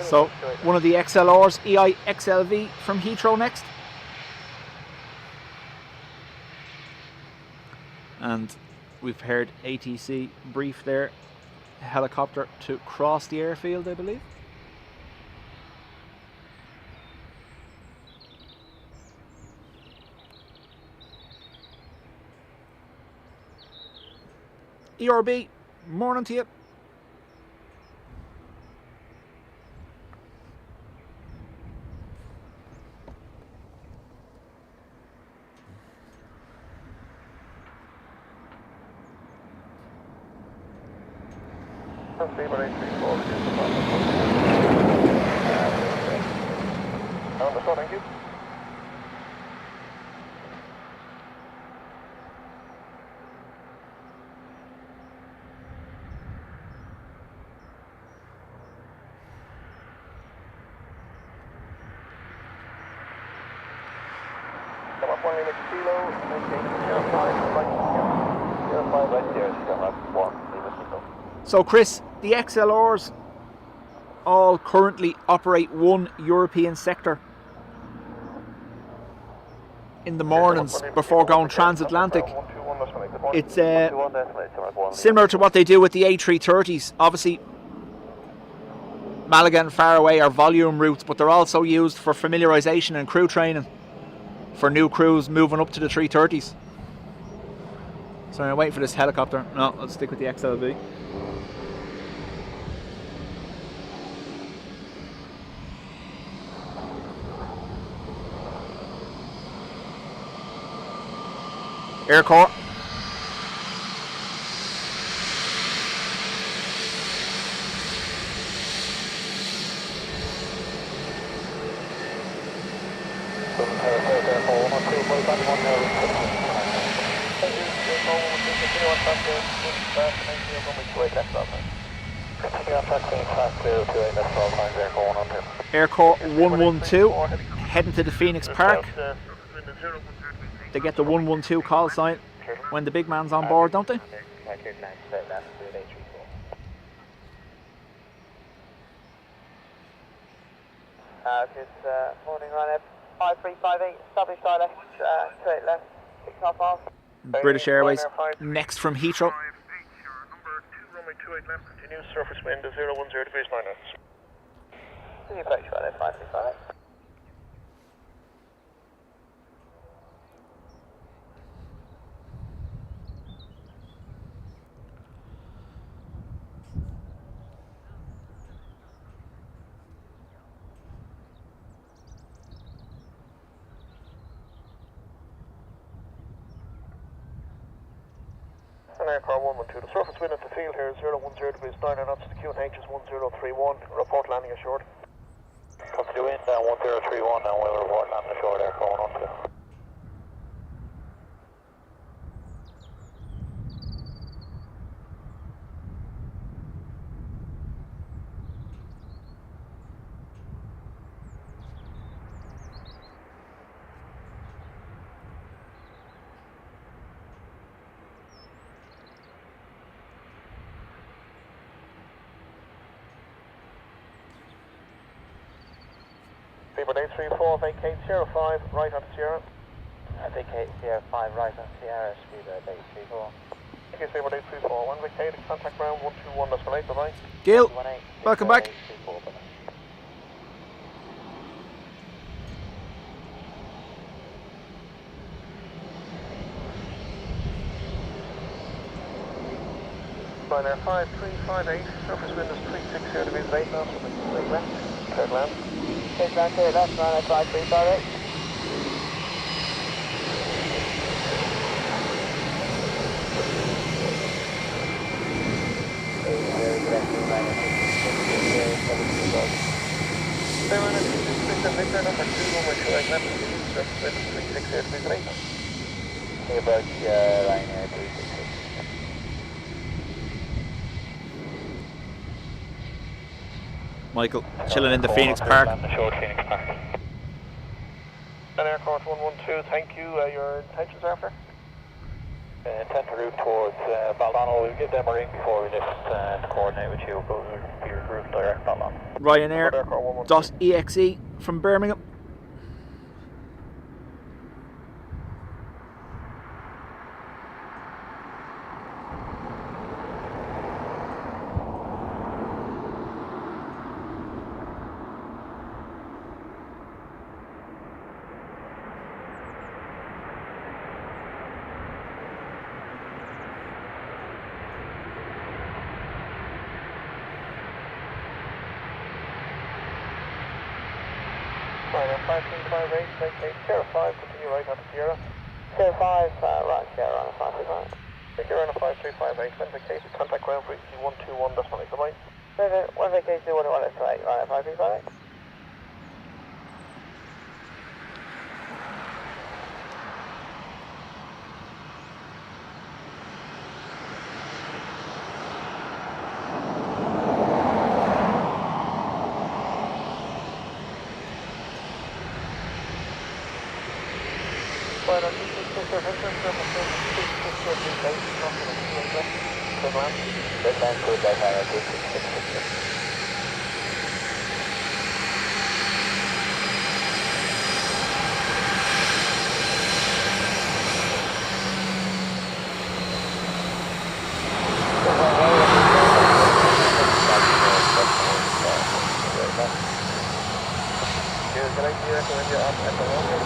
So, one of the XLRs, EIXLV from Heathrow next. And we've heard ATC brief there. Helicopter to cross the airfield, I believe. ERB, morning to you. Thank you. Come up 1 kilo, maintain 05 right there, still have 1 kilo. So Chris, the XLRs all currently operate one European sector in the mornings before going transatlantic. It's similar to what they do with the A330s. Obviously, Malaga and far away are volume routes, but they're also used for familiarisation and crew training for new crews moving up to the 330s. So I'm waiting for this helicopter. No, let's stick with the XLV. Air Corps. Air Corps 112 heading to the Phoenix Park. They get the 112 call sign when the big man's on board, don't they? It's morning Ryanair 5358, established ILS, 28 left, 6.5 miles. British Airways next from Heathrow. Number 2, runway 28 left, continuous surface wind is 010 degrees 9 knots. Approach Ryanair 535. Aircraft 112, the surface wind at the field here is 010 degrees 9 knots, the QNH is 1031, report landing assured. Copy the wind, 1031, and we'll report landing ashore there, going on to. People 834, vacate 05, right onto Sierra. Vacate Sierra 5, right on Sierra, speedbird 834. Okay, Speedbird 834, one vacate, contact ground 121.8, bye-bye. Gil, welcome back. Ryanair 5358, surface wind is 360 degrees 8 knots, with the left, third land. Clear land, clear left, Ryanair 5358. Ryanair 266 Victor, number 2, runway 28 left, continuous surface wind is 360 degrees 8 knots. Approach Ryanair 266. Michael, chilling in the Phoenix Park. Landing ashore, Phoenix Park. And Aircraft 112, thank you. Your intentions after? Intent to route towards Baldano. We'll give them a ring before we just coordinate with you, but we'll be routing direct Baldano. Ryanair.exe from Birmingham. Ryanair 5358, vacate Sierra 5, continue right onto Sierra. Sierra 5, right, Sierra Ryanair 535. Take your Ryanair 5358, then vacate, contact ground frequency 121.8, bye-bye. One vacate 121, that's right, Ryanair 535. Ryanair 266, Victor, surface wind is 360 degrees 8 knots, with the left, third land. Clear land, clear left, Ryanair 266. Here's the right direct when you're up at the runway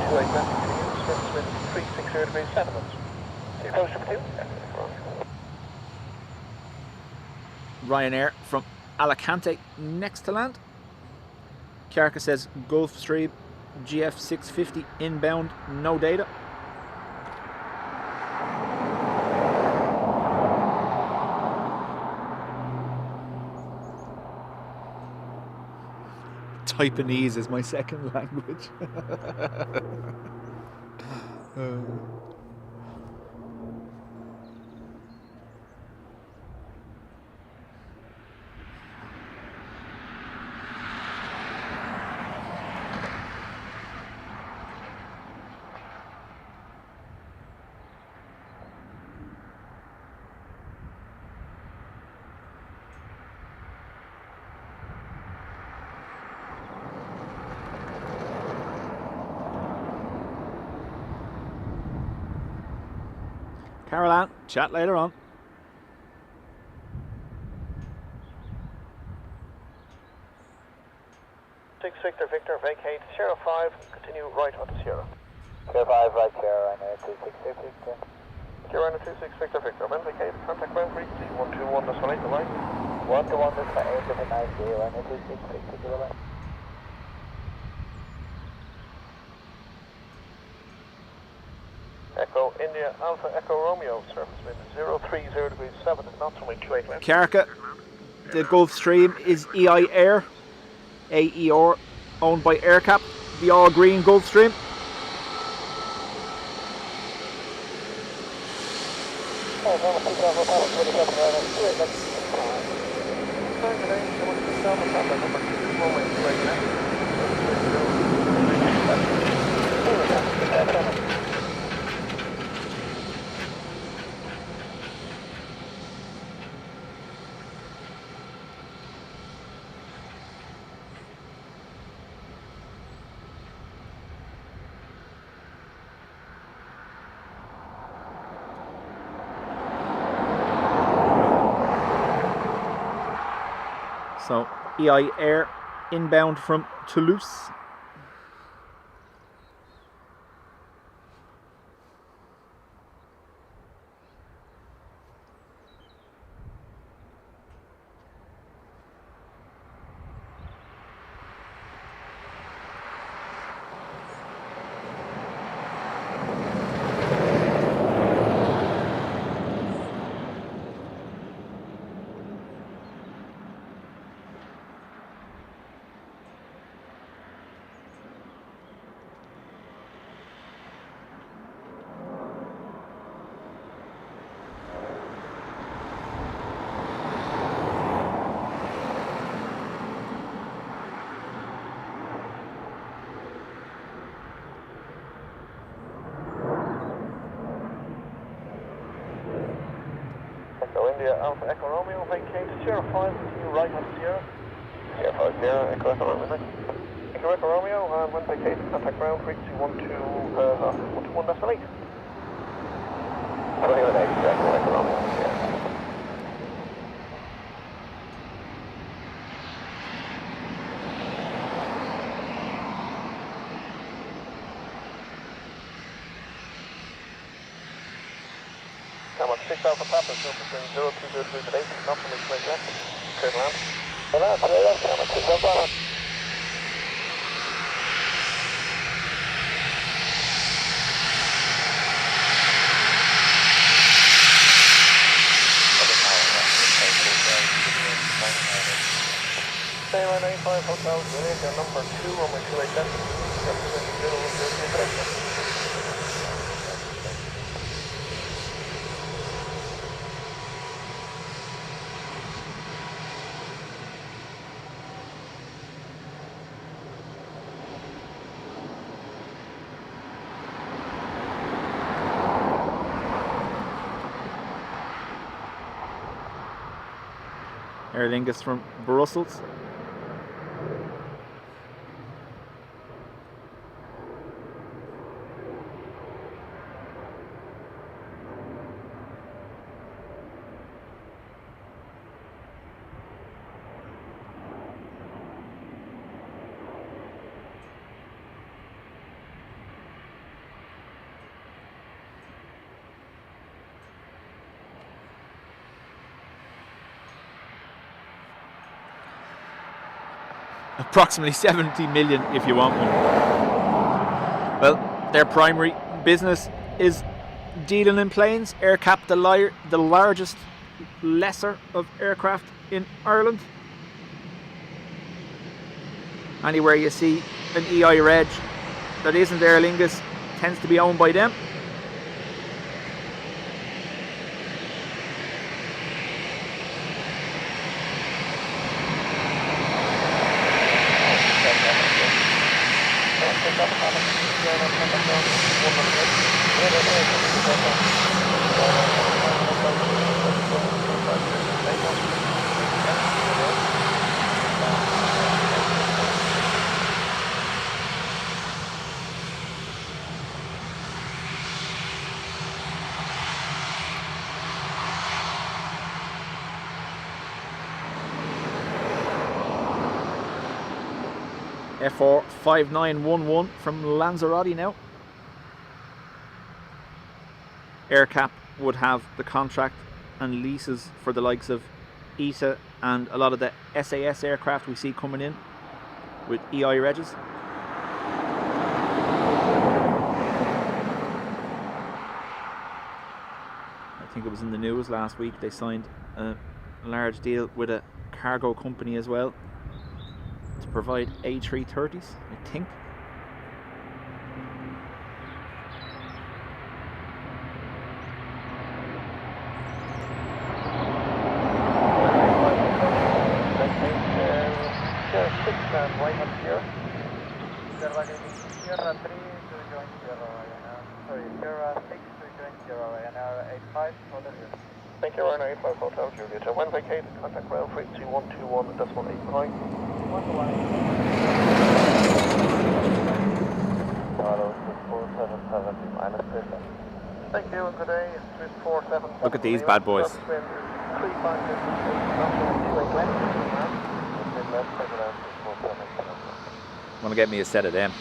28 left, continuous surface wind is 360 degrees 7 knots. Approach number 2. Ryanair from Alicante next to land. Carca says Gulfstream GF 650 inbound, no data. Taiwanese is my second language. Caroline, chat later on. Victor, Victor, vacate Sierra 5, continue right onto Sierra. Sierra 5, right Sierra, Ryanair 266 Victor. Sierra 26 Victor, Victor, when vacate, contact ground frequency 121.8, the line. 121.8, Dublin Airport, Ryanair 266 Victor, the line. Echo India Alpha Echo Romeo, surface wind 030 degrees 7 knots, runway 28 left. Carrica, the Gulfstream is EIR, AER, owned by AirCap, the all green Gulfstream. So EIR inbound from Toulouse. Echo India Alpha Echo Romeo, vacate Sierra 5, continue right onto Sierra. Sierra 5, Sierra, Echo Echo Romeo. Echo Echo Romeo, and when vacate, contact ground frequency 121.8. 21 Echo Echo Romeo, Sierra. Come on, 6 Alpha Papa, surface wind 020 degrees at 8 knots, runway 28 left. Clear to land. Clear left, come on, 6 Alpha. Sierra 95 Hotel, Malaysia number 2, runway 28 left. Surface wind 010 degrees at 8. Aer Lingus from Brussels. Approximately 70 million if you want one. Well, their primary business is dealing in planes. AirCap, the largest lessor of aircraft in Ireland. Anywhere you see an EI reg that isn't Aer Lingus tends to be owned by them. FR 5911 from Lanzarote now. AirCap would have the contract and leases for the likes of ETA and a lot of the SAS aircraft we see coming in with EI regs. I think it was in the news last week they signed a large deal with a cargo company as well to provide A330s, I think. Thank you, Ryanair 85 Hotel Juliet. When vacated, contact ground frequency 121.8. Thank you, and good day. Swiss 477. Look at these bad boys. Want to get me a set of them.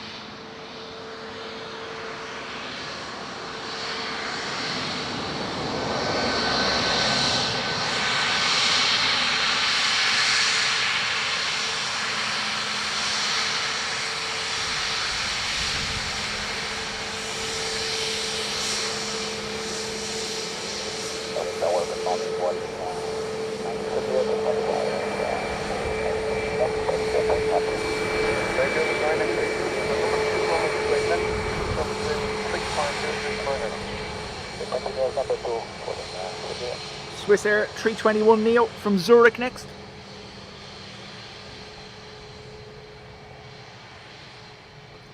Swiss Air 321 Neo from Zurich next.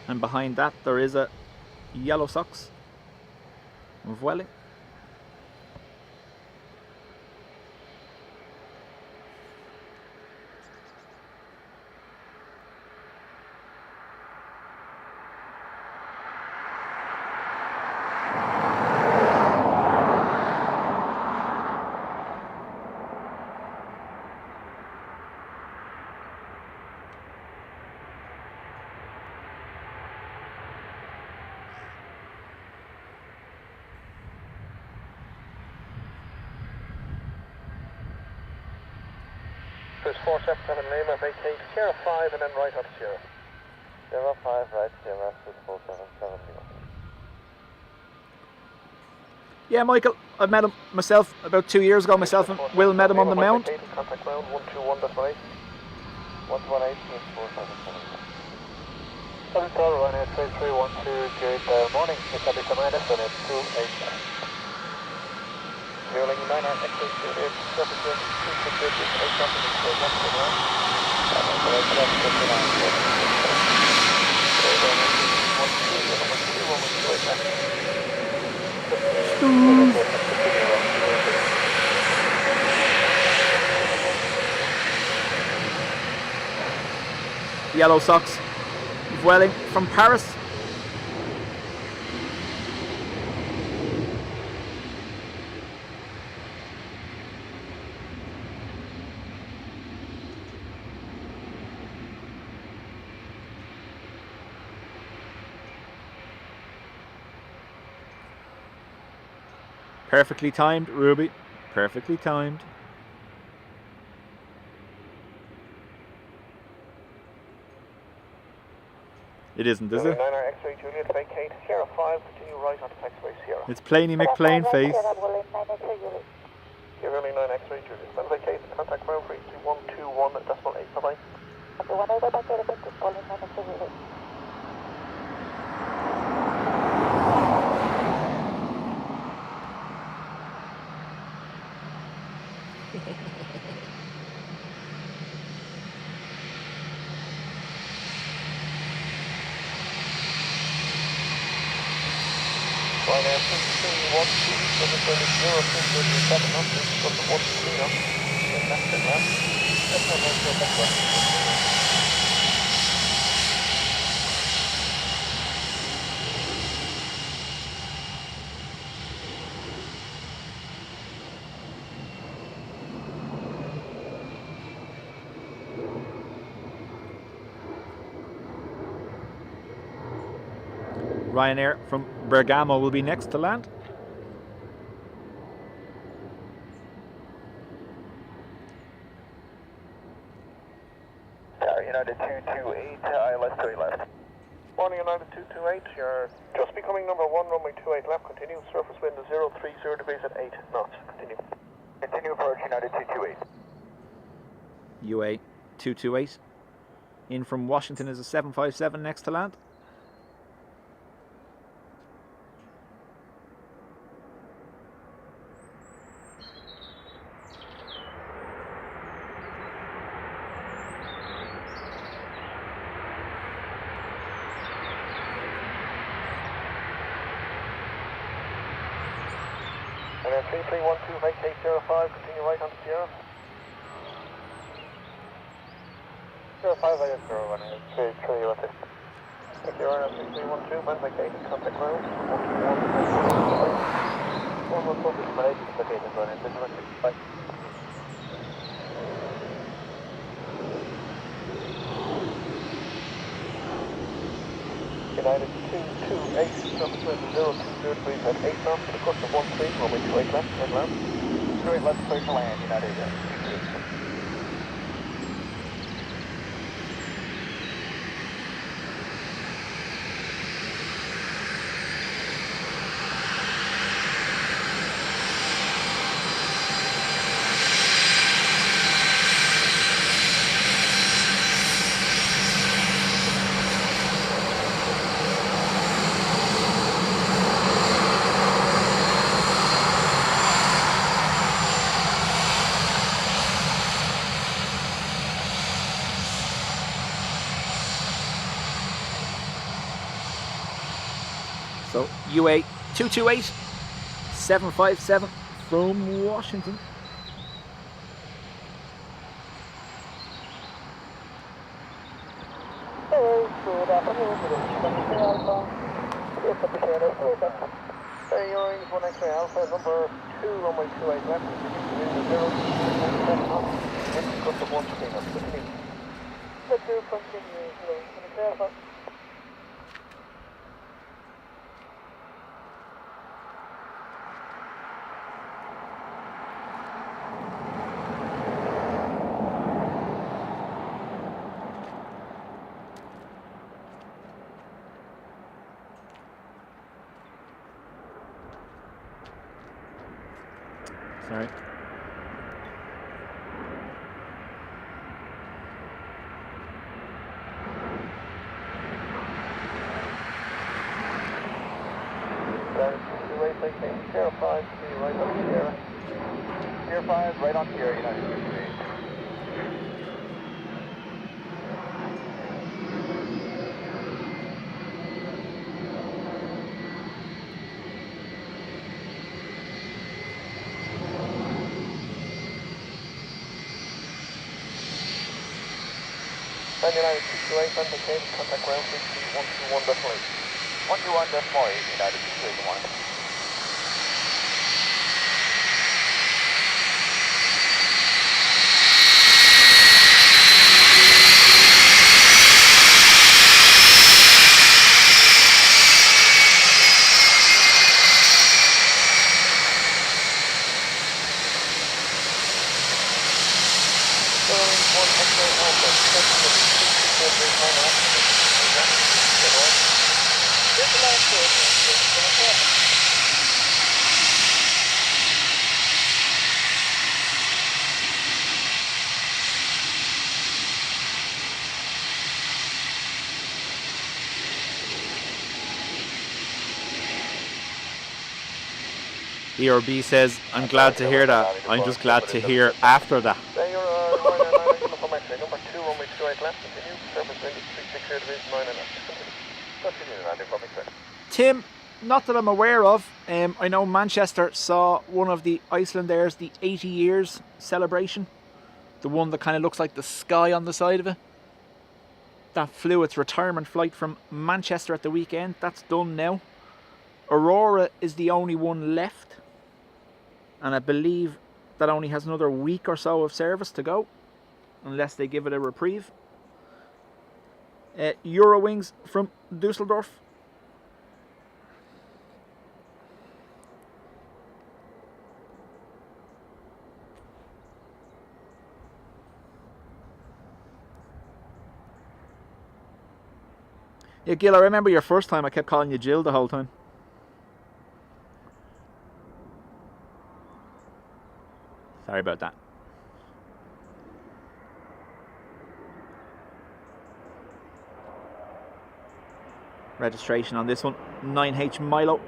And behind that there is a yellow socks of Welling. Swiss 477 Lima, vacate Sierra 5 and then right on Sierra. Sierra 5, right, Sierra, Swiss 477 Lima. Yeah, Michael, I've met him myself about 2 years ago. Myself and Will met him on the Mount. Contact ground 121.8. 118, Swiss 477. Hotel Ryanair 3312, morning, establish a minus on it 28. Aer Lingus 9 X-ray Juliet, represent 268 8 companies for 1 to 1. Yellow socks of Welling from Paris. Perfectly timed, Ruby. Perfectly timed. It isn't, is it? 9 X-ray Juliet, vacate Sierra 5, continue right onto taxiway Sierra. It's Planey McPlane face. Sierra 9 X-ray Juliet, when vacated, contact ground frequency 121.8. Bye-bye. Ryanair 312, 737 knots, got the 1 knots, and that's it, man. That's not going to go back right. Ryanair from Bergamo will be next to land. United 228, ILS 28 left. Morning, United 228, you're just becoming number 1, runway 28 left, continue, surface wind is 030 degrees at 8 knots, continue. Continue approach, United 228. UA 228. In from Washington is a 757 next to land. And then 3312, vacate 05, continue right onto Sierra. 05, I have 01, 33, what's it? Thank you, Ryanair 3312, man vacate, contact ground, 121. One more focus, Malaysia is located on it, this is 65. United 228, surface wind is 020 degrees at 8 knots, to the course of 13, runway 28 left, head land. 28 left, clear to land, United 228. So UA 228, 757 from Washington. Hello, good afternoon, this is 23 Alpha. Yes, the Pacific Alpha. Hey, you're in 1 X-ray Alpha, number 2, runway 28 left, continue to 0 knots, to the course of 13 knots, continue. Let's do continue, hello, 23 Alpha. Sorry. United 228, vacate 05, continue right on Sierra. Sierra 5, right on Sierra, United 228. And United 228, man vacate, contact ground, 121.8. 121.8, United 228. ERB says, I'm glad to hear that. I'm just glad to hear after that. There you're Ryanair 9 uniform X-ray, number 2, runway 28 left, continue, surface wind is 360 degrees, 9 knots, continue. Continue landing from X-ray. Tim, not that I'm aware of, I know Manchester saw one of the Icelandairs, the 80 years celebration, the one that kind of looks like the sky on the side of it. That flew its retirement flight from Manchester at the weekend. That's done now. Aurora is the only one left, and I believe that only has another week or so of service to go, unless they give it a reprieve. Eurowings from Dusseldorf. Yeah, Gil, I remember your first time I kept calling you Jill the whole time. Sorry about that. Registration on this one, 9H Milo.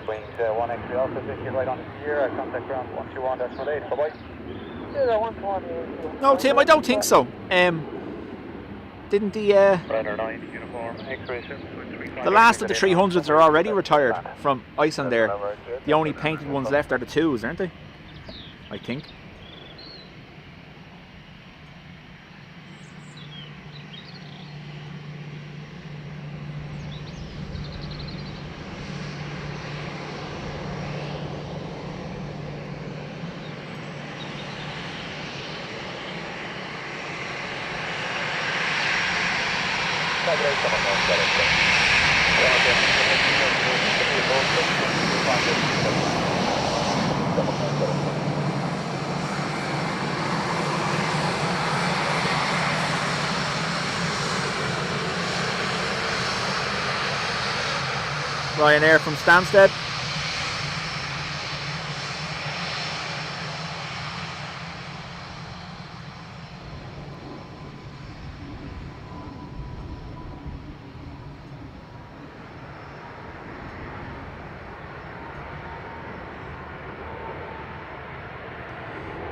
Wings 1X3 Alpha, 50 right on the Sierra, contact ground 121.8, bye-bye. Yeah, 120. No, Tim, I don't think so. Didn't Radar 9, uniform, X-ray 7.35. the last of the 300s are already retired from Icelandair. The only painted ones left are the 2s, aren't they? I think. Ryanair from Stansted.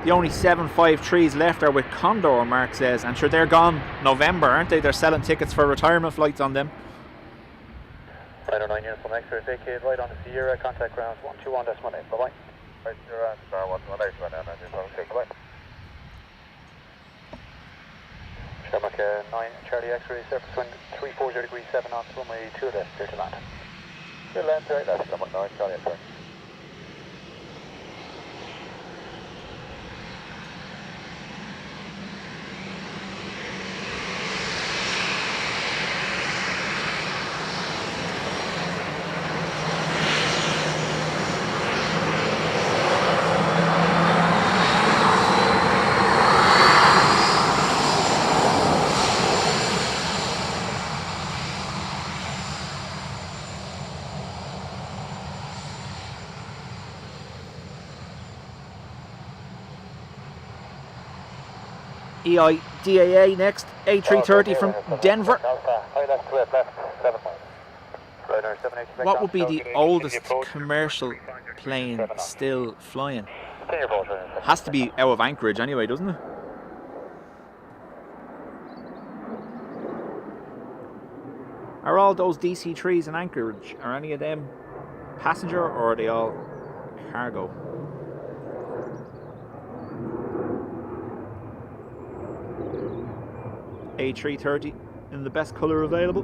The only 753s left are with Condor, Mark says, and sure they're gone November, aren't they? They're selling tickets for retirement flights on them. Radar 9, uniform, X-ray vacated right on the Sierra, contact ground 121.8, bye-bye. Right, you're on star 118 right now, 9, bye-bye. Shermack 9, Charlie X-ray, surface wind 340 degrees 7 knots, runway 2 left, clear to land. Clear land, right, that's number 9, Charlie X-ray. EIDAA next, A330 from Denver. What would be the oldest commercial plane still flying? Has to be out of Anchorage anyway, doesn't it? Are all those DC-3s in Anchorage, are any of them passenger or are they all cargo? A330 in the best colour available.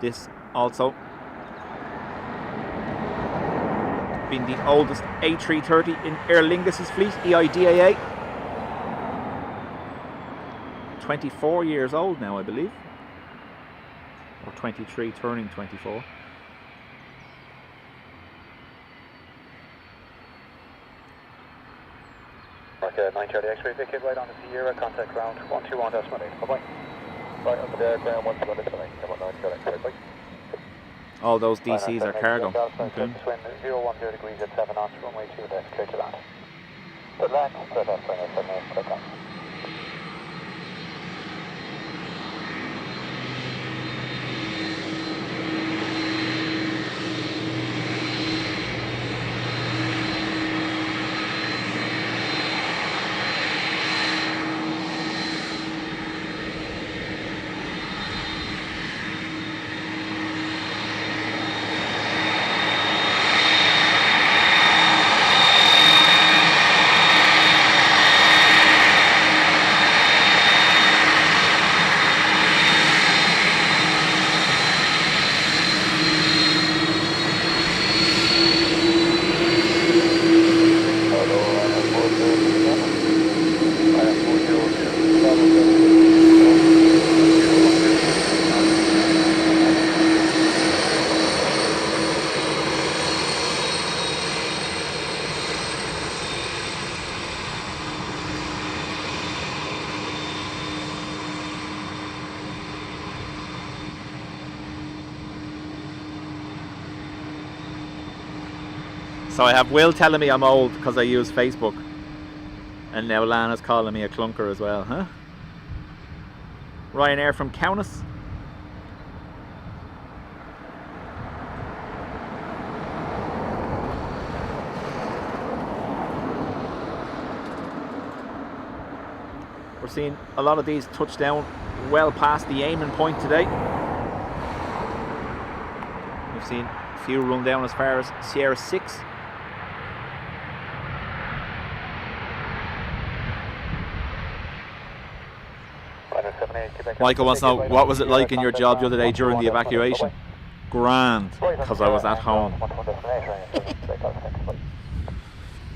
This also being the oldest A330 in Aer Lingus' fleet, EIDAA. 24 years old now, I believe. Or 23, turning 24. Mark 9 Charlie X-ray, vacate right on the Sierra, contact ground 121.8, bye-bye. Right, up there, ground 121.8, number 9, Charlie X-ray, bye. All those DCs are cargo. Okay. Wind 010 degrees at 7 knots, runway 2 left, clear to land. Good land, clear left, bring us 7 knots, clear land. So I have Will telling me I'm old because I use Facebook. And now Lana's calling me a clunker as well, huh? Ryanair from Kaunas. We're seeing a lot of these touch down well past the aiming point today. We've seen a few run down as far as Sierra 6. Michael wants to know, what was it like in your job the other day during the evacuation? Grand, because I was at home.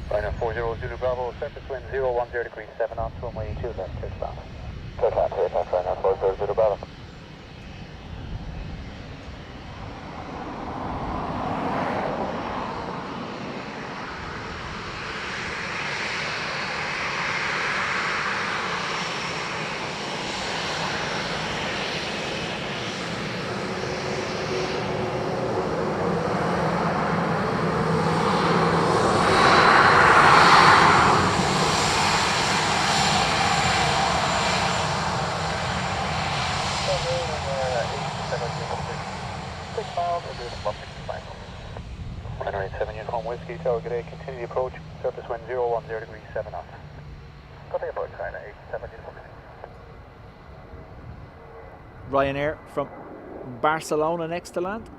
Ryanair 40 Zulu Bravo, surface wind 010 degrees 7 knots, runway 2 left, clear to land. Clear to land, Ryanair 40 Zulu Bravo. Tower, good day, continue the approach, surface wind 010 degrees 7 knots. Qatar Airways, Ryanair 87 Ryanair from Barcelona next to land.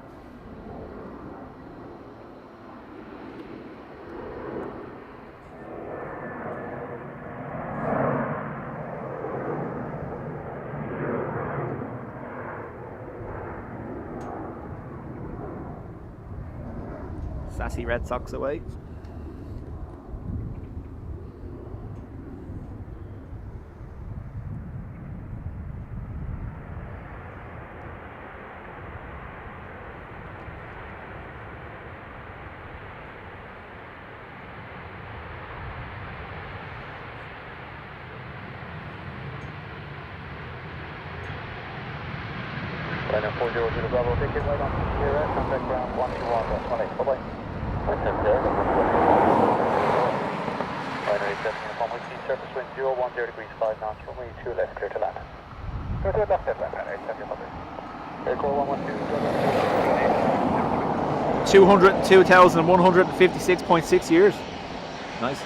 Sassy Red Sox away. Ryanair 40 Bravo, take it right on to Sierra, contact ground 121, bye-bye. Ryanair 87 uniform, whiskey, surface wind 010 degrees 5 knots, runway 2 left, clear to land. Clear to left, headland, Ryanair 87 Aircore 112, 202,156.6 years. Nice.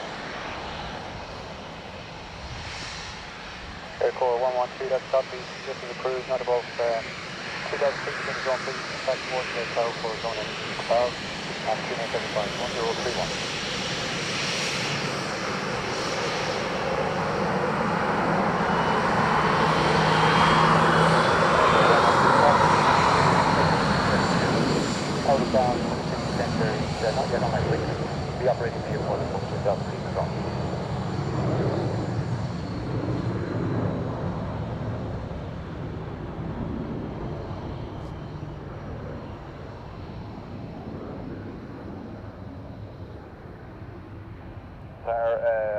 Aircore 112, that's copy, this is a cruise, not above 2006 in zone 3, impact towards the tower for zone 8, and 2975, 1031. Out of bounds, city centre, not yet on my link. The operating vehicle for the 2006 in zone.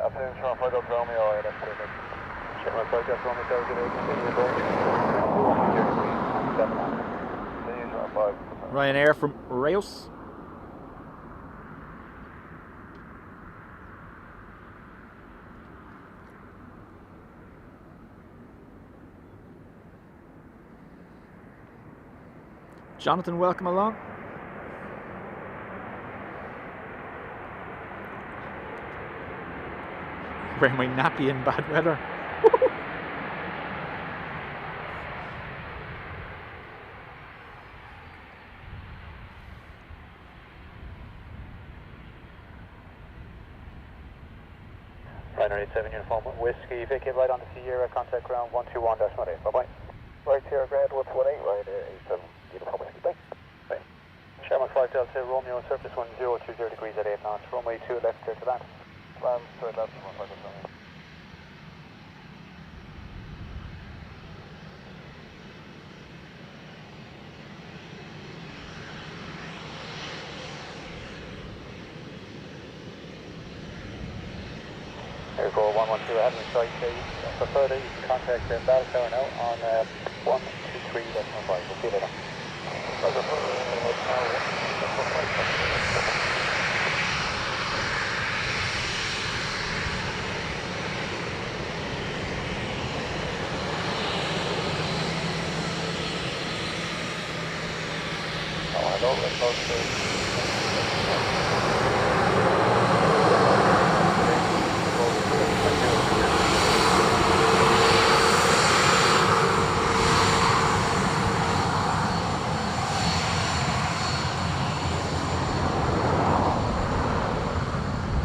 Afternoon, Sean, flight up Romeo, that's perfect. Check my flight up Romeo, tower, good day, continue approach. 7 knots. Continue, Sean, 5. Ryanair from Reus. Jonathan, welcome along. Wearing my nappy in bad weather. Ryanair 87 uniform, whiskey, vacate right on the Sierra, contact ground 121-18, bye-bye. Right, Sierra, ground 118, Ryanair 87 uniform, whiskey, bye. Bye. Sherman flight Delta, Romeo, surface wind 020 degrees at 8 knots, runway 2 left, clear to land. Plan straight left, 1 Aircore 112, ahead of the site, for further you can contact the battle tower now on 123.5, we'll see you later.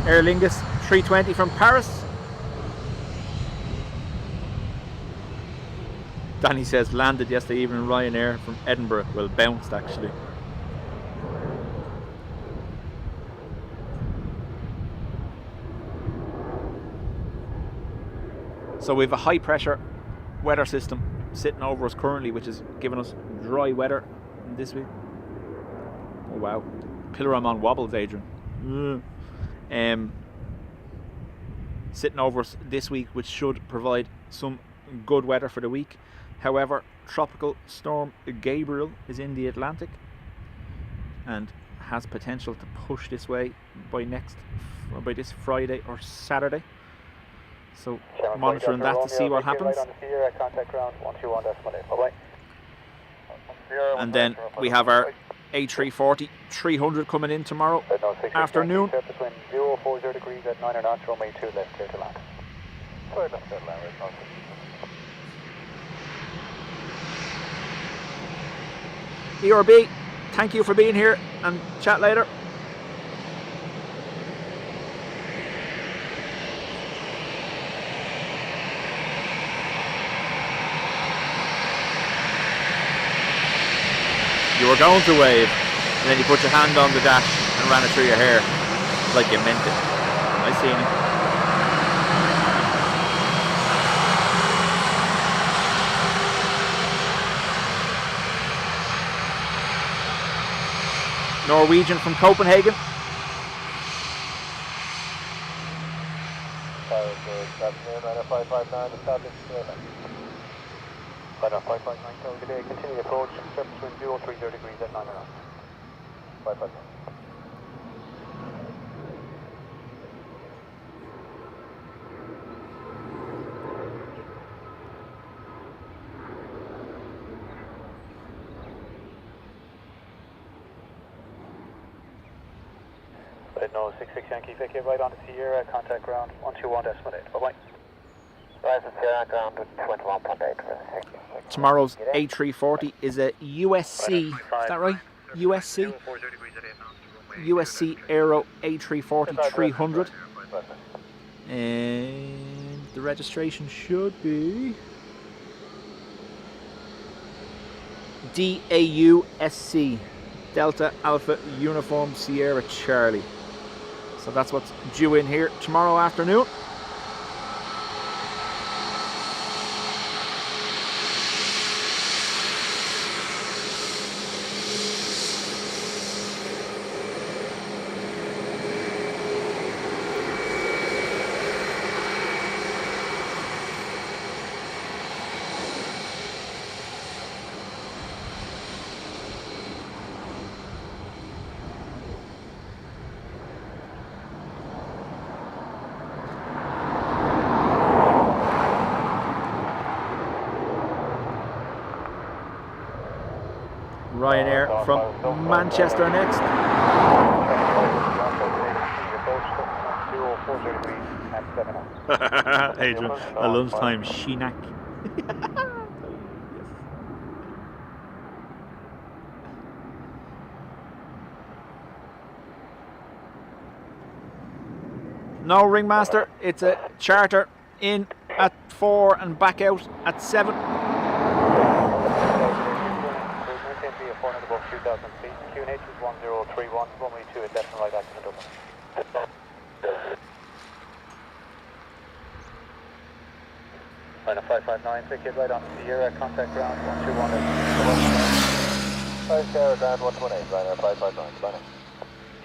Aer Lingus 320 from Paris. Danny says landed yesterday evening. Ryanair from Edinburgh. Well, bounced actually. So we have a high pressure weather system sitting over us currently, which is giving us dry weather this week. Oh wow, pillar I'm on wobbles, Adrian. Sitting over us this week, which should provide some good weather for the week. However, tropical storm Gabriel is in the Atlantic and has potential to push this way by this Friday or Saturday. So monitoring that to see what happens. And then we have our A340 300 coming in tomorrow afternoon. ERB, thank you for being here and chat later. You were going to wave, and then you put your hand on the dash and ran it through your hair like you meant it. I seen it. Norwegian from Copenhagen. Continue approach, surface wind 030 degrees at 9 knots. 559. No 66 Yankee Vicky, right on the Sierra, contact ground 121.8. Bye-bye. Rise at Sierra, ground 21.8. Tomorrow's A340 is a USC, is that right? USC? USC Aero A340 300. And the registration should be DAUSC, Delta Alpha Uniform Sierra Charlie. So that's what's due in here tomorrow afternoon. Ryanair from Manchester next. Adrian, a lunchtime shenak. No ringmaster, it's a charter in at 4 and back out at 7. Above 2,000 feet. QNH is 1031, runway 2 at left and right active in Dublin. Final 559, ticket right on Sierra, contact ground 121. 5 Sierra, ground 118, Ryanair 559, planning.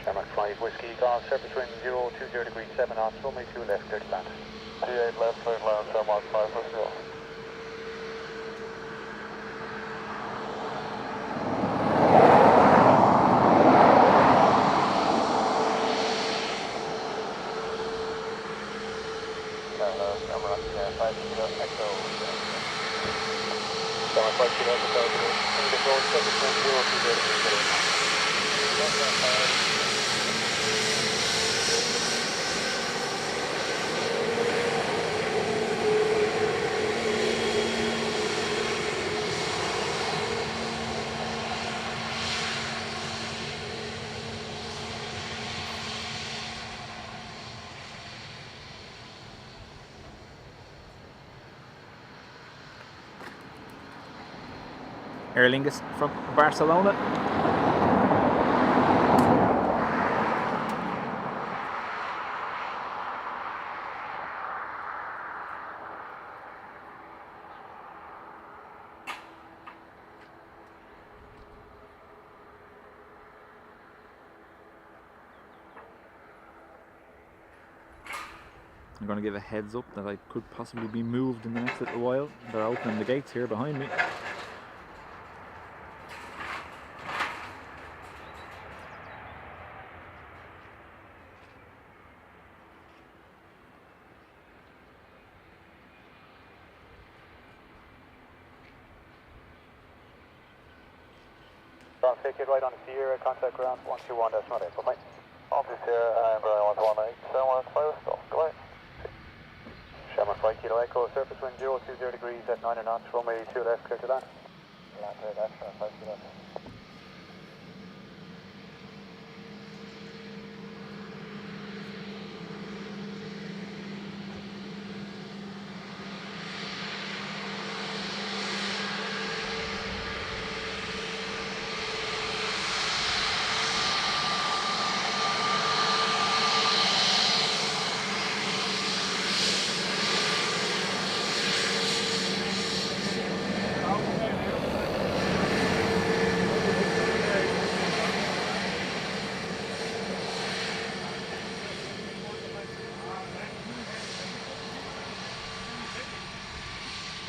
Shamrock 5, Whiskey, golf, surface wind 020 degrees 7 knots, runway 2 left, 30 land. 28 left, 30 land, Shamrock 5, let's go. Aer Lingus from Barcelona. I'm going to give a heads up that I could possibly be moved in the next little while. They're opening the gates here behind me. Take it right on the Sierra, contact ground 121.8. Bye-bye. Office here, and Brian 118, 715, so go ahead. Sherman Flight Kilo Echo, surface wind 020 degrees at 9 knots, runway 2 left, clear to land. Land right, that's Sherman 5 Kilo.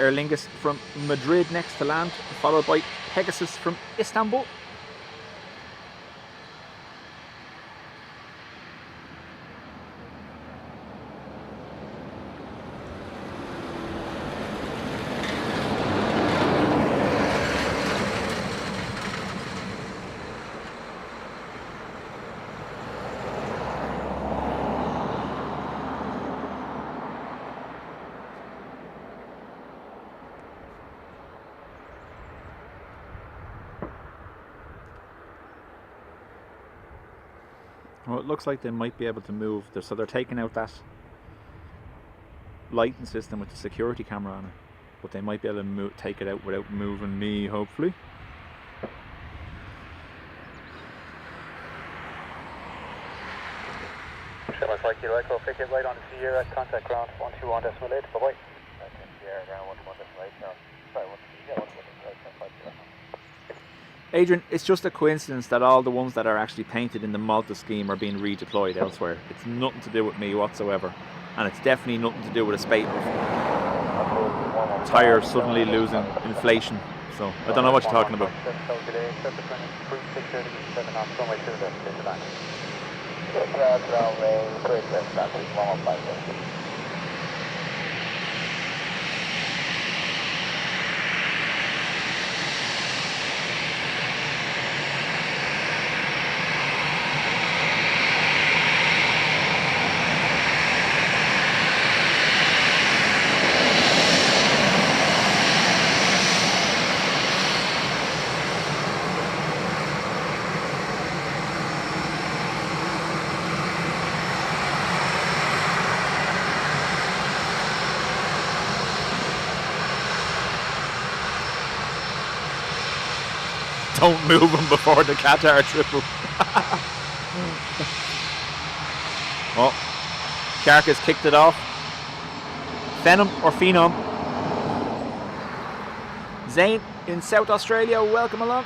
Aer Lingus from Madrid next to land, followed by Pegasus from Istanbul. Well, it looks like they might be able to move, so they're taking out that lighting system with the security camera on it, but they might be able to take it out without moving me, hopefully. Sherman Flight Kilo Echo, pick it right on the Sierra, contact ground 121.8. Bye-bye. Sierra, ground 121.8, now. Sorry, what's the 121.8, 5 Kilo. Adrian, it's just a coincidence that all the ones that are actually painted in the Malta scheme are being redeployed elsewhere. It's nothing to do with me whatsoever, and it's definitely nothing to do with a spate of tyres suddenly losing inflation. So I don't know what you're talking about. Don't move them before the Qatar triple. Oh, Carcass kicked it off. Phenom or Phenom. Zane in South Australia, welcome along.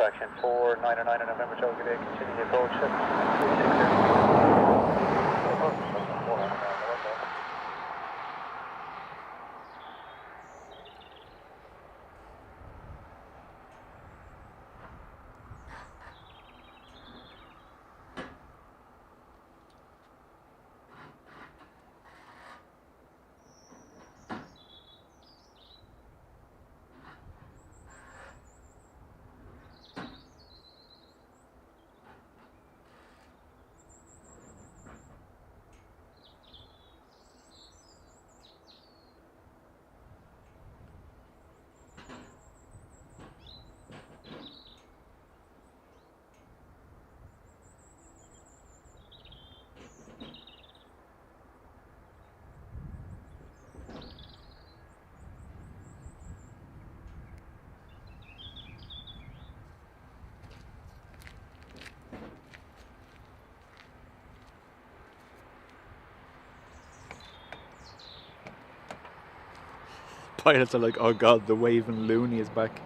Fraction 499 on November, Charlie, good day, continue the approach. 360. Pilots are like, oh god, the waving loony is back.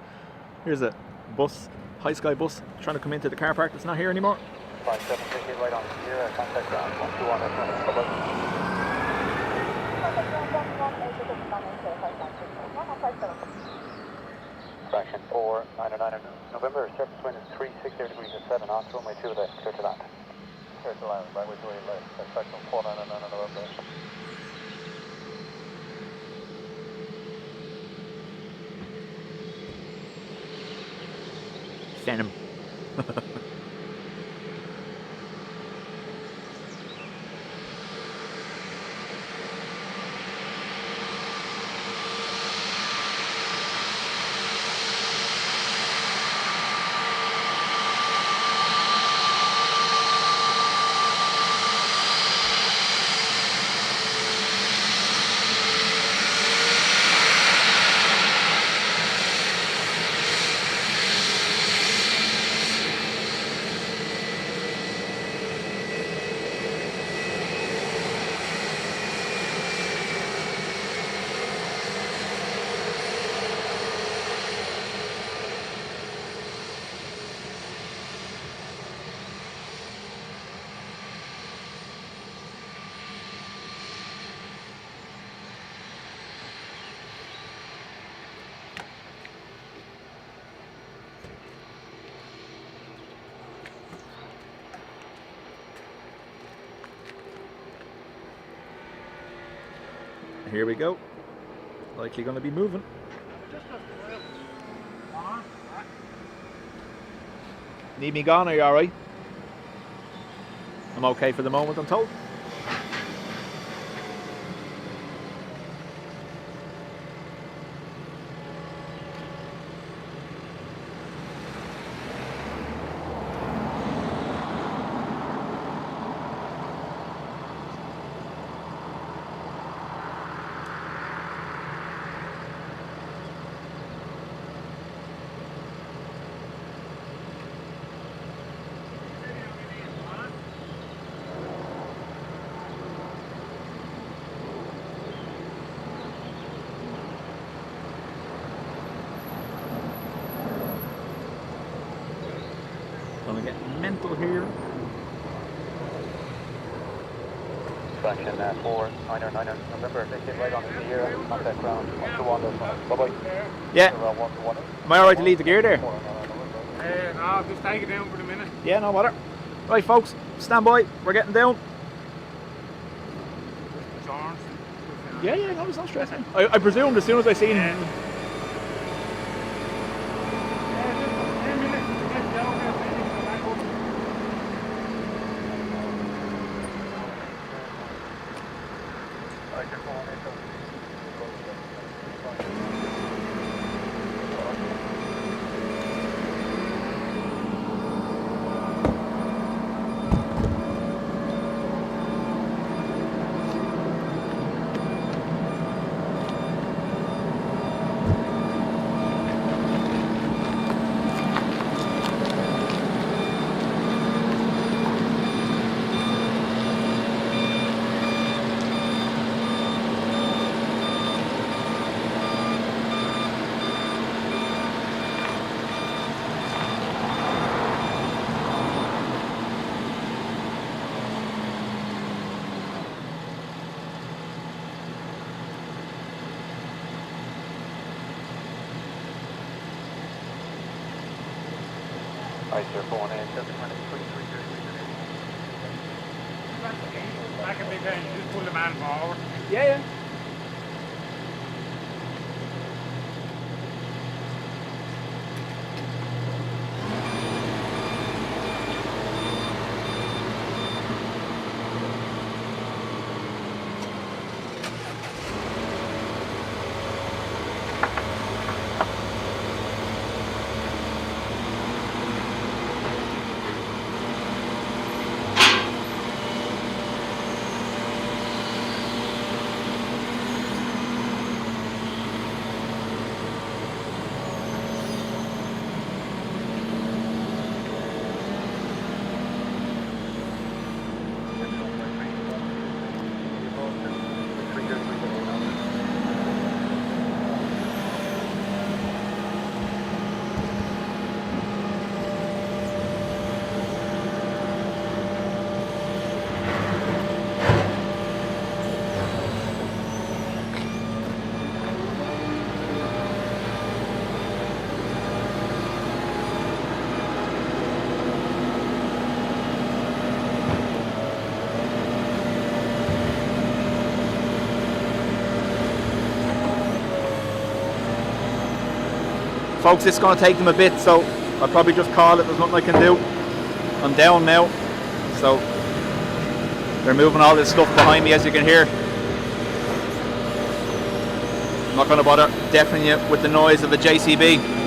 Here's a bus, high sky bus, trying to come into the car park that's not here anymore. 5750 right on here, contact ground 121, that's right. Bye-bye. Fraction 499 in November, surface wind is 360 degrees at 7 knots, runway 2 left, clear to land. Clear to land, runway 2 left, fraction 499 in November. Send him. Here we go. Likely going to be moving. Need me gone? Are you alright? I'm okay for the moment, I'm told. Gonna get mental here. Fraction 499 November, take right on the gear, contact ground 121, that's right. Bye-bye. Yeah. Around 121. Am I alright to leave the gear there? I'll just take it down for the minute. Yeah, no matter. Right, folks, stand by. We're getting down. Yeah, no, it's not stressing. I presumed as soon as I seen him. Right, sir, 418. Back a bit and just pull the man forward. Yeah, yeah. Folks, it's going to take them a bit, so I'll probably just call it. There's nothing I can do. I'm down now, so they're moving all this stuff behind me, as you can hear. I'm not going to bother deafening you with the noise of the JCB.